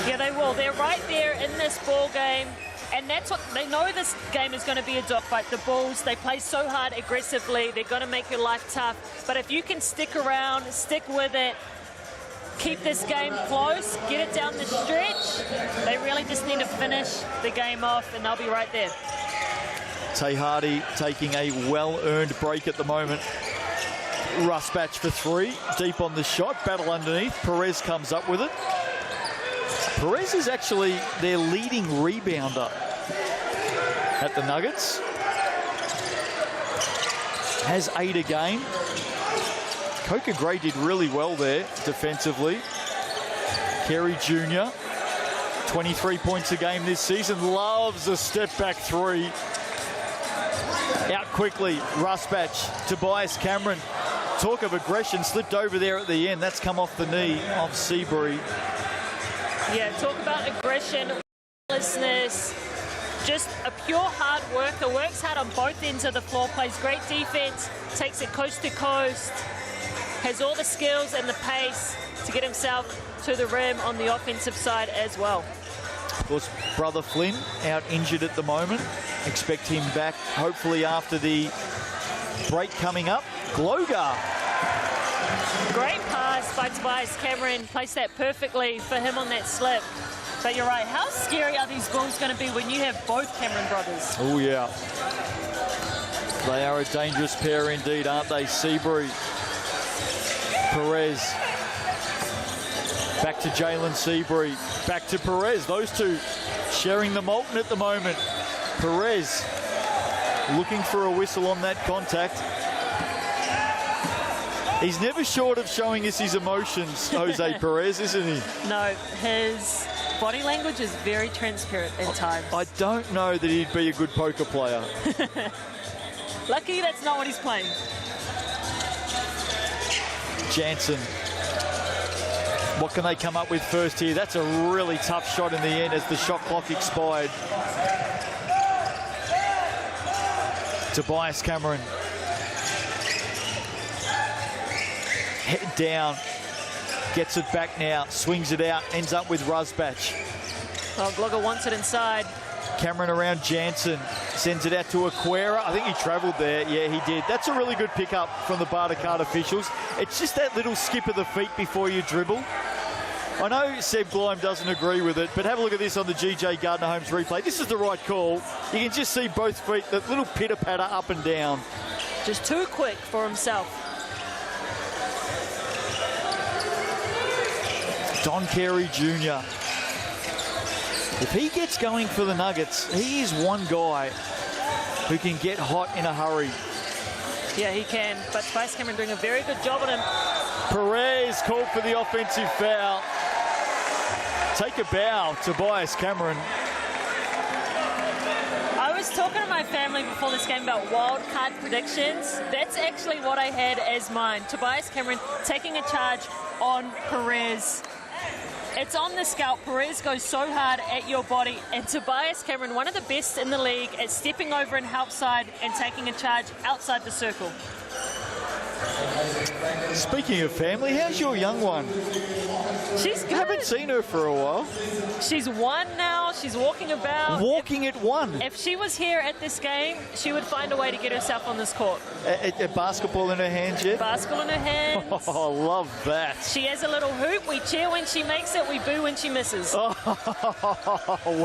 Yeah, they will. They're right there in this ball game. And that's what they know. This game is going to be a dogfight. The Bulls, they play so hard aggressively. They're going to make your life tough. But if you can stick around, stick with it, keep this game close, get it down the stretch, they really just need to finish the game off, and they'll be right there. Tay Hardy taking a well-earned break at the moment. Rusbatch for 3, deep on the shot, battle underneath. Perez comes up with it. Perez is actually their leading rebounder at the Nuggets. Has 8 a game. Coca Gray did really well there defensively. Carey Jr., 23 points a game this season, loves a step-back 3. Out quickly, Rusbatch, Tobias Cameron. Talk of aggression, slipped over there at the end. That's come off the knee of Seabury. Yeah, talk about aggression, relentlessness, just a pure hard worker, works hard on both ends of the floor, plays great defense, takes it coast to coast, has all the skills and the pace to get himself to the rim on the offensive side as well. Of course, brother Flynn out injured at the moment. Expect him back hopefully after the break coming up. Glogar. Great pass by Tobias Cameron. Placed that perfectly for him on that slip. But you're right, how scary are these Bulls going to be when you have both Cameron brothers? Oh, yeah. They are a dangerous pair indeed, aren't they? Seabury. Perez. Back to Jalen Seabury. Back to Perez. Those two sharing the Molten at the moment. Perez looking for a whistle on that contact. He's never short of showing us his emotions, Jose Perez, isn't he? No, his body language is very transparent at times. I don't know that he'd be a good poker player. Lucky that's not what he's playing. Jansen. What can they come up with first here? That's a really tough shot in the end as the shot clock expired. Tobias Cameron. Head down. Gets it back now. Swings it out. Ends up with Rusbatch. Oh, Glogger wants it inside. Cameron around Jansen. Sends it out to Aquera. I think he travelled there. Yeah, he did. That's a really good pickup from the Barter Card officials. It's just that little skip of the feet before you dribble. I know Seb Gleim doesn't agree with it, but have a look at this on the GJ Gardner-Holmes replay. This is the right call. You can just see both feet, that little pitter-patter up and down. Just too quick for himself. Don Carey Jr. If he gets going for the Nuggets, he is one guy who can get hot in a hurry. Yeah, he can, but Tobias Cameron doing a very good job on him. Perez called for the offensive foul. Take a bow, Tobias Cameron. I was talking to my family before this game about wild card predictions. That's actually what I had as mine. Tobias Cameron taking a charge on Perez. It's on the scalp. Perez goes so hard at your body. And Tobias Cameron, one of the best in the league at stepping over and help side and taking a charge outside the circle. Speaking of family, how's your young one? She's good. I haven't seen her for a while. She's 1 now. She's walking about. Walking at 1. If she was here at this game, she would find a way to get herself on this court. A basketball in her hands yet? Basketball in her hands. Oh, I love that. She has a little hoop. We cheer when she makes it. We boo when she misses. Oh,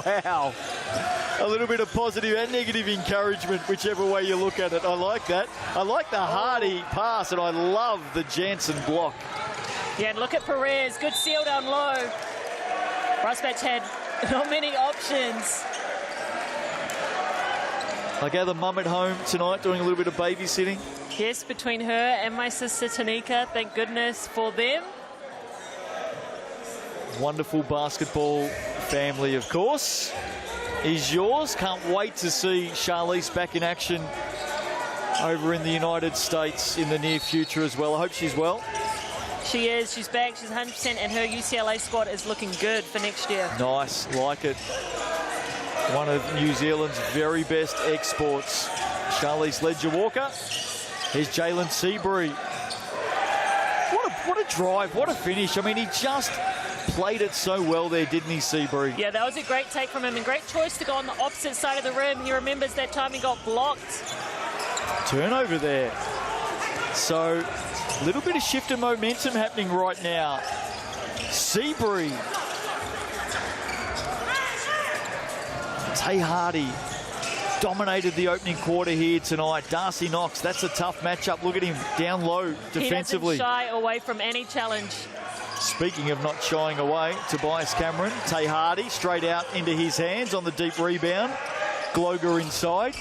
wow. A little bit of positive and negative encouragement, whichever way you look at it. I like that. I like the Hardy pass, and I love the Jansen block. Yeah, and look at Perez. Good seal down low. Rusbatch had not many options. I gather mum at home tonight doing a little bit of babysitting. Yes, between her and my sister Tanika. Thank goodness for them. wonderful basketball family, of course, is yours. Can't wait to see Charlize back in action over in the United States in the near future as well. I hope she's well. She is. She's back. She's 100%, and her UCLA squad is looking good for next year. Nice. Like it. One of New Zealand's very best exports. Charlize Ledger-Walker. Here's Jalen Seabury. What a drive. What a finish. I mean, he just played it so well there, didn't he, Seabury? Yeah, that was a great take from him, and great choice to go on the opposite side of the rim. He remembers that time he got blocked. Turnover there. So, a little bit of shift in momentum happening right now. Seabury. Tay Hardy dominated the opening quarter here tonight. Darcy Knox, that's a tough matchup. Look at him down low defensively. He doesn't shy away from any challenge. Speaking of not shying away, Tobias Cameron, Tay Hardy straight out into his hands on the deep rebound. Gloger inside.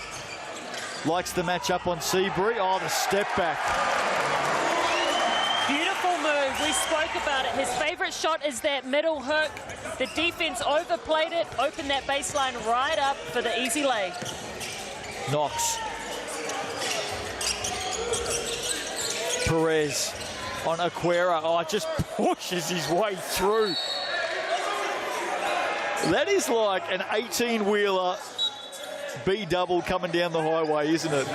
Likes the matchup on Seabury. Oh, the step back. Beautiful move. We spoke about it. His favourite shot is that middle hook. The defence overplayed it, opened that baseline right up for the easy lay. Knox. Perez on Aquera. Oh, just pushes his way through. That is like an 18-wheeler B-double coming down the highway, isn't it?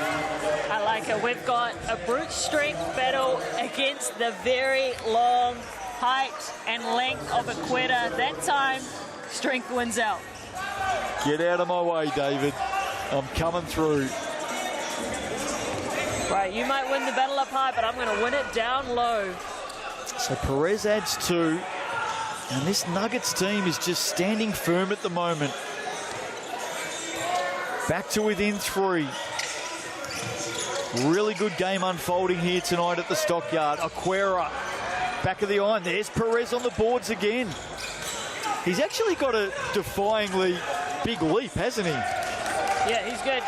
I like it. We've got a brute strength battle against the very long height and length of Aquera. That time, strength wins out. Get out of my way, David. I'm coming through. Right, you might win the battle up high, but I'm going to win it down low. So Perez adds 2. And this Nuggets team is just standing firm at the moment. Back to within 3. Really good game unfolding here tonight at the Stockyard. Aquera, back of the iron. There's Perez on the boards again. He's actually got a defyingly big leap, hasn't he? Yeah, he's good.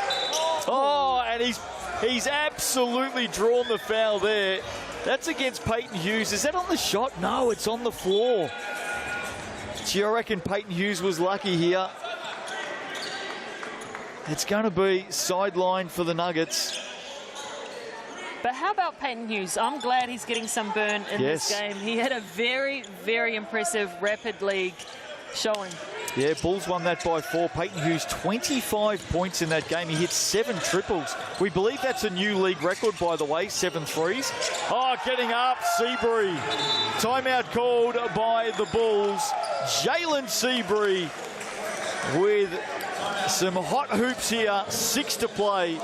Oh, and he's absolutely drawn the foul there. That's against Peyton Hughes. Is that on the shot? No, it's on the floor. Gee, I reckon Peyton Hughes was lucky here. It's going to be sideline for the Nuggets. But how about Peyton Hughes? I'm glad he's getting some burn in this game. He had a very, very impressive rapid league showing. Yeah, Bulls won that by 4. Peyton Hughes, 25 points in that game. He hit 7 triples. We believe that's a new league record, by the way, 7 threes. Oh, getting up, Seabury. Timeout called by the Bulls. Jalen Seabury with some hot hoops here. 6 to play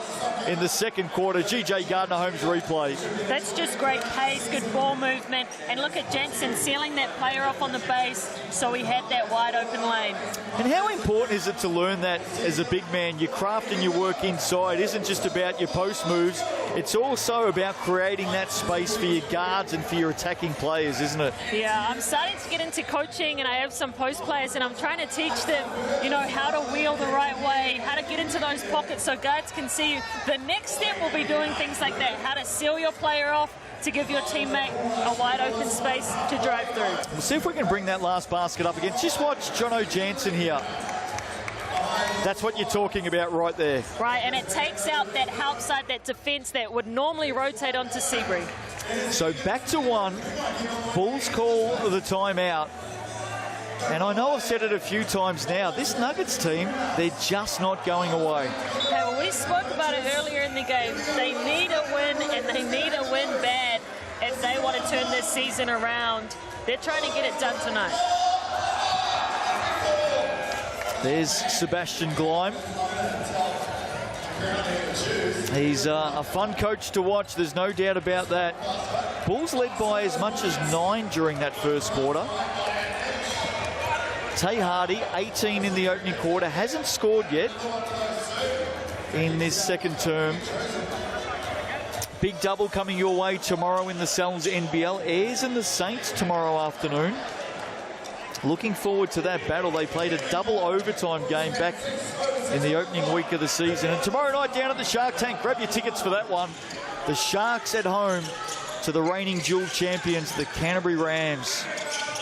in the second quarter. GJ Gardner-Holmes replay. That's just great pace, good ball movement. And look at Jensen sealing that player off on the base so he had that wide open lane. And how important is it to learn that as a big man? Your craft and your work inside isn't just about your post moves. It's also about creating that space for your guards and for your attacking players, isn't it? Yeah, I'm starting to get into coaching, and I have some post players, and I'm trying to teach them, you know, how to wheel the right way, how to get into those pockets so guards can see you. The next step will be doing things like that, how to seal your player off to give your teammate a wide open space to drive through. We'll see if we can bring that last basket up again. Just watch Jono Jansen here. That's what you're talking about right there. Right, and it takes out that outside, that defense that would normally rotate onto Seabury. So back to 1. Bulls call the timeout. And I know I've said it a few times now, this Nuggets team, they're just not going away. Okay, well, we spoke about it earlier in the game. They need a win, and they need a win bad if they want to turn this season around. They're trying to get it done tonight. There's Sebastian Gleim. He's a fun coach to watch, there's no doubt about that. Bulls led by as much as 9 during that first quarter. Tay Hardy, 18 in the opening quarter, hasn't scored yet in this second term. Big double coming your way tomorrow in the Cells NBL. Ayers and the Saints tomorrow afternoon. Looking forward to that battle. They played a double overtime game back in the opening week of the season. And tomorrow night down at the Shark Tank, grab your tickets for that one. The Sharks at home to the reigning dual champions, the Canterbury Rams.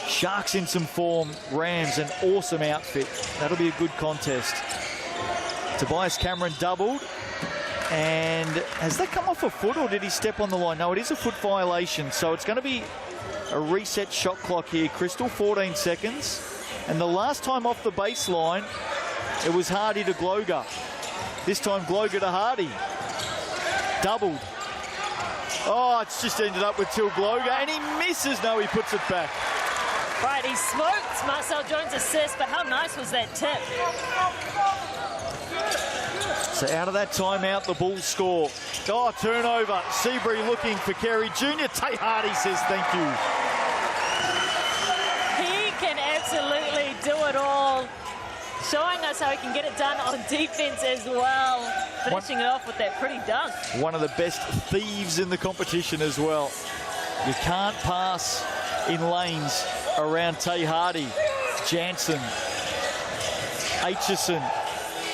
Sharks in some form. Rams, an awesome outfit. That'll be a good contest. Tobias Cameron doubled. And has that come off a foot or did he step on the line? No, it is a foot violation. So it's going to be a reset shot clock here. Crystal, 14 seconds. And the last time off the baseline, it was Hardy to Gloger. This time Gloger to Hardy. Doubled. Oh, it's just ended up with Till Gloger, and he misses. No, he puts it back. Right, he smoked Marcel Jones' assist, but how nice was that tip? So out of that timeout, the Bulls score. Oh, turnover. Seabury looking for Carey Jr. Tay Hardy says thank you. He can absolutely do it all. Showing us how he can get it done on defense as well. Finishing it off with that pretty dunk. One of the best thieves in the competition as well. You can't pass in lanes around Tay Hardy. Jansen. Aitchison.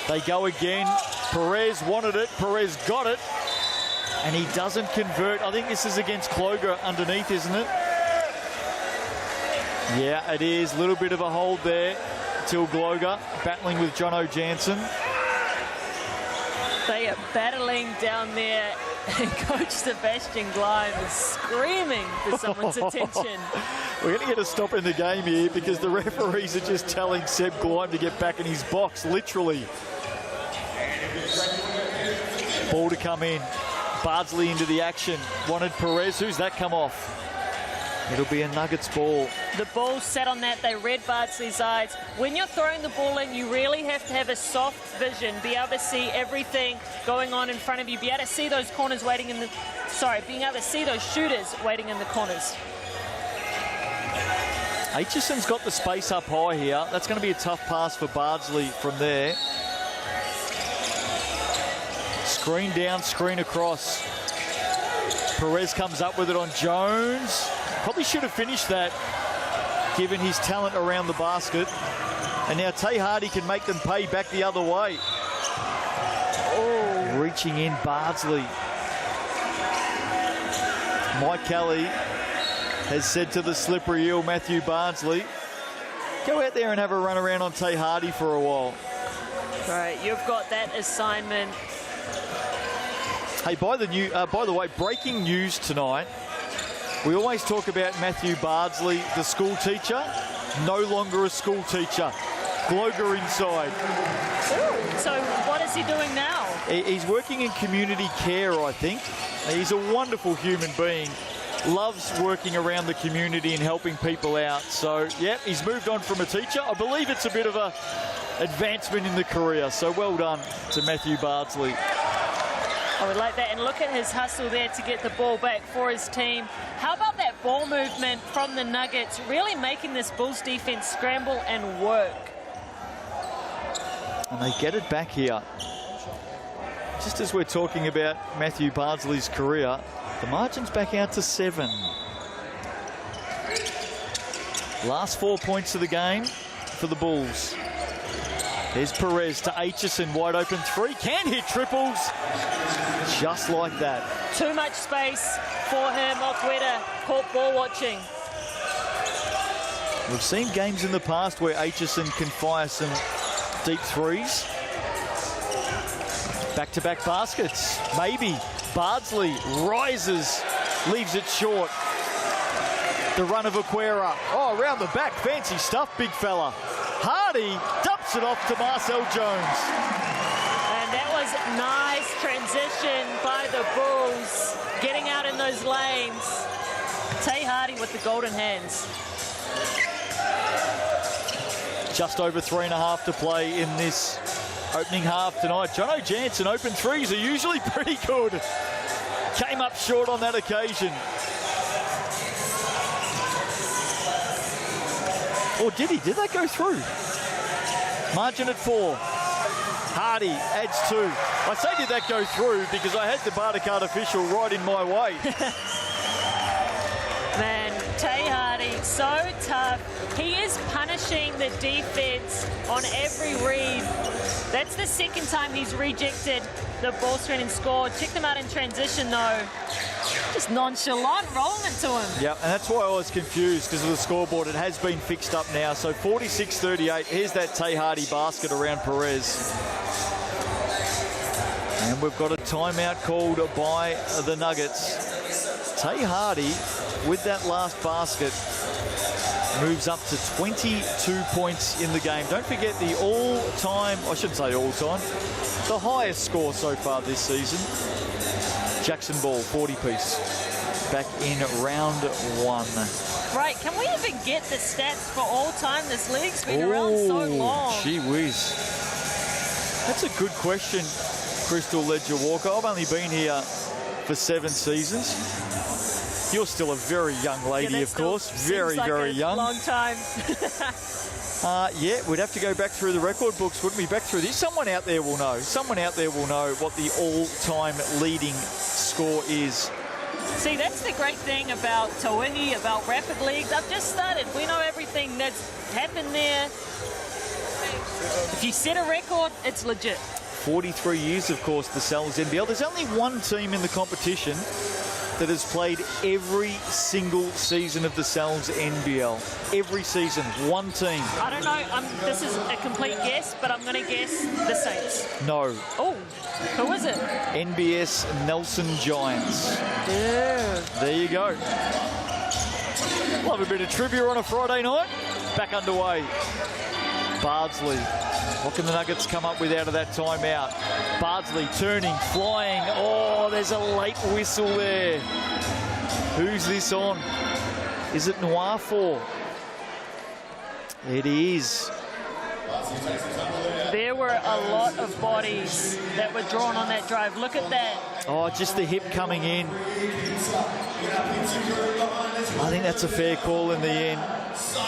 They go again. Perez wanted it. Perez got it. And he doesn't convert. I think this is against Kloger underneath, isn't it? Yeah, it is. A little bit of a hold there. Till Gloger battling with Jono Jansen. They are battling down there, and Coach Sebastian Gleim is screaming for someone's attention. We're going to get a stop in the game here because the referees are just telling Seb Gleim to get back in his box, literally. Ball to come in. Bardsley into the action. Wanted Perez. Who's that come off? It'll be a Nuggets ball. The ball sat on that. They read Bardsley's eyes. When you're throwing the ball in, you really have to have a soft vision, be able to see everything going on in front of you, be able to see those corners waiting in the... being able to see those shooters waiting in the corners. Aitchison's got the space up high here. That's going to be a tough pass for Bardsley from there. Screen down, screen across. Perez comes up with it on Jones. Probably should have finished that, given his talent around the basket. And now Tay Hardy can make them pay back the other way. Oh, reaching in Bardsley. Mike Kelly has said to the slippery eel, Matthew Bardsley, go out there and have a run around on Tay Hardy for a while. All right, you've got that assignment. Hey, by the way, breaking news tonight. We always talk about Matthew Bardsley, the school teacher. No longer a school teacher. Gloger inside. Ooh, so what is he doing now? He's working in community care, I think. He's a wonderful human being. Loves working around the community and helping people out. So, yeah, he's moved on from a teacher. I believe it's a bit of a advancement in the career. So well done to Matthew Bardsley. I would like that. And look at his hustle there to get the ball back for his team. How about that ball movement from the Nuggets, really making this Bulls defense scramble and work? And they get it back here. Just as we're talking about Matthew Bardsley's career, the margin's back out to 7. Last 4 points of the game for the Bulls. There's Perez to Aitchison, wide open 3. Can hit triples. Just like that. Too much space for him. Okweta caught ball watching. We've seen games in the past where Aitchison can fire some deep threes. Back-to-back baskets. Maybe. Bardsley rises, leaves it short. The run of Aquera. Oh, around the back. Fancy stuff, big fella. Hardy dumps it off to Marcel Jones. And that was nice transition by the Bulls, getting out in those lanes. Tay Hardy with the golden hands. Just over 3.5 to play in this opening half tonight. Jono Jansen, open threes are usually pretty good. Came up short on that occasion. Or did he? Did that go through? Margin at 4. Hardy adds 2. I say did that go through because I had the Barter card official right in my way. Man, Tay Hardy Hardy. So tough. He is punishing the defense on every read. That's the second time he's rejected the ball screen and scored. Check them out in transition, though. Just nonchalant, rolling it to him. Yeah, and that's why I was confused because of the scoreboard. It has been fixed up now. So 46-38. Here's that Tay Hardy basket around Perez. And we've got a timeout called by the Nuggets. Tay Hardy, with that last basket, moves up to 22 points in the game. Don't forget the all-time, I shouldn't say all-time, the highest score so far this season. Jackson Ball, 40-piece, back in round 1. Right, can we even get the stats for all time? This league's been around so long. Gee whiz. That's a good question, Crystal Ledger Walker. I've only been here for 7 seasons. You're still a very young lady, of course. Very, like very young. Long time. Yeah, we'd have to go back through the record books, wouldn't we? Back through this. Someone out there will know. Someone out there will know what the all-time leading score is. See, that's the great thing about Tawihi, about Rapid Leagues. I've just started. We know everything that's happened there. If you set a record, it's legit. 43 years, of course, the Sal's NBL. There's only one team in the competition that has played every single season of the Sal's NBL. Every season, one team. I don't know. This is a complete guess, but I'm going to guess the Saints. No. Oh, who is it? NBS Nelson Giants. Yeah. There you go. Love a bit of trivia on a Friday night. Back underway. Bardsley. What can the Nuggets come up with out of that timeout? Bardsley turning, flying. Oh, there's a late whistle there. Who's this on? Is it Noir 4? It is. There were a lot of bodies that were drawn on that drive. Look at that. Oh, just the hip coming in. I think that's a fair call in the end.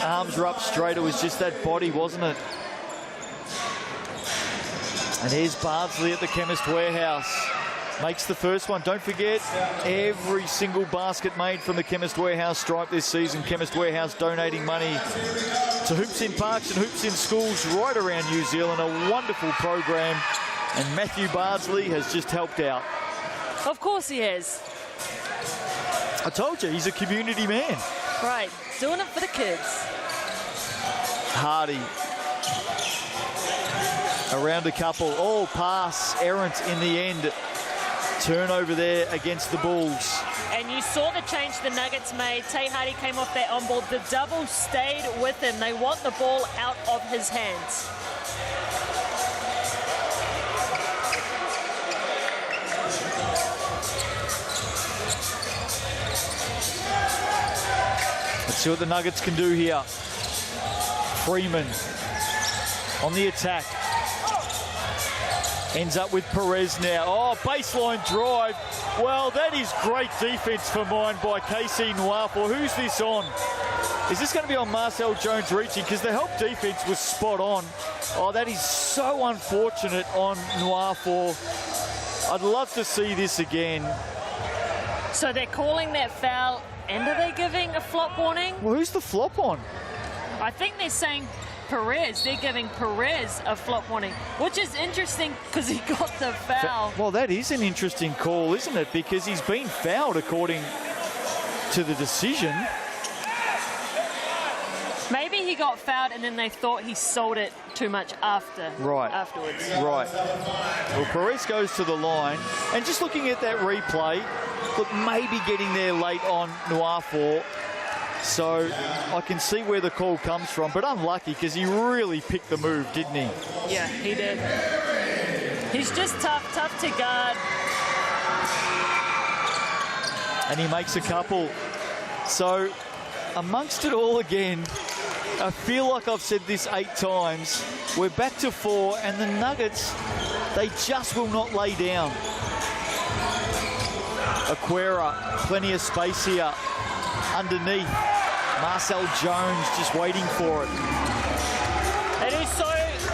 Arms were up straight. It was just that body, wasn't it? And here's Bardsley at the Chemist Warehouse. Makes the first one. Don't forget, every single basket made from the Chemist Warehouse stripe this season. Chemist Warehouse donating money to Hoops in Parks and Hoops in Schools right around New Zealand. A wonderful program. And Matthew Bardsley has just helped out. Of course he has. I told you, he's a community man. Right, doing it for the kids. Hardy. Around a couple. Oh, pass. Errant in the end. Turnover there against the Bulls. And you saw the change the Nuggets made. Tay Hardy came off that on ball. The double stayed with him. They want the ball out of his hands. Let's see what the Nuggets can do here. Freeman on the attack. Ends up with Perez now. Oh, baseline drive. Well, that is great defense for mine by KC Nwafor. Who's this on? Is this going to be on Marcel Jones reaching? Because the help defense was spot on. Oh, that is so unfortunate on Nwafor. I'd love to see this again. So they're calling that foul, and are they giving a flop warning? Well, who's the flop on? I think they're saying Perez. They're giving Perez a flop warning, which is interesting because he got the foul. Well, that is an interesting call, isn't it? Because he's been fouled according to the decision. Maybe he got fouled and then they thought he sold it too much afterwards. Right. Well, Perez goes to the line. And just looking at that replay, look, maybe getting there late on Nwafor. So I can see where the call comes from, but unlucky because he really picked the move, didn't he? Yeah, he did. He's just tough to guard. And he makes a couple. So amongst it all again, I feel like I've said this 8 times. We're back to 4, and the Nuggets, they just will not lay down. Aquera, plenty of space here. Underneath, Marcel Jones just waiting for it. They do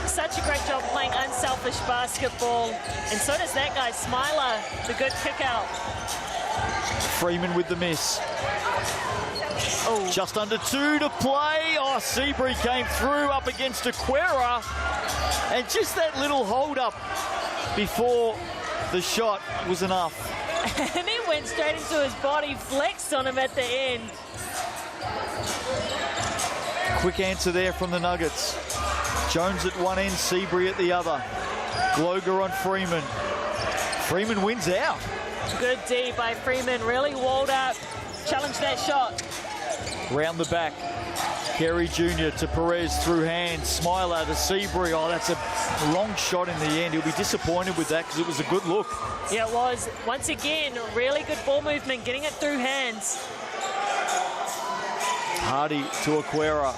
such a great job playing unselfish basketball. And so does that guy, Smiler, the good kick out. Freeman with the miss. Just under 2 to play. Oh, Seabury came through up against Aquera. And just that little hold-up before the shot was enough. And he went straight into his body, flexed on him at the end. Quick answer there from the Nuggets. Jones at one end, Seabury at the other. Gloger on Freeman. Freeman wins out. Good D by Freeman, really walled up, challenged that shot. Round the back. Carey Jr. to Perez through hands. Smiler to Seabury. Oh, that's a long shot in the end. He'll be disappointed with that because it was a good look. Yeah, it was. Once again, really good ball movement, getting it through hands. Hardy to Aquera.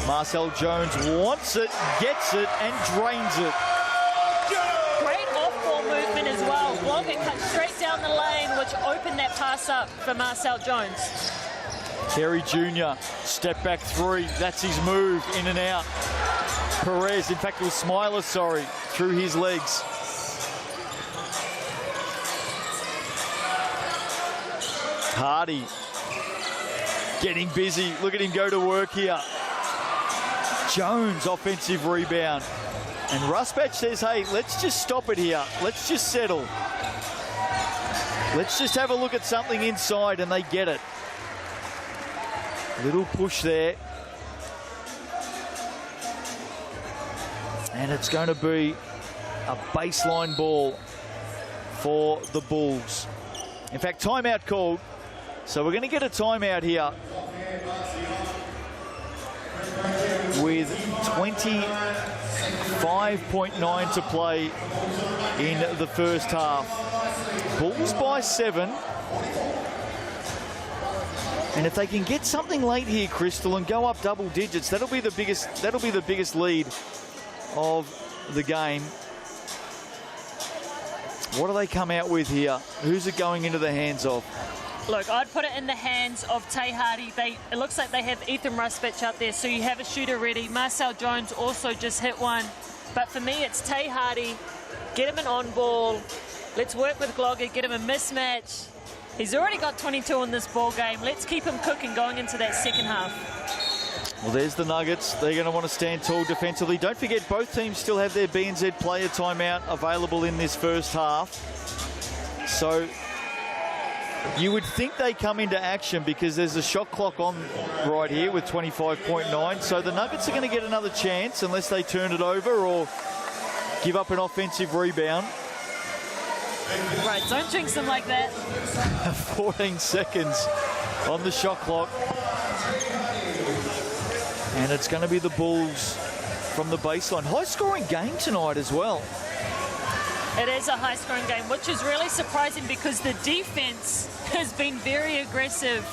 Marcel Jones wants it, gets it, and drains it. Great off-ball movement as well. Gloger cut straight down the lane, which opened that pass up for Marcel Jones. Carey Jr. step back three. That's his move, in and out. Perez, in fact, it was Smiler, sorry, through his legs. Hardy getting busy. Look at him go to work here. Jones, offensive rebound. And Rusbatch says, hey, let's just stop it here. Let's just settle. Let's just have a look at something inside, and they get it. Little push there. And it's going to be a baseline ball for the Bulls. In fact, timeout called. So we're going to get a timeout here with 25.9 to play in the first half. Bulls by 7. And if they can get something late here, Crystal, and go up double digits, that'll be the biggest lead of the game. What do they come out with here? Who's it going into the hands of? Look, I'd put it in the hands of Tay Hardy. It looks like they have Ethan Rusbatch out there, so you have a shooter ready. Marcel Jones also just hit one. But for me, it's Tay Hardy. Get him an on-ball. Let's work with Gloger, get him a mismatch. He's already got 22 in this ball game. Let's keep him cooking going into that second half. Well, there's the Nuggets. They're going to want to stand tall defensively. Don't forget, both teams still have their BNZ player timeout available in this first half. So you would think they come into action because there's a shot clock on right here with 25.9. So the Nuggets are going to get another chance unless they turn it over or give up an offensive rebound. Right, don't jinx them like that. 14 seconds on the shot clock. And it's going to be the Bulls from the baseline. High-scoring game tonight as well. It is a high-scoring game, which is really surprising because the defense has been very aggressive.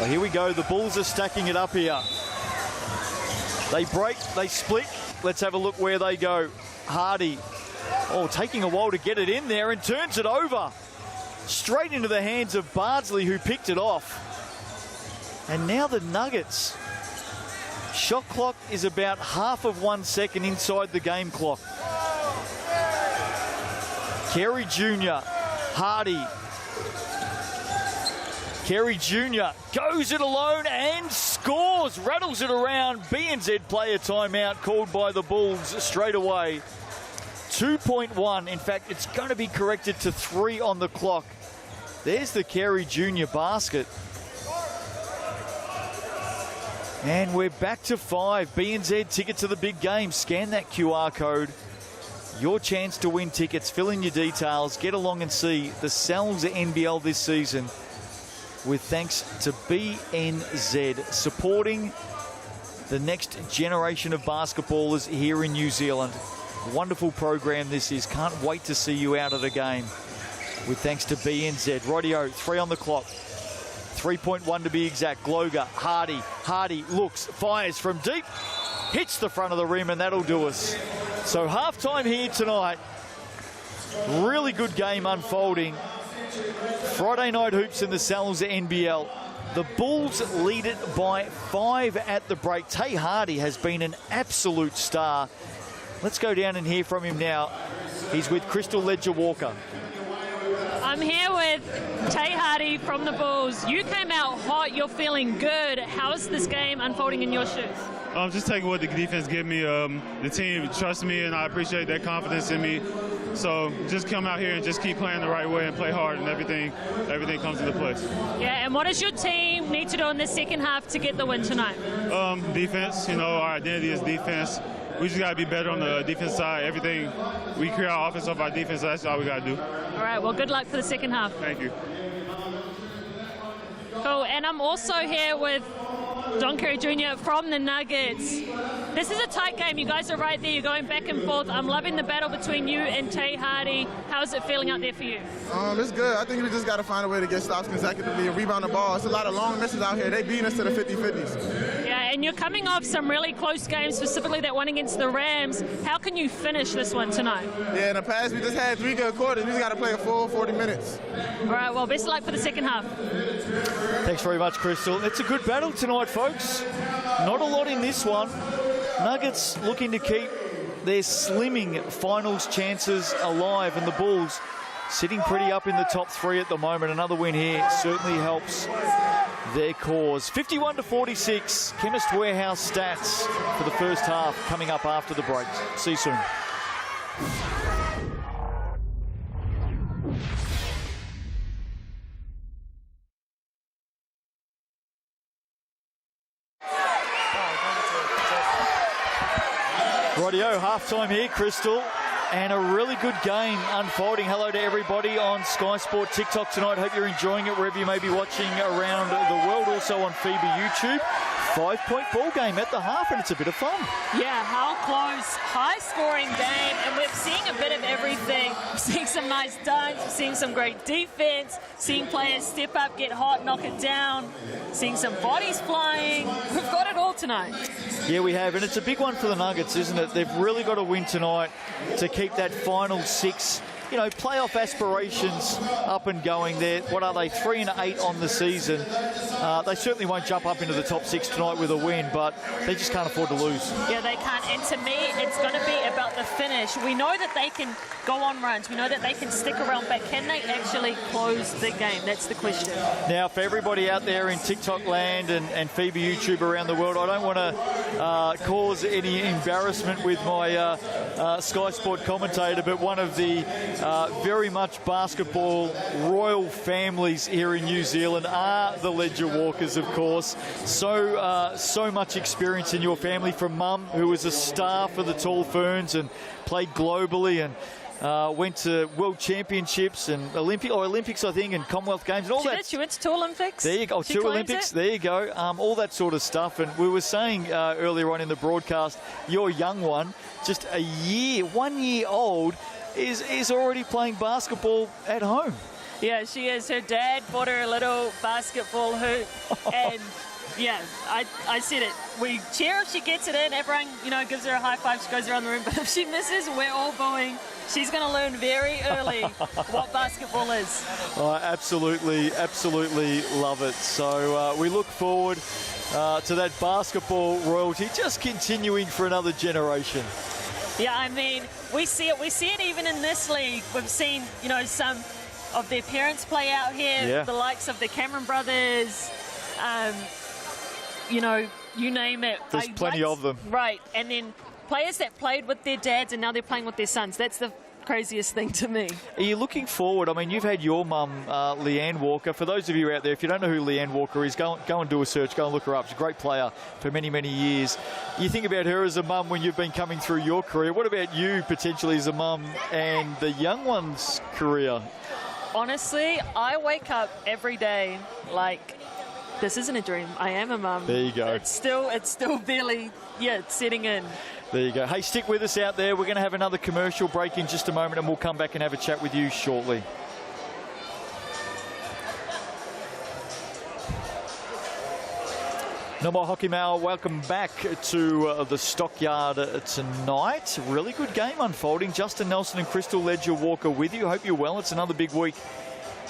Well, here we go. The Bulls are stacking it up here. They break, they split. Let's have a look where they go. Hardy. Oh, taking a while to get it in there and turns it over. Straight into the hands of Bardsley, who picked it off. And now the Nuggets. Shot clock is about half of 1 second inside the game clock. Carey Jr., Hardy. Carey Jr. goes it alone and scores. Rattles it around. BNZ player timeout called by the Bulls straight away. 2.1. In fact, it's going to be corrected to 3 on the clock. There's the Carey Jr. basket. And we're back to 5. BNZ ticket to the big game. Scan that QR code. Your chance to win tickets. Fill in your details. Get along and see the Salsa NBL this season with thanks to BNZ, supporting the next generation of basketballers here in New Zealand. Wonderful program this is. Can't wait to see you out at a game with thanks to BNZ. Rightio, 3 on the clock. 3.1 to be exact. Gloger, Hardy. Hardy looks, fires from deep, hits the front of the rim, and that'll do us. So halftime here tonight. Really good game unfolding. Friday night hoops in the Salsa NBL. The Bulls lead it by 5 at the break. Tay Hardy has been an absolute star. Let's go down and hear from him now. He's with Crystal Ledger-Walker. I'm I'm here with Tay Hardy from the Bulls. You came out hot, you're feeling good. How is this game unfolding in your shoes? Just taking what the defense gave me. The team trusts me, and I appreciate that confidence in me. So just come out here and just keep playing the right way and play hard, and everything comes into place. Yeah, and what does your team need to do in the second half to get the win tonight? Defense. Our identity is defense. We just got to be better on the defense side. Everything, we create our offense off our defense. So that's all we got to do. All right, well, good luck for the second half. Thank you. Cool, and I'm also here with Don Carey Jr. from the Nuggets. This is a tight game. You guys are right there. You're going back and forth. I'm loving the battle between you and Tay Hardy. How's it feeling out there for you? It's good. I think we just got to find a way to get stops consecutively and rebound the ball. It's a lot of long misses out here. They beat us to the 50-50s. Yeah, and you're coming off some really close games, specifically that one against the Rams. How can you finish this one tonight? Yeah, in the past, we just had 3 good quarters. We just got to play a full 40 minutes. All right, well, best of luck for the second half. Thanks very much, Crystal. It's a good battle tonight, folks. Not a lot in this one. Nuggets looking to keep their slimming finals chances alive, and the Bulls sitting pretty up in the top 3 at the moment. Another win here certainly helps their cause. 51-46, Chemist Warehouse stats for the first half coming up after the break. See you soon. Rightio, halftime here, Crystal, and a really good game unfolding. Hello to everybody on Sky Sport TikTok tonight. Hope you're enjoying it wherever you may be watching around the world. Also on FIBA YouTube. 5-point ball game at the half, and it's a bit of fun. Yeah, how close. High-scoring game, and we're seeing a bit of everything. We're seeing some nice dunks, we're seeing some great defense, seeing players step up, get hot, knock it down, seeing some bodies flying. We've got it all tonight. Yeah, we have, and it's a big one for the Nuggets, isn't it? They've really got to win tonight to keep that final 6, playoff aspirations up and going there. What are they, 3-8 on the season? They certainly won't jump up into the top 6 tonight with a win, but they just can't afford to lose. Yeah, they can't, and to me, it's going to be about the finish. We know that they can go on runs. We know that they can stick around, but can they actually close the game? That's the question. Now, for everybody out there in TikTok land and FIBA YouTube around the world, I don't want to cause any embarrassment with my Sky Sport commentator, but one of the very much basketball royal families here in New Zealand are the Ledger Walkers, of course. So much experience in your family, from Mum, who was a star for the Tall Ferns and played globally and went to World Championships and Olympics, I think, and Commonwealth Games and all that. She went to 2 Olympics. There you go, 2 Olympics. There you go. All that sort of stuff. And we were saying earlier on in the broadcast, your young one, just 1 year old, is already playing basketball at home. Yeah, she is. Her dad bought her a little basketball hoop, and yeah, I said it. We cheer if she gets it in. Everyone, gives her a high five. She goes around the room. But if she misses, we're all booing. She's going to learn very early what basketball is. I absolutely love it. So we look forward to that basketball royalty just continuing for another generation. Yeah, I mean, we see it. We see it even in this league. We've seen, some of their parents play out here. Yeah. The likes of the Cameron brothers. You name it. There's plenty of them. Right, and then players that played with their dads and now they're playing with their sons. That's the craziest thing to me. Are you looking forward? I mean, you've had your mum, Leanne Walker. For those of you out there, if you don't know who Leanne Walker is, go and do a search. Go and look her up. She's a great player for many, many years. You think about her as a mum when you've been coming through your career. What about you potentially as a mum and the young one's career? Honestly, I wake up every day like, this isn't a dream. I am a mum. There you go. It's still barely, it's setting in. There you go. Hey, stick with us out there. We're going to have another commercial break in just a moment, and we'll come back and have a chat with you shortly. No more Hockey Mail. Welcome back to the Stockyard tonight. Really good game unfolding. Justin Nelson and Crystal Ledger Walker with you. Hope you're well. It's another big week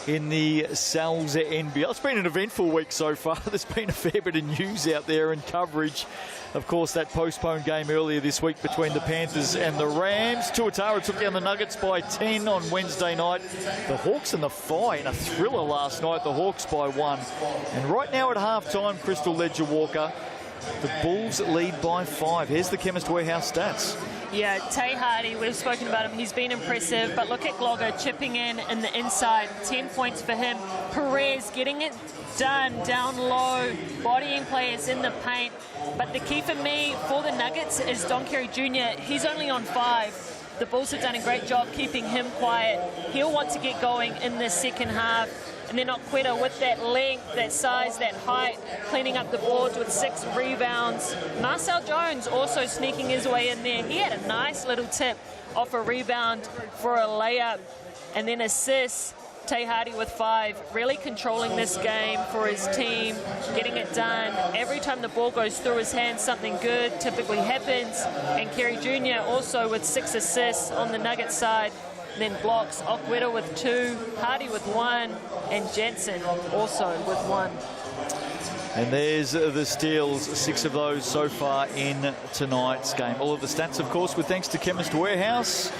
in the NZNBL. It's been an eventful week so far. There's been a fair bit of news out there and coverage. Of course, that postponed game earlier this week between the Panthers and the Rams. Tuatara took down the Nuggets by 10 on Wednesday night. The Hawks and the Fight in a thriller last night. The Hawks by 1. And right now at halftime, Crystal Ledger-Walker, the Bulls lead by 5. Here's the Chemist Warehouse stats. Yeah, Tay Hardy, we've spoken about him. He's been impressive. But look at Glogger chipping in the inside. 10 points for him. Perez getting it done down low, bodying players in the paint. But the key for me for the Nuggets is Don Carey Jr. He's only on 5. The Bulls have done a great job keeping him quiet. He'll want to get going in the second half. And then Oqueta with that length, that size, that height, cleaning up the boards with 6 rebounds. Marcel Jones also sneaking his way in there. He had a nice little tip off a rebound for a layup. And then assists. Tay Hardy with 5, really controlling this game for his team, getting it done. Every time the ball goes through his hands, something good typically happens. And Carey Jr. also with 6 assists on the Nuggets side. And then blocks, Oqueta with 2, Hardy with 1, and Jensen also with 1. And there's the steals, 6 of those so far in tonight's game. All of the stats, of course, with thanks to Chemist Warehouse.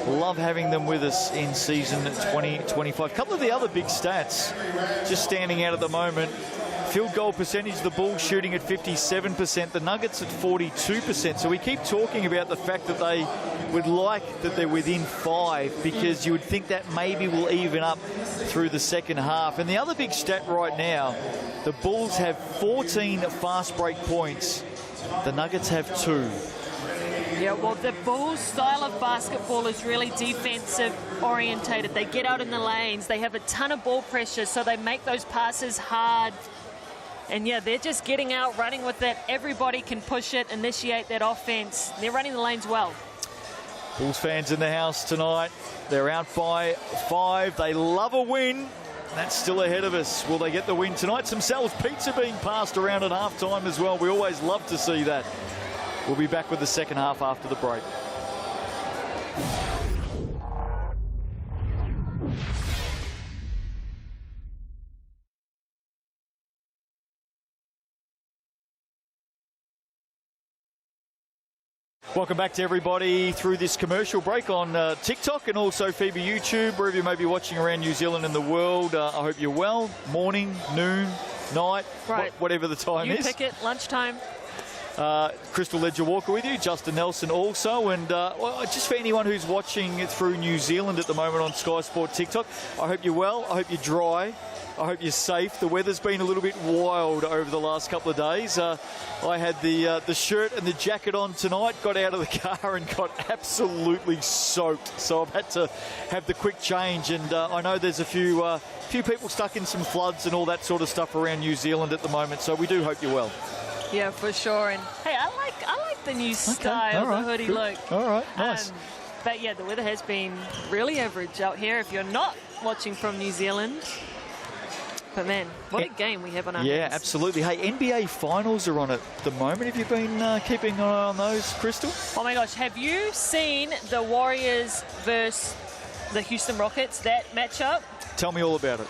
Love having them with us in season 2025. A couple of the other big stats just standing out at the moment. Field goal percentage, the Bulls shooting at 57%, the Nuggets at 42%. So we keep talking about the fact that they would like that they're within 5, because you would think that maybe will even up through the second half. And the other big stat right now, the Bulls have 14 fast break points. The Nuggets have 2. Yeah, well, the Bulls' style of basketball is really defensive orientated. They get out in the lanes. They have a ton of ball pressure, so they make those passes hard. And yeah, they're just getting out, running with it. Everybody can push it, initiate that offense. They're running the lanes well. Bulls fans in the house tonight. They're out by 5. They love a win. That's still ahead of us. Will they get the win tonight? Some Sal's Pizza being passed around at halftime as well. We always love to see that. We'll be back with the second half after the break. Welcome back to everybody through this commercial break on TikTok and also FIBA YouTube, wherever you may be watching around New Zealand and the world. I hope you're well. Morning, noon, night, right. Whatever the time is. You pick it, lunchtime. Crystal Ledger-Walker with you, Justin Nelson also, and well, just for anyone who's watching it through New Zealand at the moment on Sky Sport TikTok, I hope you're well, I hope you're dry, I hope you're safe. The weather's been a little bit wild over the last couple of days. I had the shirt and the jacket on tonight, got out of the car and got absolutely soaked, so I've had to have the quick change, and I know there's a few people stuck in some floods and all that sort of stuff around New Zealand at the moment, so we do hope you're well. Yeah, for sure. And hey, I like the new style, the hoodie look. All right, nice. But yeah, the weather has been really average out here if you're not watching from New Zealand. But man, what a game we have on our hands. Yeah, absolutely. Hey, NBA Finals are on at the moment. Have you been keeping an eye on those, Crystal? Oh my gosh, have you seen the Warriors versus the Houston Rockets, that matchup? Tell me all about it.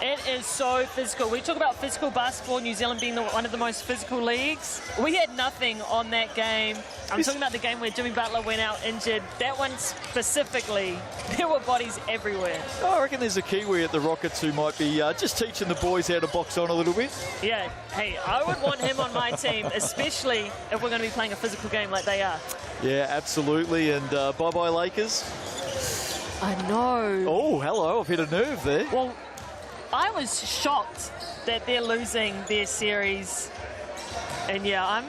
It is so physical. We talk about physical basketball, New Zealand being one of the most physical leagues. We had nothing on that game. I'm talking about the game where Jimmy Butler went out injured. That one specifically, there were bodies everywhere. Oh, I reckon there's a Kiwi at the Rockets who might be just teaching the boys how to box on a little bit. Yeah, hey, I would want him on my team, especially if we're going to be playing a physical game like they are. Yeah, absolutely. And bye-bye Lakers. I know. Oh, hello, I've hit a nerve there. Well, I was shocked that they're losing their series. And yeah,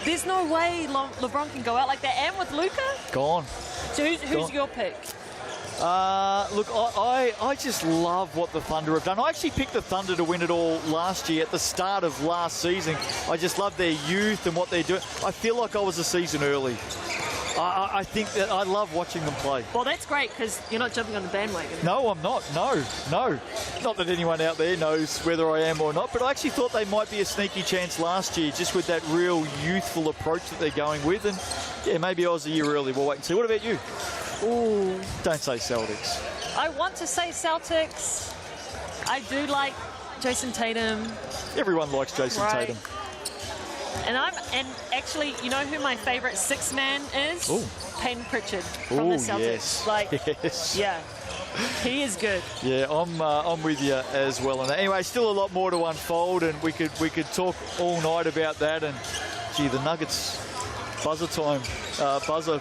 there's no way LeBron can go out like that. And with Luka? Gone. So who's your pick? Look, I just love what the Thunder have done. I actually picked the Thunder to win it all last year at the start of last season. I just love their youth and what they're doing. I feel like I was a season early. I think that I love watching them play. Well, that's great because you're not jumping on the bandwagon. No, I'm not. No. Not that anyone out there knows whether I am or not, but I actually thought they might be a sneaky chance last year just with that real youthful approach that they're going with. And, yeah, maybe I was a year early. We'll wait and see. What about you? Ooh. Don't say Celtics. I want to say Celtics. I do like Jason Tatum. Everyone likes Jason Tatum. And actually, you know who my favorite sixth man is? Ooh. Peyton Pritchard from the Celtics. Yes. Like, yes. yeah, he is good. Yeah, I'm with you as well. And anyway, still a lot more to unfold, and we could talk all night about that. And gee, the Nuggets buzzer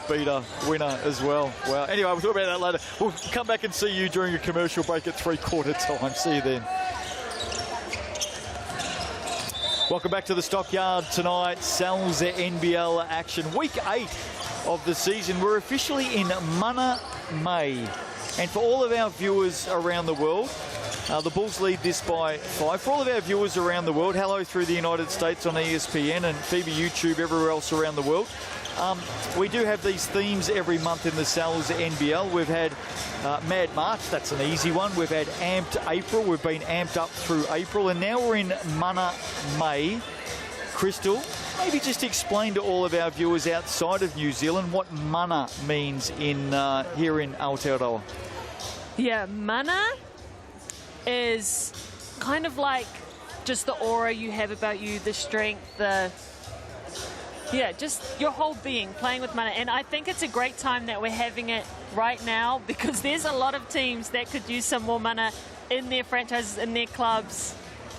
beater winner as well. Wow. Anyway, we'll talk about that later. We'll come back and see you during a commercial break at 3/4 time. See you then. Welcome back to the Stockyard tonight. Salza NBL action. Week 8 of the season. We're officially in Mana, May. And for all of our viewers around the world, the Bulls lead this by 5. For all of our viewers around the world, hello through the United States on ESPN and FIBA YouTube, everywhere else around the world. We do have these themes every month in the Salza NBL. We've had Mad March, that's an easy one. We've had Amped April, we've been amped up through April, and now we're in Mana, May. Crystal, maybe just explain to all of our viewers outside of New Zealand what Mana means here in Aotearoa. Yeah, Mana is kind of like just the aura you have about you, the strength, just your whole being, playing with Mana. And I think it's a great time that we're having it right now, because there's a lot of teams that could use some more Mana in their franchises, in their clubs.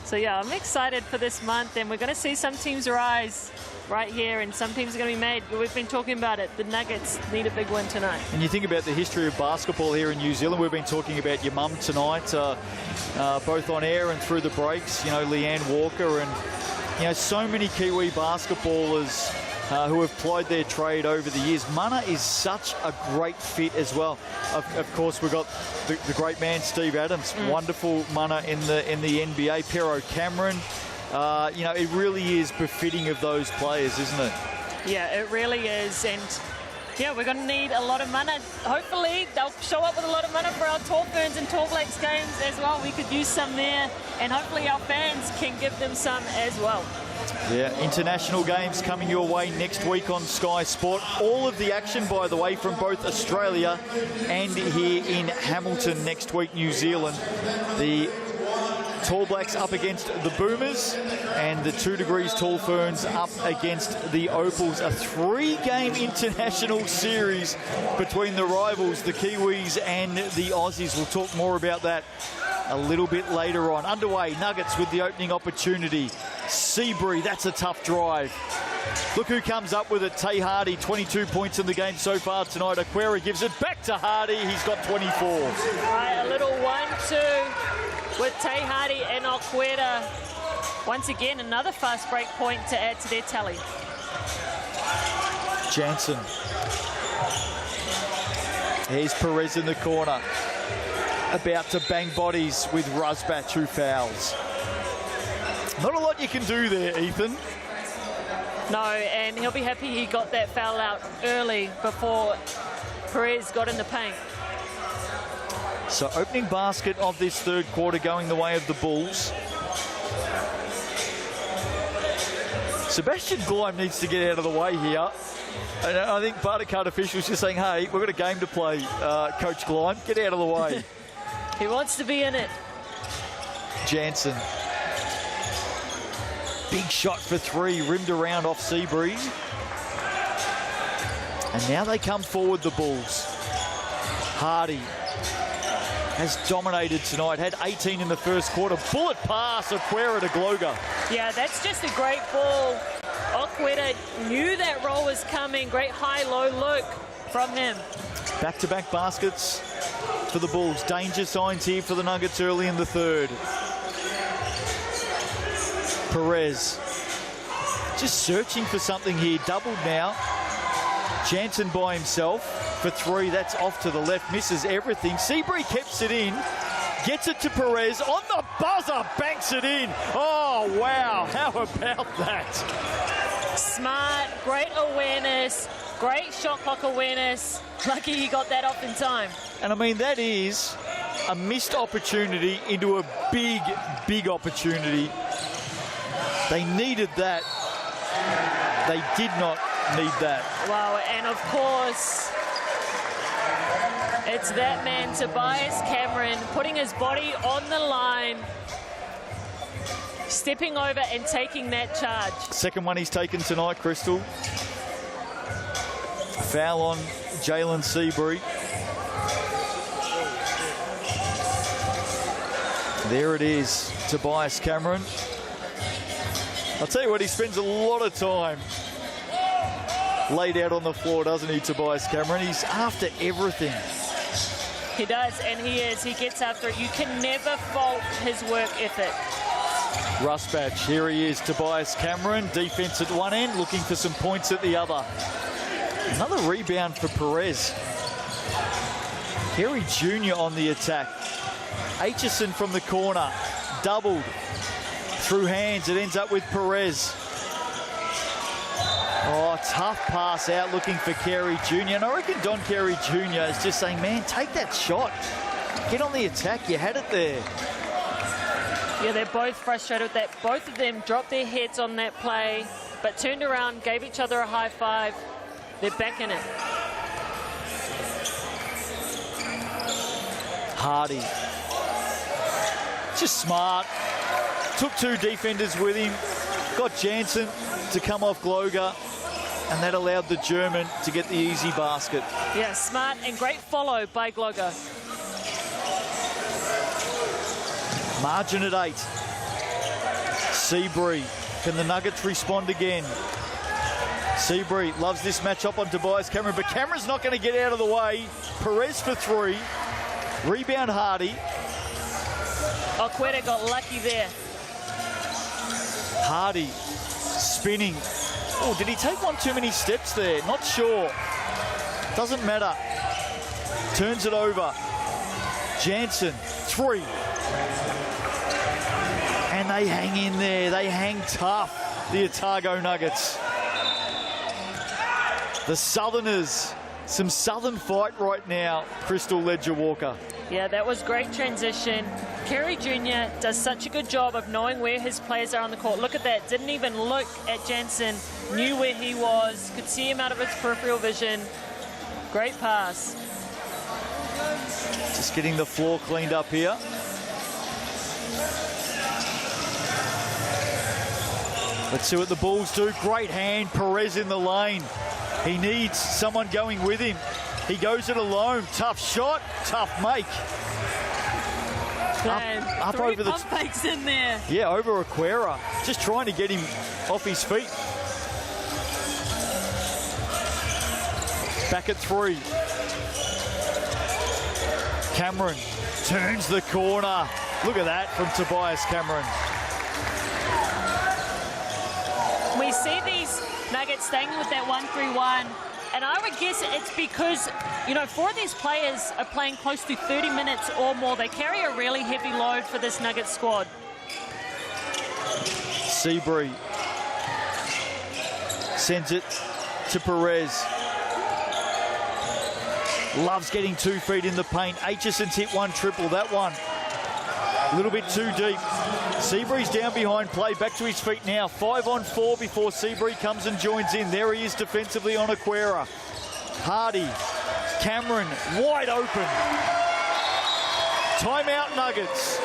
So yeah, I'm excited for this month, and we're going to see some teams rise right here, and some teams are going to be made. We've been talking about it. The Nuggets need a big win tonight. And you think about the history of basketball here in New Zealand. We've been talking about your mum tonight, both on air and through the breaks. You know, Leanne Walker, and you know, so many Kiwi basketballers who have plied their trade over the years. Mana is such a great fit as well. Of course, we've got the great man Steve Adams, wonderful Mana in the NBA. Pero Cameron. You know, it really is befitting of those players, isn't it? Yeah, it really is. And yeah, we're going to need a lot of Mana. Hopefully, they'll show up with a lot of Mana for our Tall Ferns and Tall Blacks games as well. We could use some there, and hopefully our fans can give them some as well. Yeah, international games coming your way next week on Sky Sport. All of the action, by the way, from both Australia and here in Hamilton next week, New Zealand. The Tall Blacks up against the Boomers, and the 2 Degrees Tall Ferns up against the Opals. A 3-game international series between the rivals, the Kiwis and the Aussies. We'll talk more about that a little bit later on. Underway, Nuggets with the opening opportunity. Seabury, that's a tough drive. Look who comes up with it. Tay Hardy, 22 points in the game so far tonight. Aquera gives it back to Hardy. He's got 24. All right, a little 1-2 with Tay Hardy and Aquera. Once again, another fast break point to add to their tally. Jansen. Here's Perez in the corner. About to bang bodies with Rusbatch, who fouls. Not a lot you can do there, Ethan. No, and he'll be happy he got that foul out early before Perez got in the paint. So opening basket of this third quarter going the way of the Bulls. Sebastian Gleim needs to get out of the way here. And I think Bartercard officials just saying, hey, we've got a game to play, Coach Gleim. Get out of the way. He wants to be in it. Jansen. Big shot for 3, rimmed around off Seabury. And now they come forward, the Bulls. Hardy has dominated tonight, had 18 in the first quarter. Bullet pass, Aquera to Gloga. Yeah, that's just a great ball. Aquera knew that roll was coming. Great high-low look from him. Back-to-back baskets for the Bulls. Danger signs here for the Nuggets early in the third. Perez just searching for something here. Doubled now. Jansen by himself for 3. That's off to the left. Misses everything. Seabury keeps it in. Gets it to Perez. On the buzzer. Banks it in. Oh, wow. How about that? Smart. Great awareness. Great shot clock awareness. Lucky he got that off in time. And I mean, that is a missed opportunity into a big, big opportunity. They needed that. They did not need that. Wow, and of course, It's that man, Tobias Cameron, putting his body on the line, stepping over and taking that charge. Second one he's taken tonight, Crystal. Foul on Jalen Seabury. There it is, Tobias Cameron. I'll tell you what, he spends a lot of time laid out on the floor, doesn't he, Tobias Cameron? He's after everything. He does, and he is. He gets after it. You can never fault his work ethic. Russ Batch, here he is, Tobias Cameron. Defense at one end, looking for some points at the other. Another rebound for Perez. Kerry Jr. on the attack. Aitchison from the corner, doubled through hands. It ends up with Perez. Oh, tough pass out looking for Kerry Jr. And I reckon Don Kerry Jr. is just saying, man, take that shot. Get on the attack. You had it there. Yeah, they're both frustrated with that. Both of them dropped their heads on that play, but turned around, gave each other a high five. They're back in it. Hardy. Just smart. Took two defenders with him. Got Jansen to come off Gloger. And that allowed the German to get the easy basket. Yeah, smart and great follow by Gloger. Margin at 8. Seabury. Can the Nuggets respond again? Seabury loves this matchup on Tobias Cameron, but Cameron's not going to get out of the way. Perez for 3. Rebound Hardy. Oqueta got lucky there. Hardy spinning. Oh, did he take one too many steps there? Not sure. Doesn't matter. Turns it over. Jansen, 3. And they hang in there. They hang tough, the Otago Nuggets. The Southerners. Some Southern fight right now, Crystal Ledger-Walker. Yeah, that was great transition. Kerry Jr. does such a good job of knowing where his players are on the court. Look at that. Didn't even look at Jansen. Knew where he was. Could see him out of his peripheral vision. Great pass. Just getting the floor cleaned up here. Let's see what the Bulls do. Great hand. Perez in the lane. He needs someone going with him. He goes it alone. Tough shot. Tough make. Up three over the pump fakes in there. Yeah, over Aquera. Just trying to get him off his feet. Back at 3. Cameron turns the corner. Look at that from Tobias Cameron. We see these Nuggets staying with that 1-3-1. And I would guess it's because, you know, 4 of these players are playing close to 30 minutes or more. They carry a really heavy load for this Nuggets squad. Seabury sends it to Perez. Loves getting 2 feet in the paint. Aitchison's hit 1 triple. That one a little bit too deep. Seabury's down behind play. Back to his feet now. 5-on-4 before Seabury comes and joins in. There he is defensively on Aquera. Hardy. Cameron wide open. Timeout Nuggets.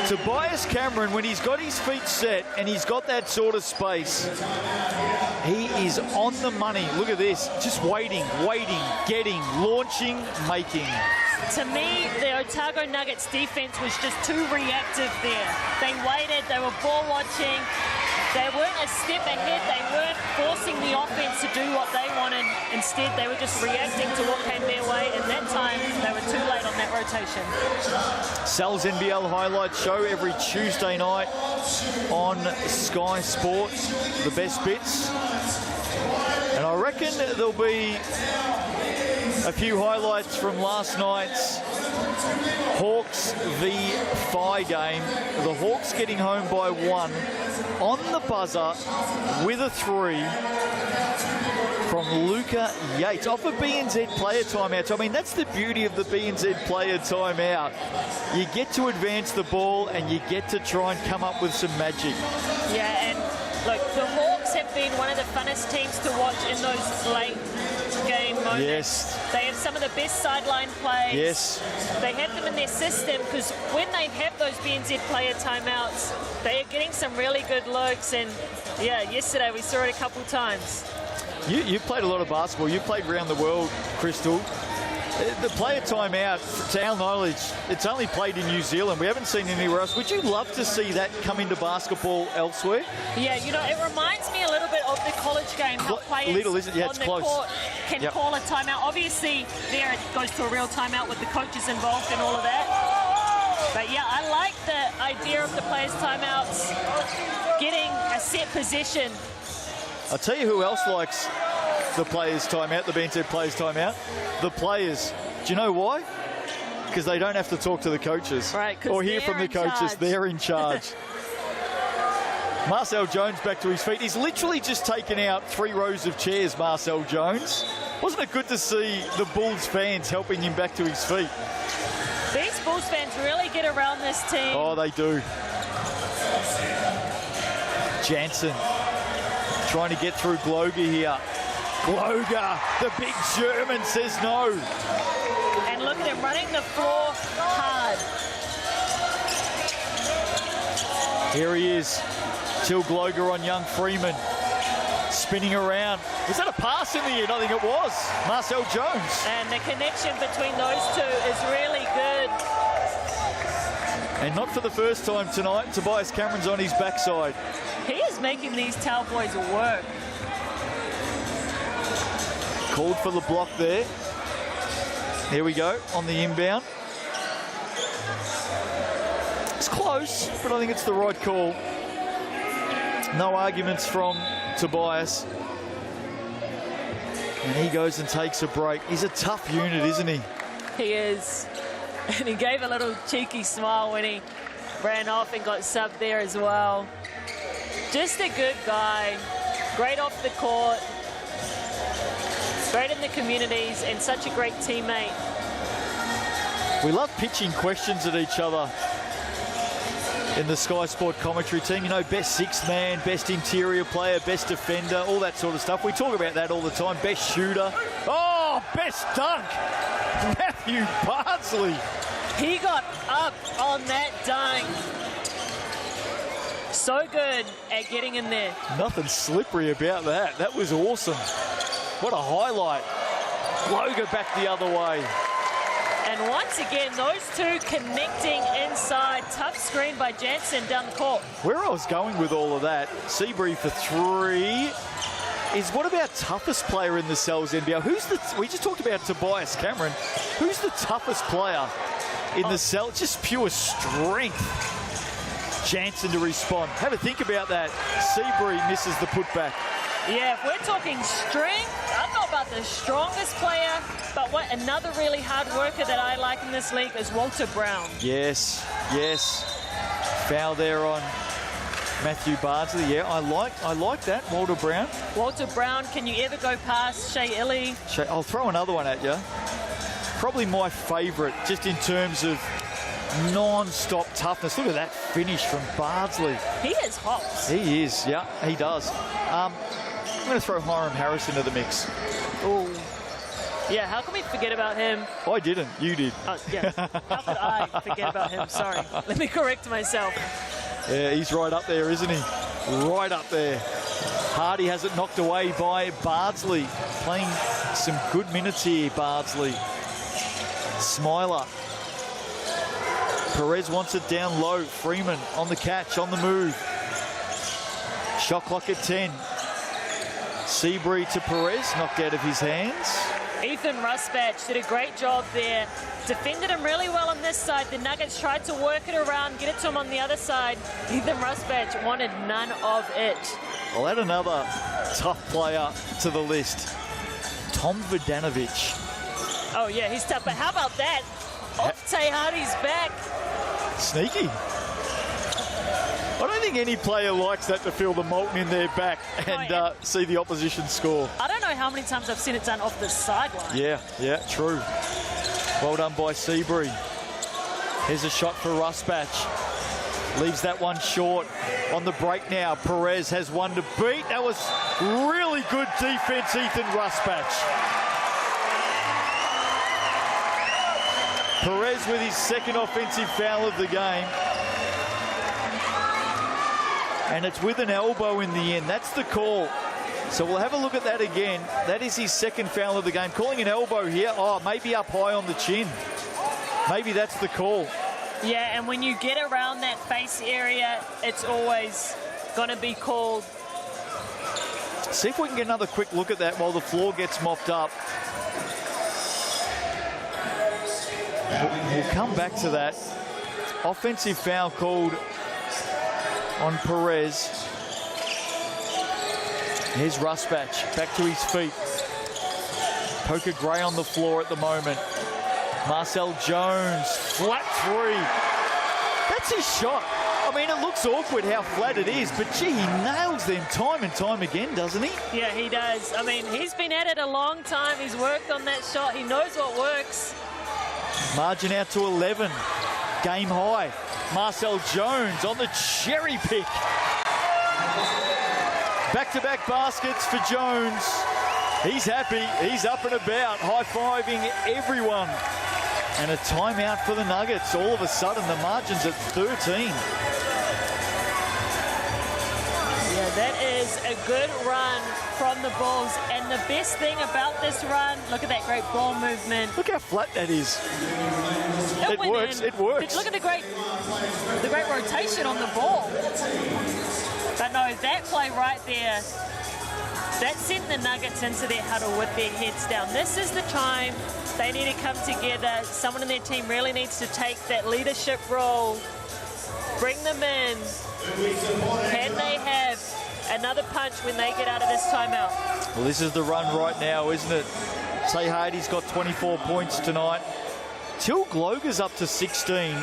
Tobias Cameron, when he's got his feet set and he's got that sort of space, he is on the money. Look at this. Just waiting, getting, launching, making. To me, the Otago Nuggets defense was just too reactive there. They waited, they were ball watching. They weren't a step ahead. They weren't forcing the offense to do what they wanted. Instead, they were just reacting to what came their way. And that time, they were too late on that rotation. Sal's NBL Highlights show every Tuesday night on Sky Sport, the best bits. And I reckon there'll be a few highlights from last night's Hawks v Phi game. The Hawks getting home by 1 on the buzzer with a 3 from Luca Yates off a BNZ player timeout. I mean, that's the beauty of the BNZ player timeout. You get to advance the ball and you get to try and come up with some magic. Yeah, and look, the Hawks have been one of the funnest teams to watch in those late game moments. Yes. They have some of the best sideline plays. Yes. They have them in their system because when they have those BNZ player timeouts, they are getting some really good looks. And yeah, yesterday we saw it a couple times. You played a lot of basketball. You played around the world, Crystal. The player timeout, to our knowledge, it's only played in New Zealand. We haven't seen it anywhere else. Would you love to see that come into basketball elsewhere? Yeah, you know, it reminds me a little bit of the college game, how players little, isn't it? Yeah, on it's the close. court can call a timeout. Obviously, there it goes to a real timeout with the coaches involved and all of that. But yeah, I like the idea of the players' timeouts getting a set position. I'll tell you who else likes the players' timeout, the BNZ players' timeout. The players. Do you know why? Because they don't have to talk to the coaches. Right, or hear from the coaches. Charge. They're in charge. Marcel Jones back to his feet. He's literally just taken out 3 rows of chairs, Marcel Jones. Wasn't it good to see the Bulls fans helping him back to his feet? These Bulls fans really get around this team. Oh, they do. Jansen trying to get through Gloger here. Gloger, the big German, says no. And look at him running the floor hard. Here he is. Till Gloger on young Freeman. Spinning around. Was that a pass in the end? I think it was. Marcel Jones. And the connection between those two is really good. And not for the first time tonight. Tobias Cameron's on his backside. He is making these Tau boys work. Called for the block there. Here we go on the inbound. It's close, but I think it's the right call. No arguments from Tobias. And he goes and takes a break. He's a tough unit, isn't he? He is. And he gave a little cheeky smile when he ran off and got subbed there as well. Just a good guy. Great off the court. Great in the communities and such a great teammate. We love pitching questions at each other in the Sky Sport commentary team. You know, best 6th man, best interior player, best defender, all that sort of stuff. We talk about that all the time. Best shooter. Oh, best dunk. Matthew Bardsley. He got up on that dunk. So good at getting in there. Nothing slippery about that. That was awesome. What a highlight. Logan back the other way. And once again, those two connecting inside. Tough screen by Jansen down the court. Where I was going with all of that, Seabury for 3 is what about toughest player in the Cells NBL? We just talked about Tobias Cameron. Who's the toughest player in the Cells? Just pure strength. Jansen to respond. Have a think about that. Seabury misses the putback. Yeah, if we're talking strength, I don't know about the strongest player, but what another really hard worker that I like in this league is Walter Brown. Yes, yes. Foul there on Matthew Bardsley. Yeah, I like that, Walter Brown. Walter Brown, can you ever go past Shea Illy? I'll throw another one at you. Probably my favourite, just in terms of non-stop toughness. Look at that finish from Bardsley. He has hops. He is, yeah, he does. I'm going to throw Hiram Harris into the mix. Oh, yeah, how can we forget about him? I didn't, you did. Yes. How could I forget about him? Sorry. Let me correct myself. Yeah, he's right up there, isn't he? Right up there. Hardy has it knocked away by Bardsley. Playing some good minutes here, Bardsley. Smiler. Perez wants it down low. Freeman on the catch, on the move. Shot clock at 10. Seabury to Perez, knocked out of his hands. Ethan Rusbatch did a great job there. Defended him really well on this side. The Nuggets tried to work it around, get it to him on the other side. Ethan Rusbatch wanted none of it. I'll add another tough player to the list. Tom Vodanovic. Oh, yeah, he's tough. But how about that? Off Tay Hardy's back. Sneaky. I don't think any player likes that, to feel the molten in their back and see the opposition score. I don't know how many times I've seen it done off the sideline. Yeah, true. Well done by Seabury. Here's a shot for Rusbatch. Leaves that one short. On the break now, Perez has one to beat. That was really good defense, Ethan Rusbatch. Perez with his second offensive foul of the game. And it's with an elbow in the end. That's the call. So we'll have a look at that again. That is his second foul of the game. Calling an elbow here. Oh, maybe up high on the chin. Maybe that's the call. Yeah, and when you get around that face area, it's always going to be called. See if we can get another quick look at that while the floor gets mopped up. We'll come back to that. Offensive foul called on Perez. Here's Rusbach back to his feet. Coca Gray on the floor at the moment. Marcel Jones, flat three. That's his shot. I mean, it looks awkward how flat it is, but gee, he nails them time and time again, doesn't he? Yeah, he does. I mean, he's been at it a long time. He's worked on that shot. He knows what works. Margin out to 11. Game high. Marcel Jones on the cherry pick. Back-to-back baskets for Jones. He's happy. He's up and about, high-fiving everyone. And a timeout for the Nuggets. All of a sudden, the margin's at 13. Yeah, that is a good run from the Bulls. And the best thing about this run, look at that great ball movement. Look how flat that is. It works. In. It works. Look at the great rotation on the ball. But no, that play right there, that sent the Nuggets into their huddle with their heads down. This is the time they need to come together. Someone in their team really needs to take that leadership role, bring them in. Can they have another punch when they get out of this timeout? Well, this is the run right now, isn't it? Tay Hardy's got 24 points tonight. Till Gloger's up to 16.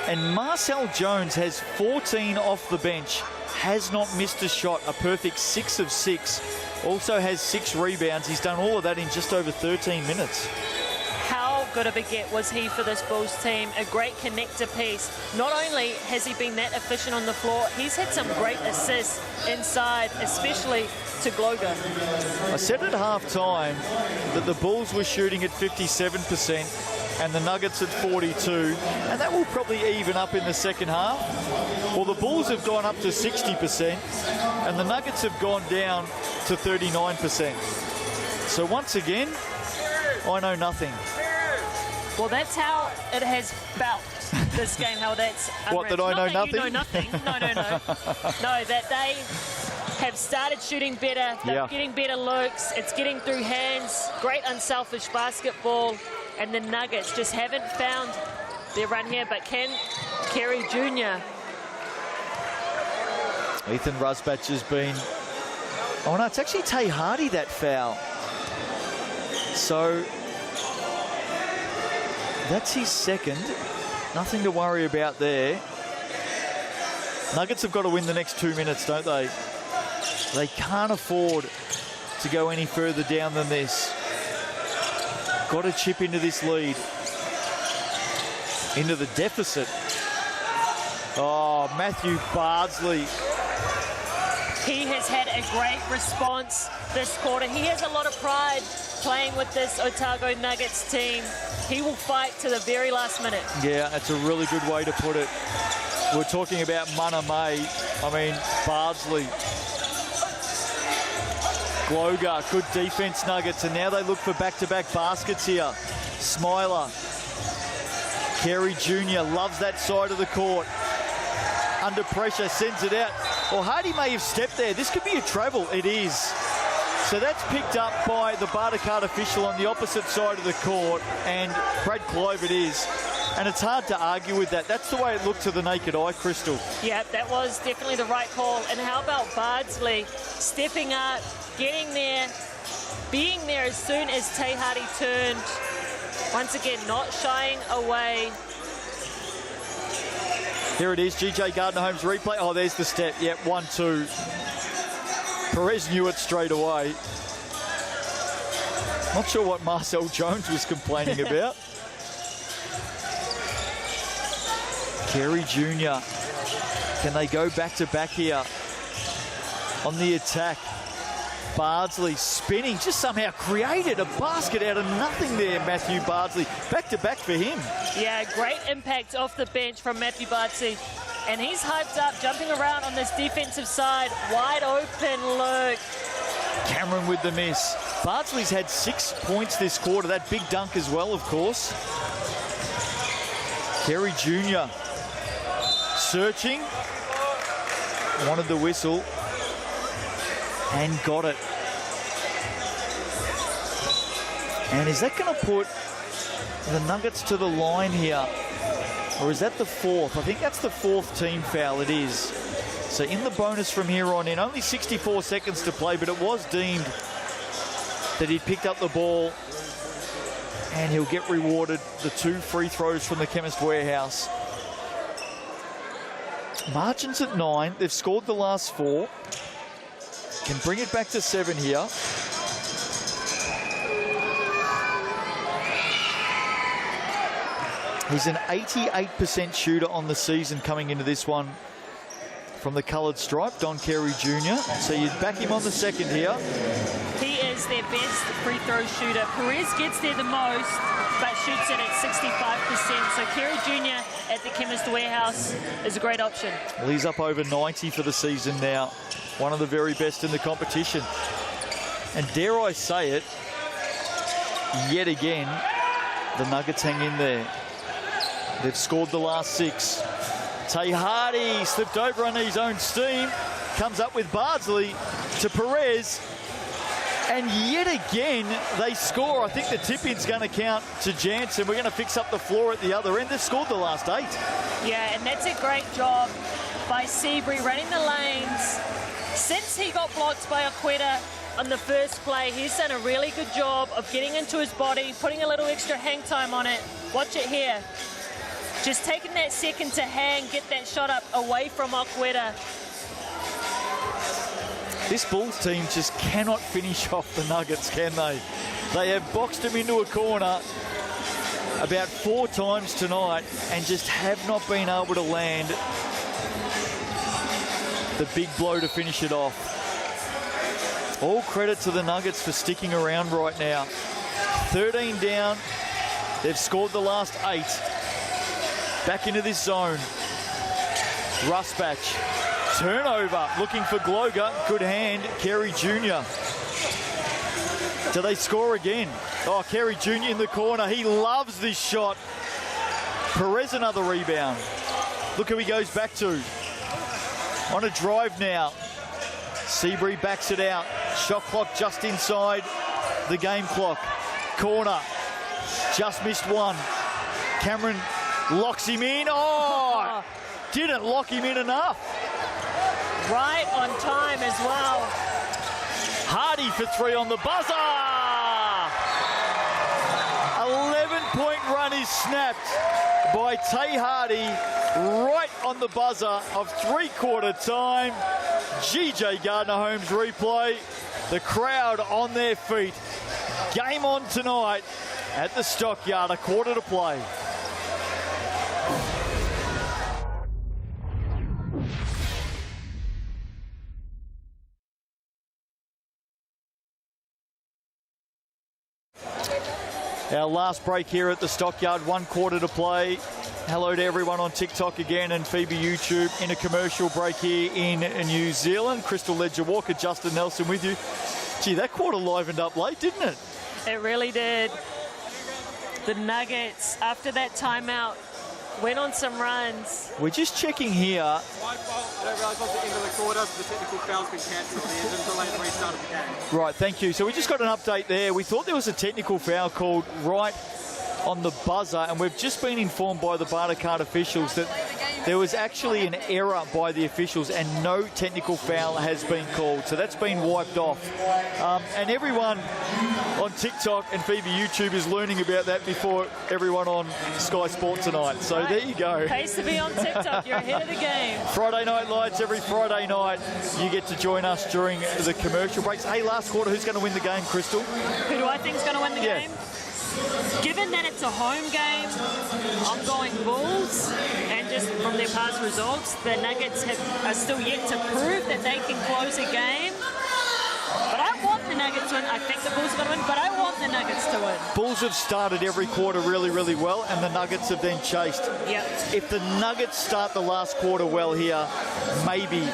And Marcel Jones has 14 off the bench. Has not missed a shot. A perfect 6 of 6. Also has 6 rebounds. He's done all of that in just over 13 minutes. How good of a get was he for this Bulls team? A great connector piece. Not only has he been that efficient on the floor, he's had some great assists inside, especially to Gloger. I said at half-time that the Bulls were shooting at 57% and the Nuggets at 42, and that will probably even up in the second half. Well, the Bulls have gone up to 60% and the Nuggets have gone down to 39%. So once again, I know nothing. Well, that's how it has felt this game, how that's... What, that I know nothing? You know nothing. No. No, that they have started shooting better. They're getting better looks. It's getting through hands. Great unselfish basketball. And the Nuggets just haven't found their run here. But can Kerry Jr. Ethan Rusbach has been... Oh, no, it's actually Tay Hardy, that foul. So... that's his second. Nothing to worry about there. Nuggets have got to win the next 2 minutes, don't they? They can't afford to go any further down than this. Got to chip into this lead. Into the deficit. Oh, Matthew Bardsley. He has had a great response this quarter. He has a lot of pride playing with this Otago Nuggets team. He will fight to the very last minute. Yeah, that's a really good way to put it. We're talking about Mana May. I mean, Bardsley. Gloger, good defense, Nuggets, and now they look for back-to-back baskets here. Smiler. Kerry Jr. loves that side of the court. Under pressure, sends it out. Well, Hardy may have stepped there. This could be a travel. It is. So that's picked up by the Barter card official on the opposite side of the court, and Brad Clive it is. And it's hard to argue with that. That's the way it looked to the naked eye, Crystal. Yeah, that was definitely the right call. And how about Bardsley stepping up, getting there, being there as soon as Tay Hardy turned. Once again, not shying away. Here it is, GJ Gardner-Holmes replay. Oh, there's the step. Yep, 1-2. Perez knew it straight away. Not sure what Marcel Jones was complaining about. Kerry Jr. Can they go back-to-back here on the attack? Bardsley spinning, just somehow created a basket out of nothing there, Matthew Bardsley. Back-to-back for him. Yeah, great impact off the bench from Matthew Bardsley. And he's hyped up, jumping around on this defensive side. Wide open look. Cameron with the miss. Bardsley's had 6 points this quarter. That big dunk as well, of course. Kerry Jr. searching. Wanted the whistle. And got it. And is that going to put the Nuggets to the line here? Or is that the fourth? I think that's the fourth team foul. It is. So in the bonus from here on in. Only 64 seconds to play, but it was deemed that he'd picked up the ball. And he'll get rewarded the 2 free throws from the Chemist Warehouse. Margins at 9. They've scored the last 4. Can bring it back to 7 here. He's an 88% shooter on the season coming into this one from the coloured stripe, Don Carey Jr. So you'd back him on the second here. He is their best free throw shooter. Perez gets there the most, but shoots it at 65%. So Carey Jr. at the Chemist Warehouse is a great option. Well, he's up over 90 for the season now. One of the very best in the competition. And dare I say it, yet again, the Nuggets hang in there. They've scored the last 6. Tay Hardy slipped over on his own steam. Comes up with Bardsley to Perez. And yet again, they score. I think the tip-in's going to count to Jansen. We're going to fix up the floor at the other end. They've scored the last 8. Yeah, and that's a great job by Seabury running the lanes. Since he got blocked by Aqueta on the first play, he's done a really good job of getting into his body, putting a little extra hang time on it. Watch it here. Just taking that second to hang, get that shot up away from Aqueta. This Bulls team just cannot finish off the Nuggets, can they? They have boxed him into a corner about 4 times tonight and just have not been able to land the big blow to finish it off. All credit to the Nuggets for sticking around right now. 13 down. They've scored the last 8. Back into this zone. Rusbach. Turnover. Looking for Gloger. Good hand. Carey Jr. Do they score again? Oh, Carey Jr. in the corner. He loves this shot. Perez another rebound. Look who he goes back to. On a drive now. Seabury backs it out. Shot clock just inside the game clock. Corner. Just missed one. Cameron locks him in. Oh! Didn't lock him in enough. Right on time as well. Hardy for 3 on the buzzer. 11-point run is snapped by Tay Hardy right on the buzzer of 3/4 time. GJ Gardner-Holmes replay. The crowd on their feet. Game on tonight at the Stockyard. 1/4 to play. Our last break here at the Stockyard, 1/4 to play. Hello to everyone on TikTok again and FIBA YouTube in a commercial break here in New Zealand. Crystal Ledger Walker, Justin Nelson with you. Gee, that quarter livened up late, didn't it? It really did. The Nuggets, after that timeout, went on some runs. We're just checking here. My fault. I don't realise at the end of the quarter the technical foul's been cancelled. There's a delayed restart of the game. Right, thank you. So we just got an update there. We thought there was a technical foul called right on the buzzer, and we've just been informed by the Barter Card officials that there was actually an error by the officials and no technical foul has been called. So that's been wiped off. And everyone on TikTok and FIBA YouTube is learning about that before everyone on Sky Sport tonight. So there you go. Pays to be on TikTok. You're ahead of the game. Friday Night Lights, every Friday night you get to join us during the commercial breaks. Hey, last quarter, who's going to win the game, Crystal? Who do I think is going to win the game? Given that it's a home game, I'm going Bulls, and just from their past results, the Nuggets are still yet to prove that they can close a game. But I Bulls have started every quarter really, really well, and the Nuggets have then chased. Yep. If the Nuggets start the last quarter well here, maybe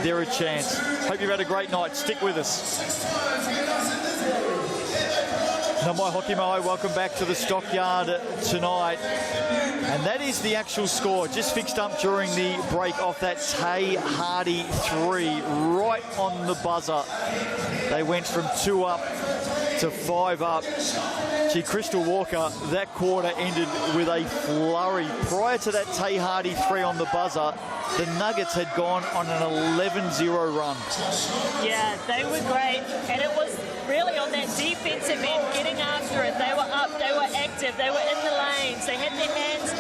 they're a chance. Hope you've had a great night. Stick with us. Now, my hockey mai, welcome back to the Stockyard tonight. And that is the actual score, just fixed up during the break off that Tay Hardy 3, right on the buzzer. They went from 2 up to 5 up. Gee, Crystal Walker, that quarter ended with a flurry. Prior to that Tay Hardy 3 on the buzzer, the Nuggets had gone on an 11-0 run. Yeah, they were great. And it was really on that defensive end, getting after it. They were up, they were active, they were in the lanes, they had their hands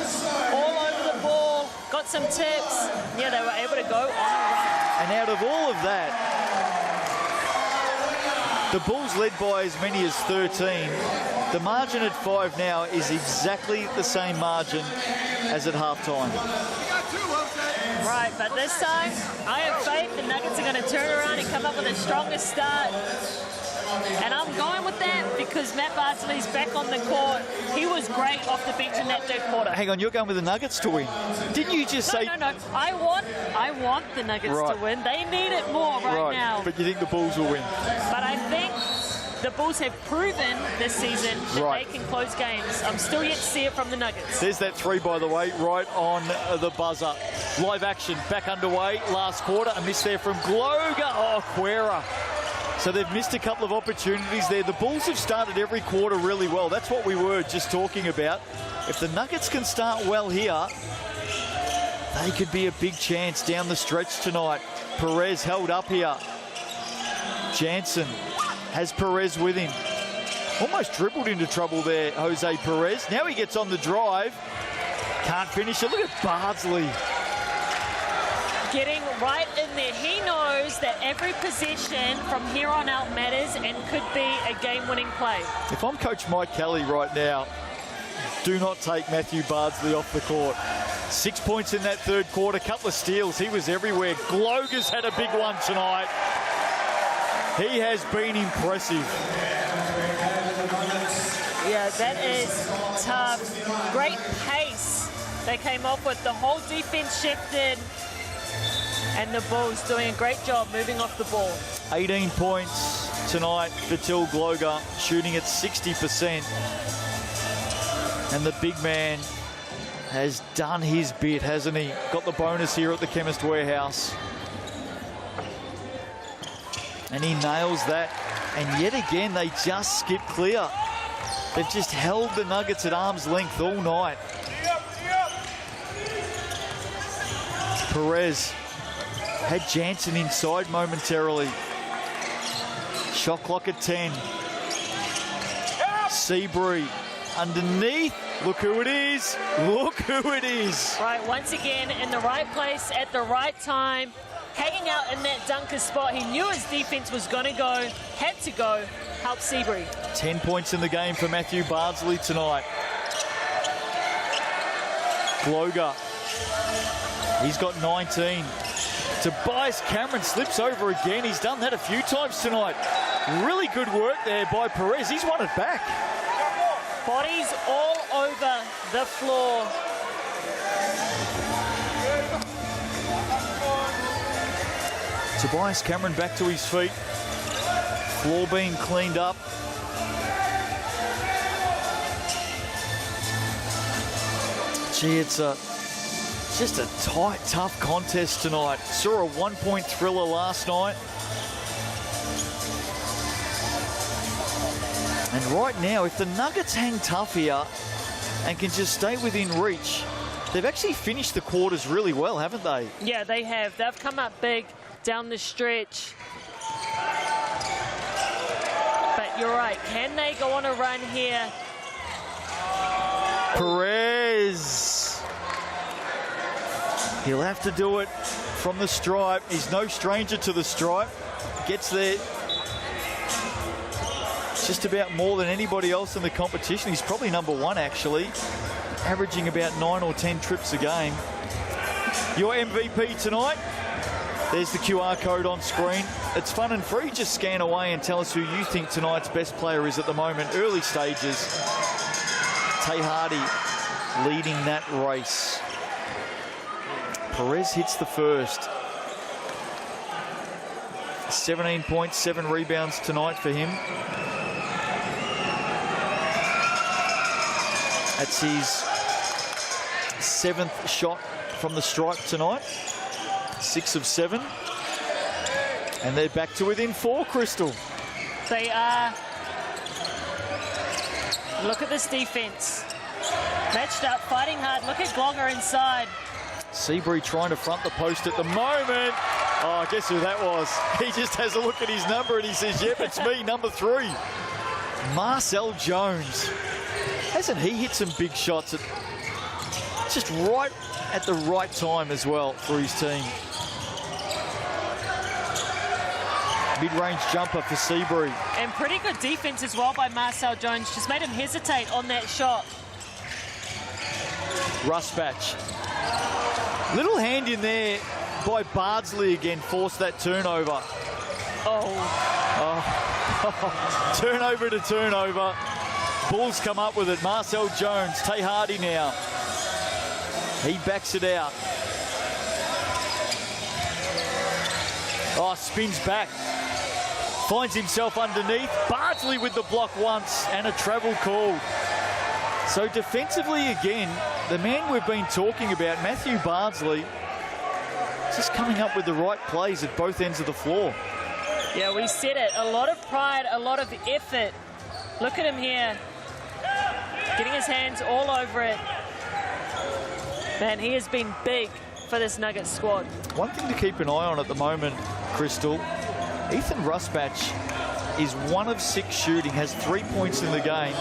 all over the ball, got some tips. Yeah, they were able to go on a run. And out of all of that, the Bulls led by as many as 13. The margin at 5 now is exactly the same margin as at halftime. Right, but this time, I have faith the Nuggets are going to turn around and come up with a stronger start. And I'm going with that because Matt Bardsley's back on the court. He was great off the bench in that third quarter. Hang on, you're going with the Nuggets to win. Didn't you just say... No. I want the Nuggets to win. They need it more right now. But you think the Bulls will win? But I think the Bulls have proven this season that they can close games. I'm still yet to see it from the Nuggets. There's that 3, by the way, right on the buzzer. Live action back underway. Last quarter, a miss there from Gloga. Oh, Quera. So they've missed a couple of opportunities there. The Bulls have started every quarter really well. That's what we were just talking about. If the Nuggets can start well here, they could be a big chance down the stretch tonight. Perez held up here. Jansen has Perez with him. Almost dribbled into trouble there, Jose Perez. Now he gets on the drive. Can't finish it. Look at Bardsley. Getting right in there. He knows that every possession from here on out matters and could be a game-winning play. If I'm Coach Mike Kelly right now, do not take Matthew Bardsley off the court. 6 points in that third quarter, couple of steals. He was everywhere. Gloger's had a big one tonight. He has been impressive. Yeah, that is tough. Great pace they came up with. The whole defense shifted. And the Bulls doing a great job moving off the ball. 18 points tonight for Till Gloger, shooting at 60%. And the big man has done his bit, hasn't he? Got the bonus here at the Chemist Warehouse. And he nails that. And yet again, they just skip clear. They've just held the Nuggets at arm's length all night. Perez had Jansen inside momentarily. Shot clock at 10. Seabury underneath. Look who it is. Look who it is. Right, once again, in the right place at the right time. Hanging out in that dunker spot. He knew his defense was going to go, had to go, help Seabury. 10 points in the game for Matthew Bardsley tonight. Gloger. He's got 19. Tobias Cameron slips over again. He's done that a few times tonight. Really good work there by Perez. He's won it back. Bodies all over the floor. Tobias Cameron back to his feet. Floor being cleaned up. Gee, it's just a tight, tough contest tonight. Saw a one-point thriller last night. And right now, if the Nuggets hang tough here and can just stay within reach, they've actually finished the quarters really well, haven't they? Yeah, they have. They've come up big down the stretch. But you're right. Can they go on a run here? Perez. He'll have to do it from the stripe. He's no stranger to the stripe. Gets there just about more than anybody else in the competition. He's probably number one, actually, averaging about 9 or 10 trips a game. Your MVP tonight? There's the QR code on screen. It's fun and free. Just scan away and tell us who you think tonight's best player is at the moment. Early stages. Tay Hardy leading that race. Perez hits the first. 17 points, 7 rebounds tonight for him. That's his 7th shot from the stripe tonight. 6 of 7. And they're back to within 4, Crystal. They are. Look at this defense. Matched up, fighting hard. Look at Glogger inside. Seabury trying to front the post at the moment. Oh, guess who that was? He just has a look at his number and he says, yep, it's me, number 3. Marcel Jones. Hasn't he hit some big shots at just right at the right time as well for his team? Mid-range jumper for Seabury. And pretty good defense as well by Marcel Jones. Just made him hesitate on that shot. Rusbatch. Little hand in there by Bardsley again, forced that turnover. Turnover to turnover. Bulls come up with it. Marcel Jones, Tay Hardy now. He backs it out. Oh, spins back. Finds himself underneath. Bardsley with the block once and a travel called. So defensively again, the man we've been talking about, Matthew Bardsley, just coming up with the right plays at both ends of the floor. Yeah, we said it. A lot of pride, a lot of effort. Look at him here. Getting his hands all over it. Man, he has been big for this Nuggets squad. One thing to keep an eye on at the moment, Crystal, Ethan Rusbatch is 1 of 6 shooting, has 3 points in the game.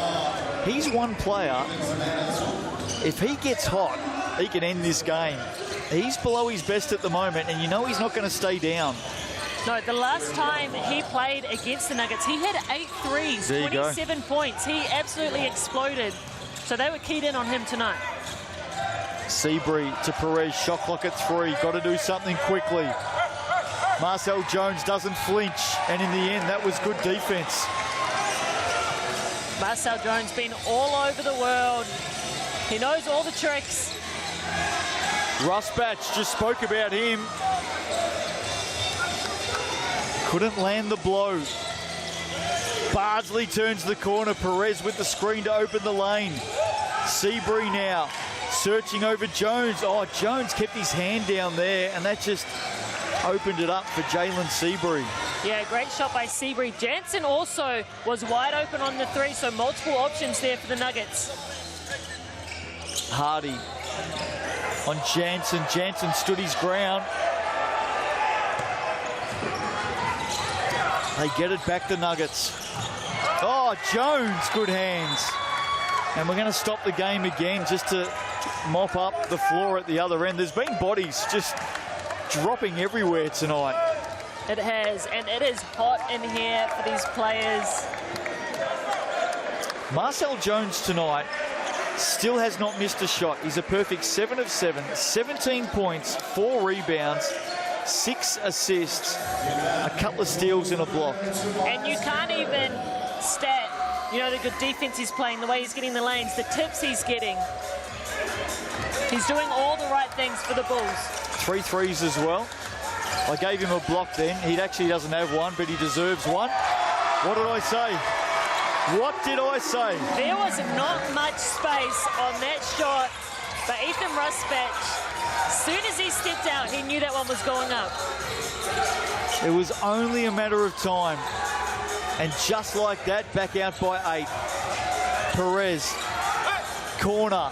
He's one player, if he gets hot, he can end this game. He's below his best at the moment, and you know he's not going to stay down. No, the last time he played against the Nuggets, he had 8 threes, 27 points. He absolutely exploded. So they were keyed in on him tonight. Seabury to Perez, shot clock at 3. Got to do something quickly. Marcel Jones doesn't flinch, and in the end, that was good defense. Marcel Jones been all over the world. He knows all the tricks. Rusbatch just spoke about him. Couldn't land the blow. Bardsley turns the corner. Perez with the screen to open the lane. Seabury now searching over Jones. Oh, Jones kept his hand down there, and that just opened it up for Jalen Seabury. Yeah, great shot by Seabury. Jansen also was wide open on the 3, so multiple options there for the Nuggets. Hardy on Jansen. Jansen stood his ground. They get it back to Nuggets. Oh, Jones, good hands. And we're going to stop the game again just to mop up the floor at the other end. There's been bodies just dropping everywhere tonight. It has, and it is hot in here for these players. Marcel Jones tonight still has not missed a shot. He's a perfect 7 of 7, 17 points, 4 rebounds, 6 assists, a couple of steals and a block. And you can't even stat, you know, the good defense he's playing, the way he's getting the lanes, the tips he's getting. He's doing all the right things for the Bulls. 3 threes as well. I gave him a block then. He actually doesn't have one, but he deserves one. What did I say? What did I say? There was not much space on that shot, but Ethan Rusbatch, as soon as he stepped out, he knew that one was going up. It was only a matter of time. And just like that, back out by 8. Perez, corner.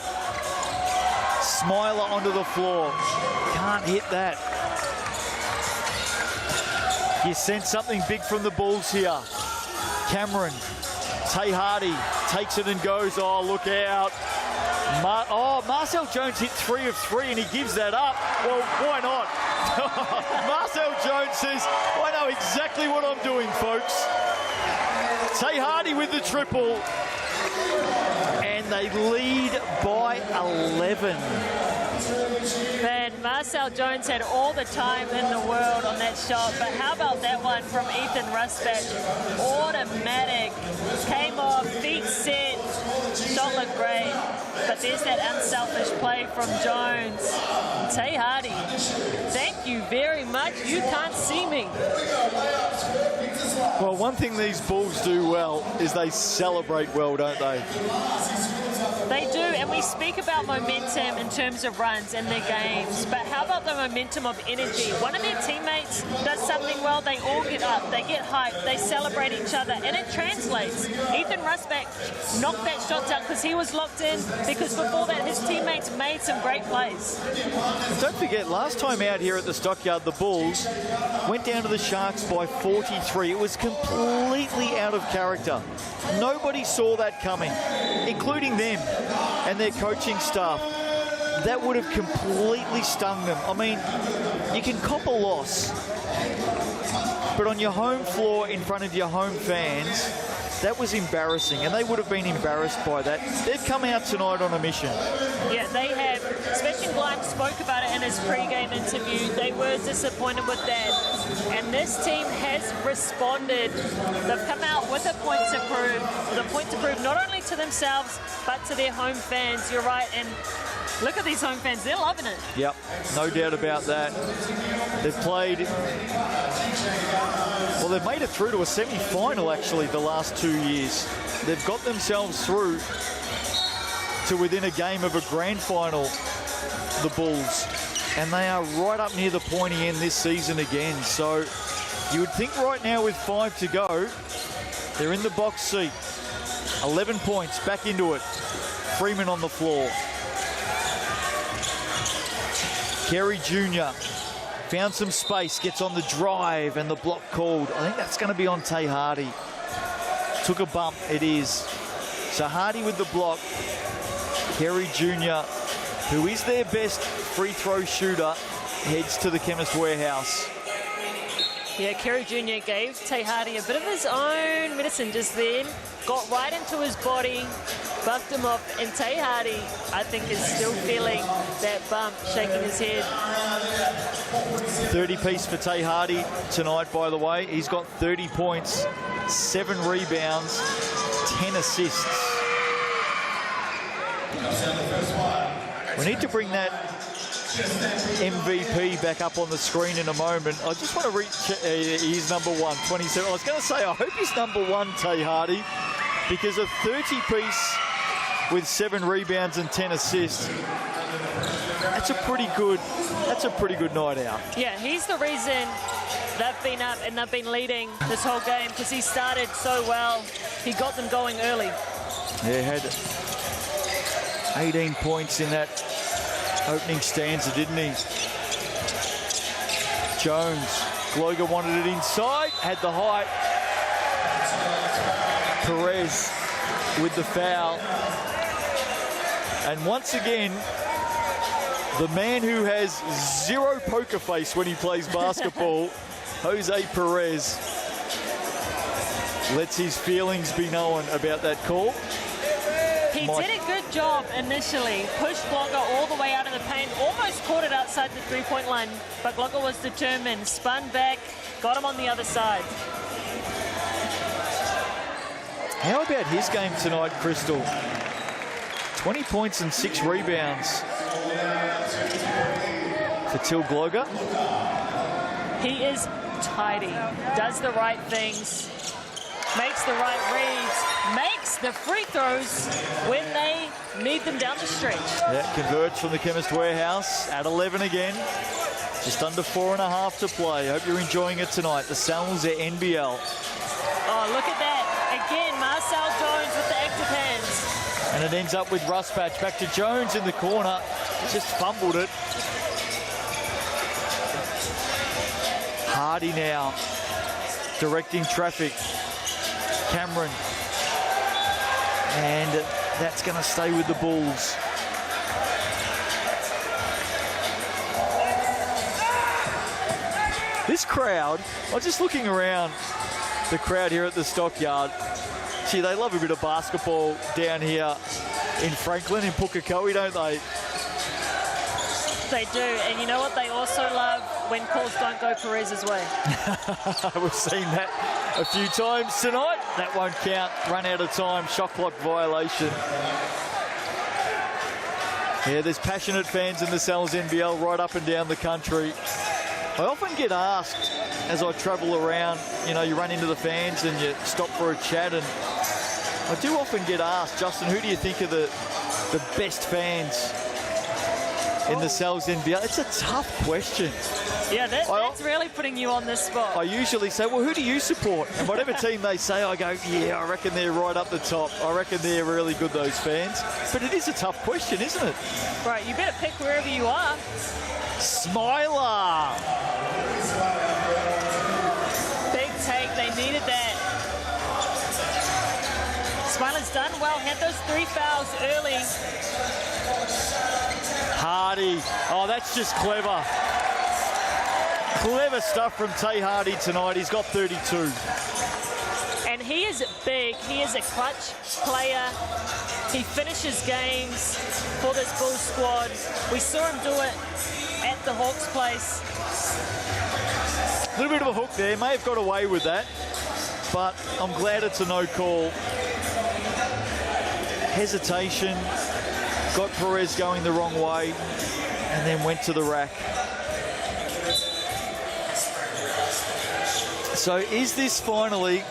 Smiler onto the floor. Can't hit that. You sense something big from the Bulls here. Cameron, Tay Hardy takes it and goes. Oh, look out. Marcel Jones hit 3 of 3 and he gives that up. Well, why not? Marcel Jones says, I know exactly what I'm doing, folks. Tay Hardy with the triple. And they lead by 11. Man, Marcel Jones had all the time in the world on that shot, but how about that one from Ethan Rusbach? Automatic, came off, feet set, shot looked great, but there's that unselfish play from Jones. Tay Hardy, thank you very much. You can't see me. Well, one thing these Bulls do well is they celebrate well, don't they? They do, and we speak about momentum in terms of runs in their games, but how about the momentum of energy? One of their teammates does something well, they all get up, they get hyped, they celebrate each other, and it translates. Ethan Rusbach knocked that shot down because he was locked in, because before that his teammates made some great plays. Don't forget, last time out here at the Stockyard, the Bulls went down to the Sharks by 43. It was completely out of character. Nobody saw that coming, including them and their coaching staff. That would have completely stung them. I mean, you can cop a loss, but on your home floor in front of your home fans, that was embarrassing, and they would have been embarrassed by that. They've come out tonight on a mission. Yeah, they have. Sebastian Gleim spoke about it in his pre-game interview. They were disappointed with that, and this team has responded. They've come out with a point to prove not only to themselves but to their home fans. You're right, and look at these home fans, they're loving it. Yep, no doubt about that. They've played, well, they've made it through to a semi-final actually the last 2 years. They've got themselves through to within a game of a grand final, the Bulls, and they are right up near the pointy end this season again. So you would think right now with 5 to go, they're in the box seat. 11 points, back into it. Freeman on the floor. Carey Jr. found some space, gets on the drive, and the block called. I think that's going to be on Tay Hardy. Took a bump, it is. So Hardy with the block. Carey Jr., who is their best free throw shooter, heads to the Chemist Warehouse. Yeah, Carey Jr. gave Tay Hardy a bit of his own medicine just then. Got right into his body, bucked him off, and Tay Hardy, I think, is still feeling that bump, shaking his head. 30-piece for Tay Hardy tonight, by the way. He's got 30 points, 7 rebounds, 10 assists. We need to bring that MVP back up on the screen in a moment. I just want to reach, he's number 1, 27. I was going to say, I hope he's number 1, Tay Hardy, because a 30-piece with 7 rebounds and 10 assists, that's a pretty good night out. Yeah, he's the reason they've been up and they've been leading this whole game, because he started so well. He got them going early. Yeah, had 18 points in that opening stanza, didn't he? Jones, Gloger wanted it inside, had the height. Perez with the foul. And once again, the man who has zero poker face when he plays basketball, Jose Perez, lets his feelings be known about that call. He did a good job initially. Pushed Gloger all the way out of the paint, almost caught it outside the three-point line, but Gloger was determined, spun back, got him on the other side. How about his game tonight, Crystal? 20 points and 6 rebounds for Till Gloger. He is tidy, does the right things, makes the right reads, makes the free throws when they need them down the stretch. Yeah, converts from the Chemist Warehouse at 11 again. Just under 4.5 to play. Hope you're enjoying it tonight. The NZNBL. Oh, look at that. Again, Marcel Jones with the active hands. And it ends up with Rusbach. Back to Jones in the corner. Just fumbled it. Hardy now directing traffic. Cameron. And that's going to stay with the Bulls. This crowd, I was just looking around the crowd here at the Stockyard. Gee, they love a bit of basketball down here in Franklin, in Pukekohe, don't they? They do, and you know what they also love? When calls don't go Perez's way. We've seen that a few times tonight. That won't count. Run out of time. Shot clock violation. Yeah, there's passionate fans in the NZNBL right up and down the country. I often get asked as I travel around, you know, you run into the fans and you stop for a chat, and I do often get asked, Justin, who do you think are the best fans in the NZNBL? It's a tough question. Yeah, that's really putting you on the spot. I usually say, well, who do you support? And whatever team they say, I go, yeah, I reckon they're right up the top. I reckon they're really good, those fans. But it is a tough question, isn't it? Right, you better pick wherever you are. Smiler. Big take, they needed that. Smiler's done well, had those 3 fouls early. Hardy. Oh, that's just clever. Clever stuff from Tay Hardy tonight. He's got 32. And he is big. He is a clutch player. He finishes games for this Bulls squad. We saw him do it at the Hawks place. A little bit of a hook there. May have got away with that, but I'm glad it's a no call. Hesitation. Got Perez going the wrong way and then went to the rack. So is this finally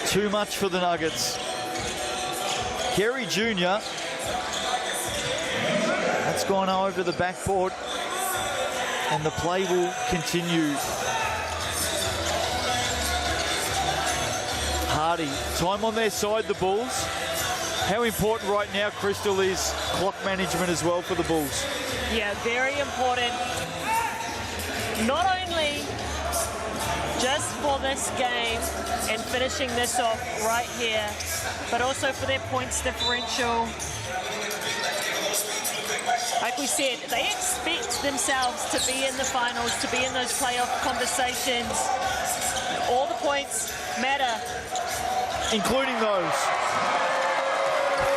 too much for the Nuggets? Kerry Jr. That's gone over the backboard and the play will continue. Hardy, time on their side, the Bulls. How important right now, Crystal, is clock management as well for the Bulls? Yeah, very important. Not only just for this game and finishing this off right here, but also for their points differential. Like we said, they expect themselves to be in the finals, to be in those playoff conversations. All the points matter. Including those.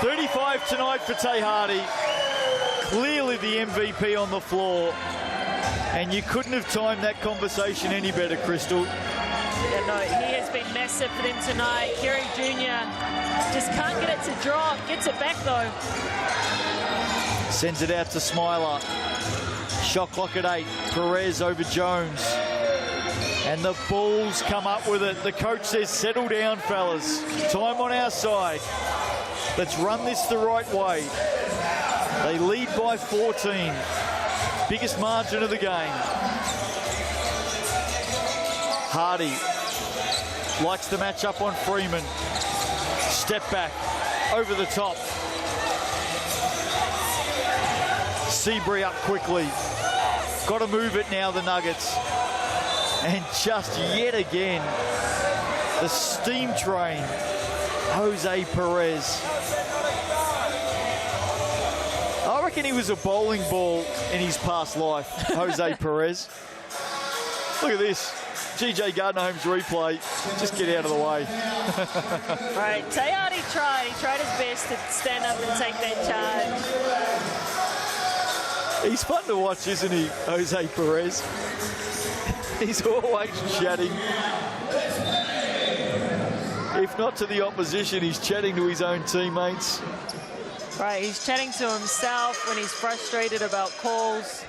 35 tonight for Tay Hardy. Clearly the MVP on the floor. And you couldn't have timed that conversation any better, Crystal. Yeah, no, he has been massive for them tonight. Kerry Jr. just can't get it to drop. Gets it back, though. Sends it out to Smiler. Shot clock at 8. Perez over Jones. And the Bulls come up with it. The coach says, settle down, fellas. Time on our side. Let's run this the right way. They lead by 14. Biggest margin of the game. Hardy likes the match up on Freeman. Step back, over the top. Seabury up quickly. Got to move it now, the Nuggets. And just yet again, the steam train, Jose Perez. I reckon he was a bowling ball in his past life, Jose Perez. Look at this. GJ Gardner-Holmes replay. Just get out of the way. Right, Tay Hardy tried. He tried his best to stand up and take that charge. He's fun to watch, isn't he, Jose Perez? He's always chatting. If not to the opposition, he's chatting to his own teammates. Right, he's chatting to himself when he's frustrated about calls.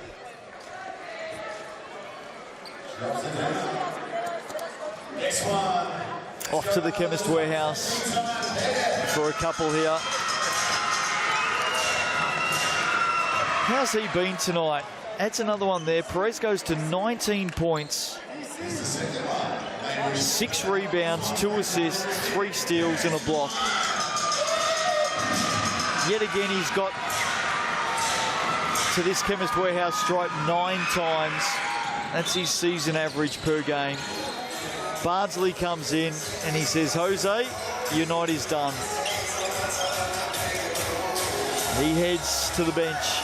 Off to the Chemist Warehouse for a couple here. How's he been tonight? That's another one there. Perez goes to 19 points, 6 rebounds, 2 assists, 3 steals and a block. Yet again, he's got to this Chemist Warehouse stripe 9 times. That's his season average per game. Bardsley comes in and he says, Jose, your night is done. He heads to the bench.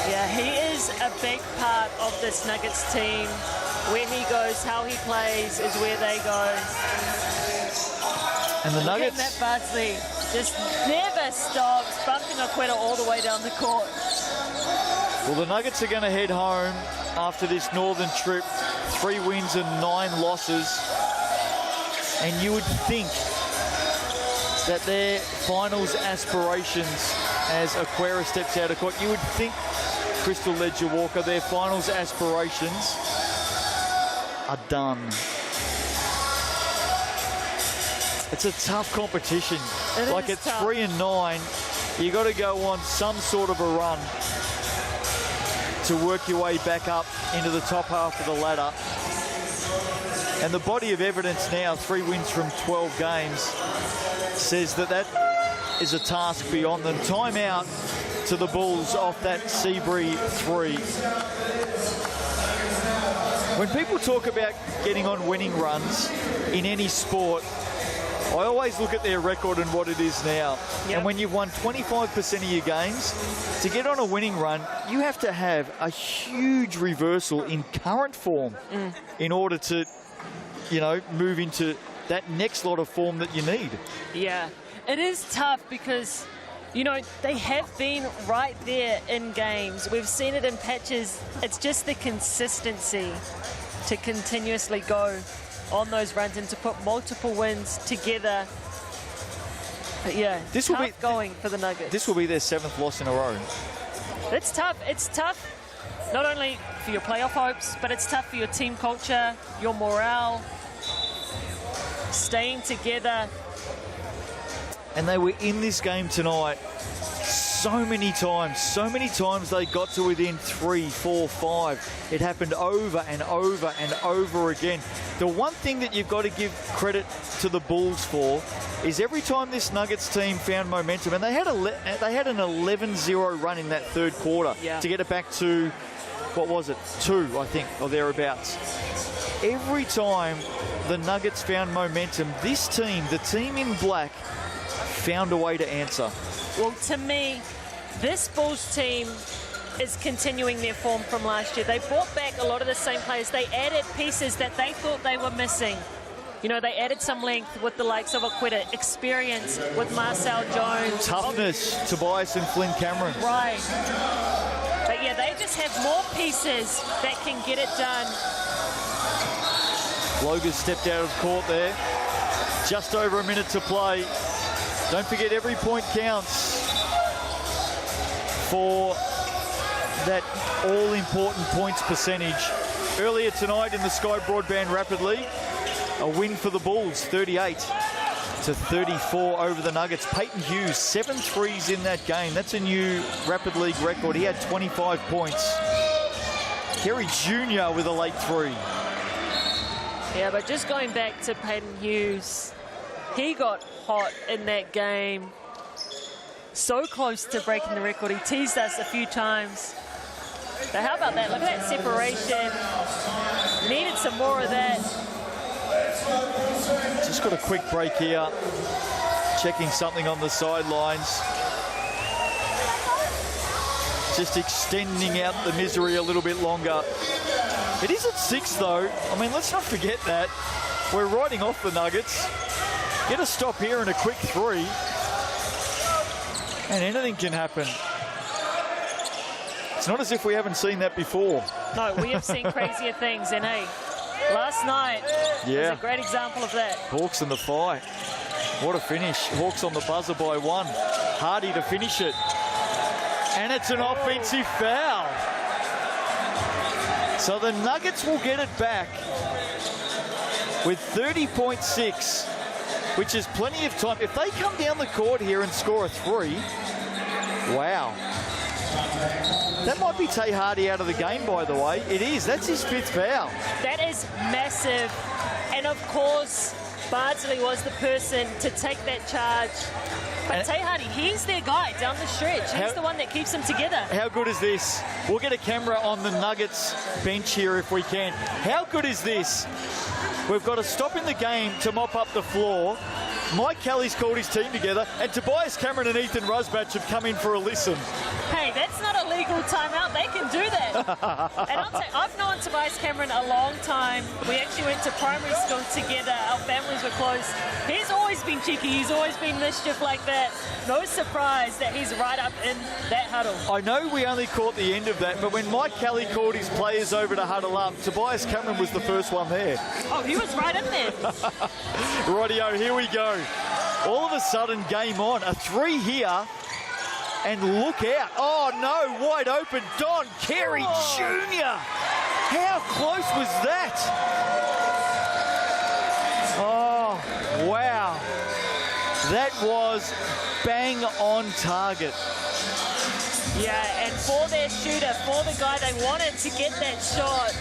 Yeah, he is a big part of this Nuggets team. Where he goes, how he plays is where they go. And the Nuggets... Matt Bardsley just never stops, bumping Oqueta all the way down the court. Well, the Nuggets are going to head home after this northern trip. 3 wins and 9 losses. And you would think that their finals aspirations, as Aquera steps out of court, you would think, Crystal Ledger Walker, their finals aspirations are done. It's a tough competition. Like at 3 and 9, you got to go on some sort of a run to work your way back up into the top half of the ladder. And the body of evidence now, 3 wins from 12 games, says that that is a task beyond them. Timeout to the Bulls off that Seabury 3. When people talk about getting on winning runs in any sport, I always look at their record and what it is now. Yep. And when you've won 25% of your games, to get on a winning run, you have to have a huge reversal in current form in order to, you know, move into that next lot of form that you need. Yeah, it is tough because, you know, they have been right there in games. We've seen it in patches. It's just the consistency to continuously go on those runs and to put multiple wins together. But yeah, this will be going for the Nuggets. This will be their 7th loss in a row. It's tough. It's tough not only for your playoff hopes, but it's tough for your team culture, your morale, staying together. And they were in this game tonight so many times they got to within 3, 4, 5. It happened over and over and over again. The one thing that you've got to give credit to the Bulls for is every time this Nuggets team found momentum, and they had an 11-0 run in that third quarter to get it back to, what was it, 2, I think, or thereabouts. Every time the Nuggets found momentum, this team, the team in black, found a way to answer. Well, to me, this Bulls team is continuing their form from last year. They brought back a lot of the same players. They added pieces that they thought they were missing. You know, they added some length with the likes of Oqueta, experience with Marcel Jones. Toughness, Tobias and Flynn Cameron. Right. But yeah, they just have more pieces that can get it done. Logan stepped out of court there. Just over a minute to play. Don't forget, every point counts for that all-important points percentage. Earlier tonight in the Sky Broadband Rapid League, a win for the Bulls, 38-34 over the Nuggets. Peyton Hughes, 7 threes in that game. That's a new Rapid League record. He had 25 points. Kerry Jr. with a late 3. Yeah, but just going back to Peyton Hughes, he got hot in that game. So close to breaking the record. He teased us a few times. But how about that? Look at that separation. Needed some more of that. Just got a quick break here. Checking something on the sidelines. Just extending out the misery a little bit longer. It is at 6 though. I mean, let's not forget that. We're riding off the Nuggets. Get a stop here and a quick 3. And anything can happen. It's not as if we haven't seen that before. No, we have seen crazier things. And hey, last night was a great example of that. Hawks in the fight. What a finish. Hawks on the buzzer by 1. Hardy to finish it. And it's an offensive foul. So the Nuggets will get it back with 30.6, which is plenty of time. If they come down the court here and score a 3, wow. That might be Tay Hardy out of the game, by the way. It is. That's his 5th foul. That is massive. And of course, Bardsley was the person to take that charge. But Tay Hardy, he's their guy down the stretch. He's the one that keeps them together. How good is this? We'll get a camera on the Nuggets bench here if we can. How good is this? We've got to stop in the game to mop up the floor. Mike Kelly's called his team together, and Tobias Cameron and Ethan Rusbatch have come in for a listen. Hey, that's not a legal timeout, they can do that. And I've known Tobias Cameron a long time. We actually went to primary school together. Our families were close. He's always been cheeky. He's always been mischief like that. No surprise that he's right up in that huddle. I know we only caught the end of that, but when Mike Kelly called his players over to huddle up, Tobias Cameron was the first one there. Oh, he was right in there. Rightio, here we go. All of a sudden, game on. A 3 here. And look out. Oh, no, wide open. Don Carey Jr. How close was that? Oh, wow. That was bang on target. Yeah, and for their shooter, for the guy they wanted to get that shot.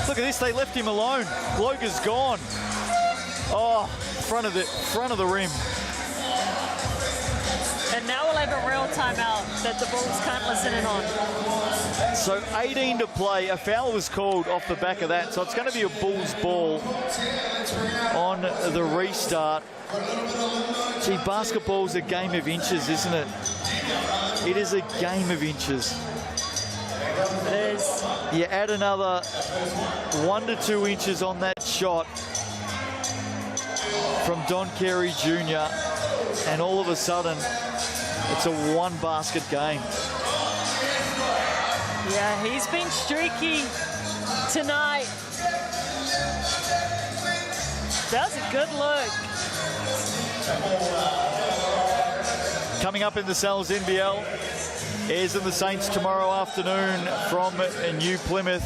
Look at this, they left him alone. Gloger's gone. Oh, front of the rim. And now we'll have a real timeout that the Bulls can't listen in on. So 18 to play. A foul was called off the back of that. So it's going to be a Bulls ball on the restart. Gee, basketball's a game of inches, isn't it? It is a game of inches. It is. You add another 1 to 2 inches on that shot from Don Carey Jr. and all of a sudden it's a 1-basket game. Yeah, he's been streaky tonight. That was a good look. Coming up in the Sal's NBL, Ayers and the Saints tomorrow afternoon from New Plymouth.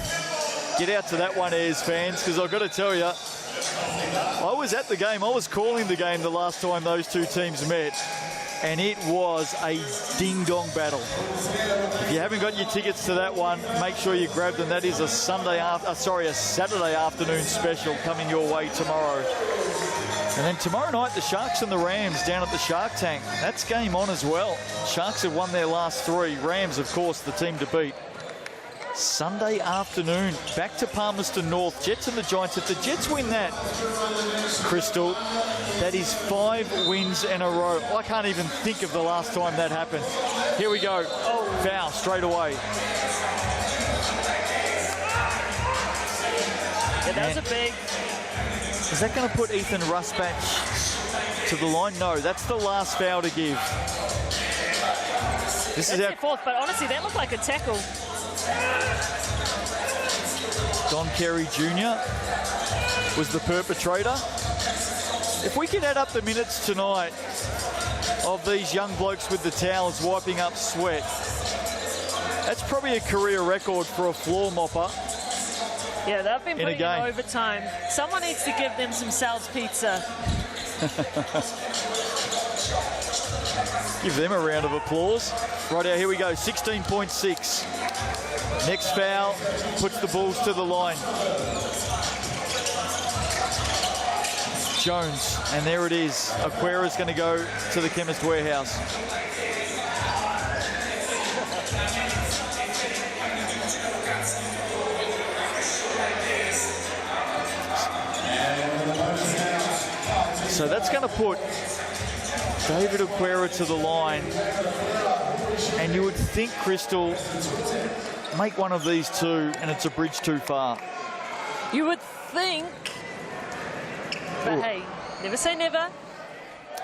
Get out to that one, Ayers fans, because I've got to tell you, I was at the game. I was calling the game the last time those two teams met, and it was a ding-dong battle. If you haven't got your tickets to that one, make sure you grab them. That is a Saturday afternoon special coming your way tomorrow. And then tomorrow night, the Sharks and the Rams down at the Shark Tank. That's game on as well. Sharks have won their last 3. Rams, of course, the team to beat. Sunday afternoon, back to Palmerston North. Jets and the Giants. If the Jets win that, Crystal, that is 5 wins in a row. I can't even think of the last time that happened. Here we go. Oh, foul straight away. Yeah, that was a big... Is that going to put Ethan Rusbatch to the line? No, that's the last foul to give. This is their 4th, but honestly, that looked like a tackle. Don Carey Jr. was the perpetrator. If we can add up the minutes tonight of these young blokes with the towels wiping up sweat, that's probably a career record for a floor mopper. Yeah, they've been putting in overtime. Someone needs to give them some Sal's pizza. Give them a round of applause. Right out, here we go, 16.6. Next foul puts the Bulls to the line. Jones, and there it is. Aquera's going to go to the Chemist Warehouse. So that's going to put David Aquera to the line. And you would think, Crystal, make one of these two and it's a bridge too far. You would think. But hey, never say never.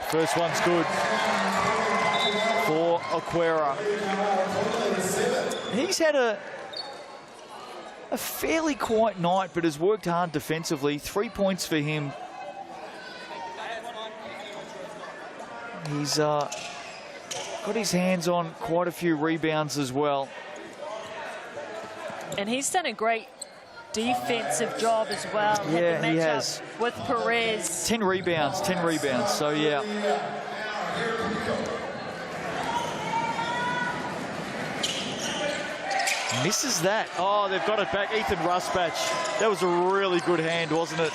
First one's good for Aquera. He's had a fairly quiet night, but has worked hard defensively. 3 points for him. He's got his hands on quite a few rebounds as well. And he's done a great defensive job as well. Yeah, he has. With Perez. 10 rebounds, so yeah. Misses that. Oh, they've got it back. Ethan Rusbatch. That was a really good hand, wasn't it?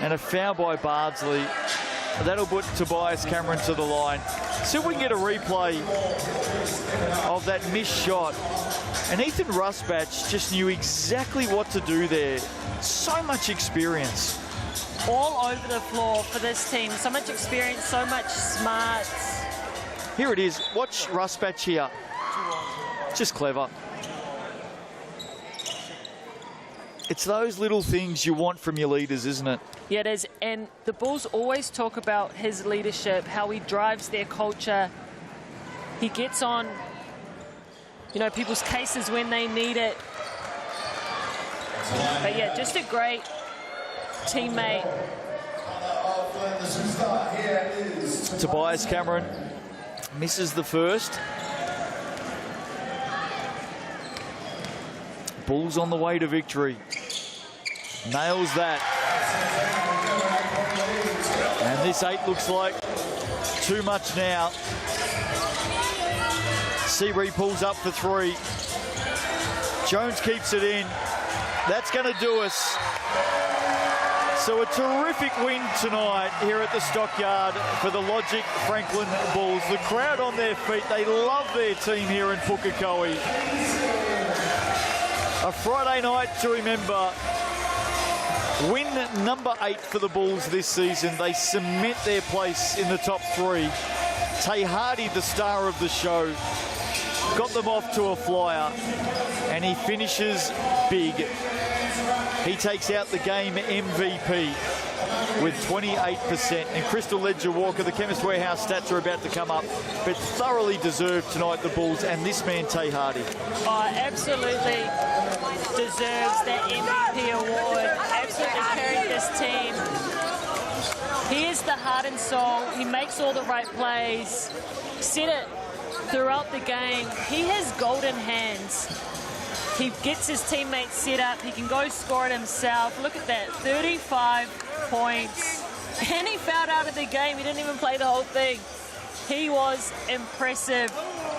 And a foul by Bardsley. That'll put Tobias Cameron to the line. See if we can get a replay of that missed shot. And Ethan Rusbatch just knew exactly what to do there. So much experience. All over the floor for this team. So much experience, so much smarts. Here it is. Watch Rusbatch here. Just clever. It's those little things you want from your leaders, isn't it? Yeah, it is. And the Bulls always talk about his leadership, how he drives their culture. He gets on, you know, people's cases when they need it. But yeah, just a great teammate. Tobias Cameron misses the first. Bulls on the way to victory. Nails that. And this 8 looks like too much now. Seabury pulls up for 3. Jones keeps it in. That's going to do us. So a terrific win tonight here at the Stockyard for the Logic Franklin Bulls. The crowd on their feet, they love their team here in Pukekohe. A Friday night to remember. Win number 8 for the Bulls this season. They cement their place in the top 3. Tay Hardy, the star of the show, got them off to a flyer, and he finishes big. He takes out the game MVP with 28%. And Crystal Ledger-Walker, the Chemist Warehouse stats are about to come up, but thoroughly deserved tonight, the Bulls, and this man, Tay Hardy. Oh, absolutely deserves that MVP award. Absolutely carried this team. He is the heart and soul. He makes all the right plays. Said it throughout the game. He has golden hands. He gets his teammates set up. He can go score it himself. Look at that, 35 points. And he fouled out of the game. He didn't even play the whole thing. He was impressive.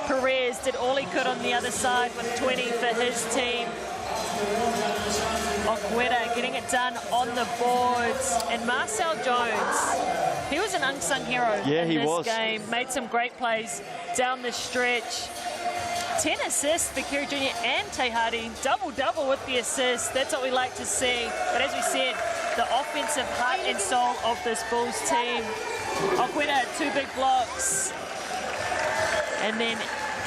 Perez did all he could on the other side with 20 for his team. Okweta getting it done on the boards. And Marcel Jones, he was an unsung hero in this game. Made some great plays down the stretch. 10 assists for Kerry Jr. and Tay Hardy. Double-double with the assists. That's what we like to see. But as we said, the offensive heart and soul of this Bulls team. Okweta, 2 big blocks. And then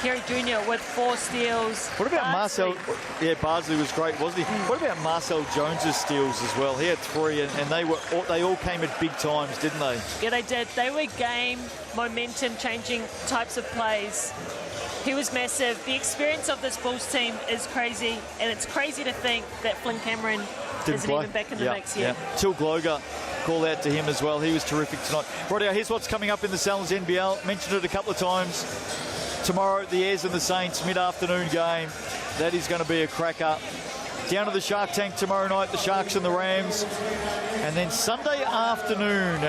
Kerry Jr. with 4 steals. What about Marcel? Yeah, Barsley was great, wasn't he? What about Marcel Jones's steals as well? He had 3, and they all came at big times, didn't they? Yeah, they did. They were game, momentum, changing types of plays. He was massive. The experience of this Bulls team is crazy, and it's crazy to think that Flynn Cameron isn't even back in the mix yet. Till Gloger, call out to him as well. He was terrific tonight. Right, here's what's coming up in the Salons NBL. Mentioned it a couple of times. Tomorrow, the Airs and the Saints mid-afternoon game. That is going to be a cracker. Down to the Shark Tank tomorrow night, the Sharks and the Rams. And then Sunday afternoon,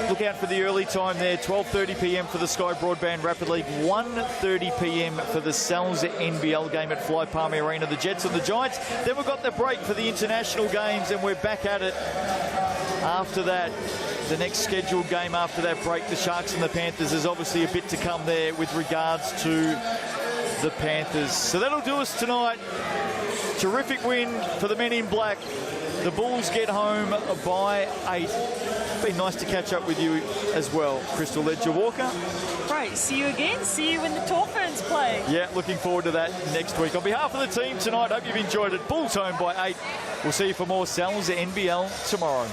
look out for the early time there, 12:30 p.m. for the Sky Broadband Rapid League, 1:30 p.m. for the Sal's NBL game at Fly Palm Arena, the Jets and the Giants. Then we've got the break for the international games, and we're back at it after that. The next scheduled game after that break, the Sharks and the Panthers. There's obviously a bit to come there with regards to the Panthers. So that'll do us tonight. Terrific win for the men in black. The Bulls get home by 8. Been nice to catch up with you as well, Crystal Ledger-Walker. Great, see you again. See you when the Torferns play. Yeah, looking forward to that next week. On behalf of the team tonight, hope you've enjoyed it. Bulls home by 8. We'll see you for more Sal's NBL tomorrow.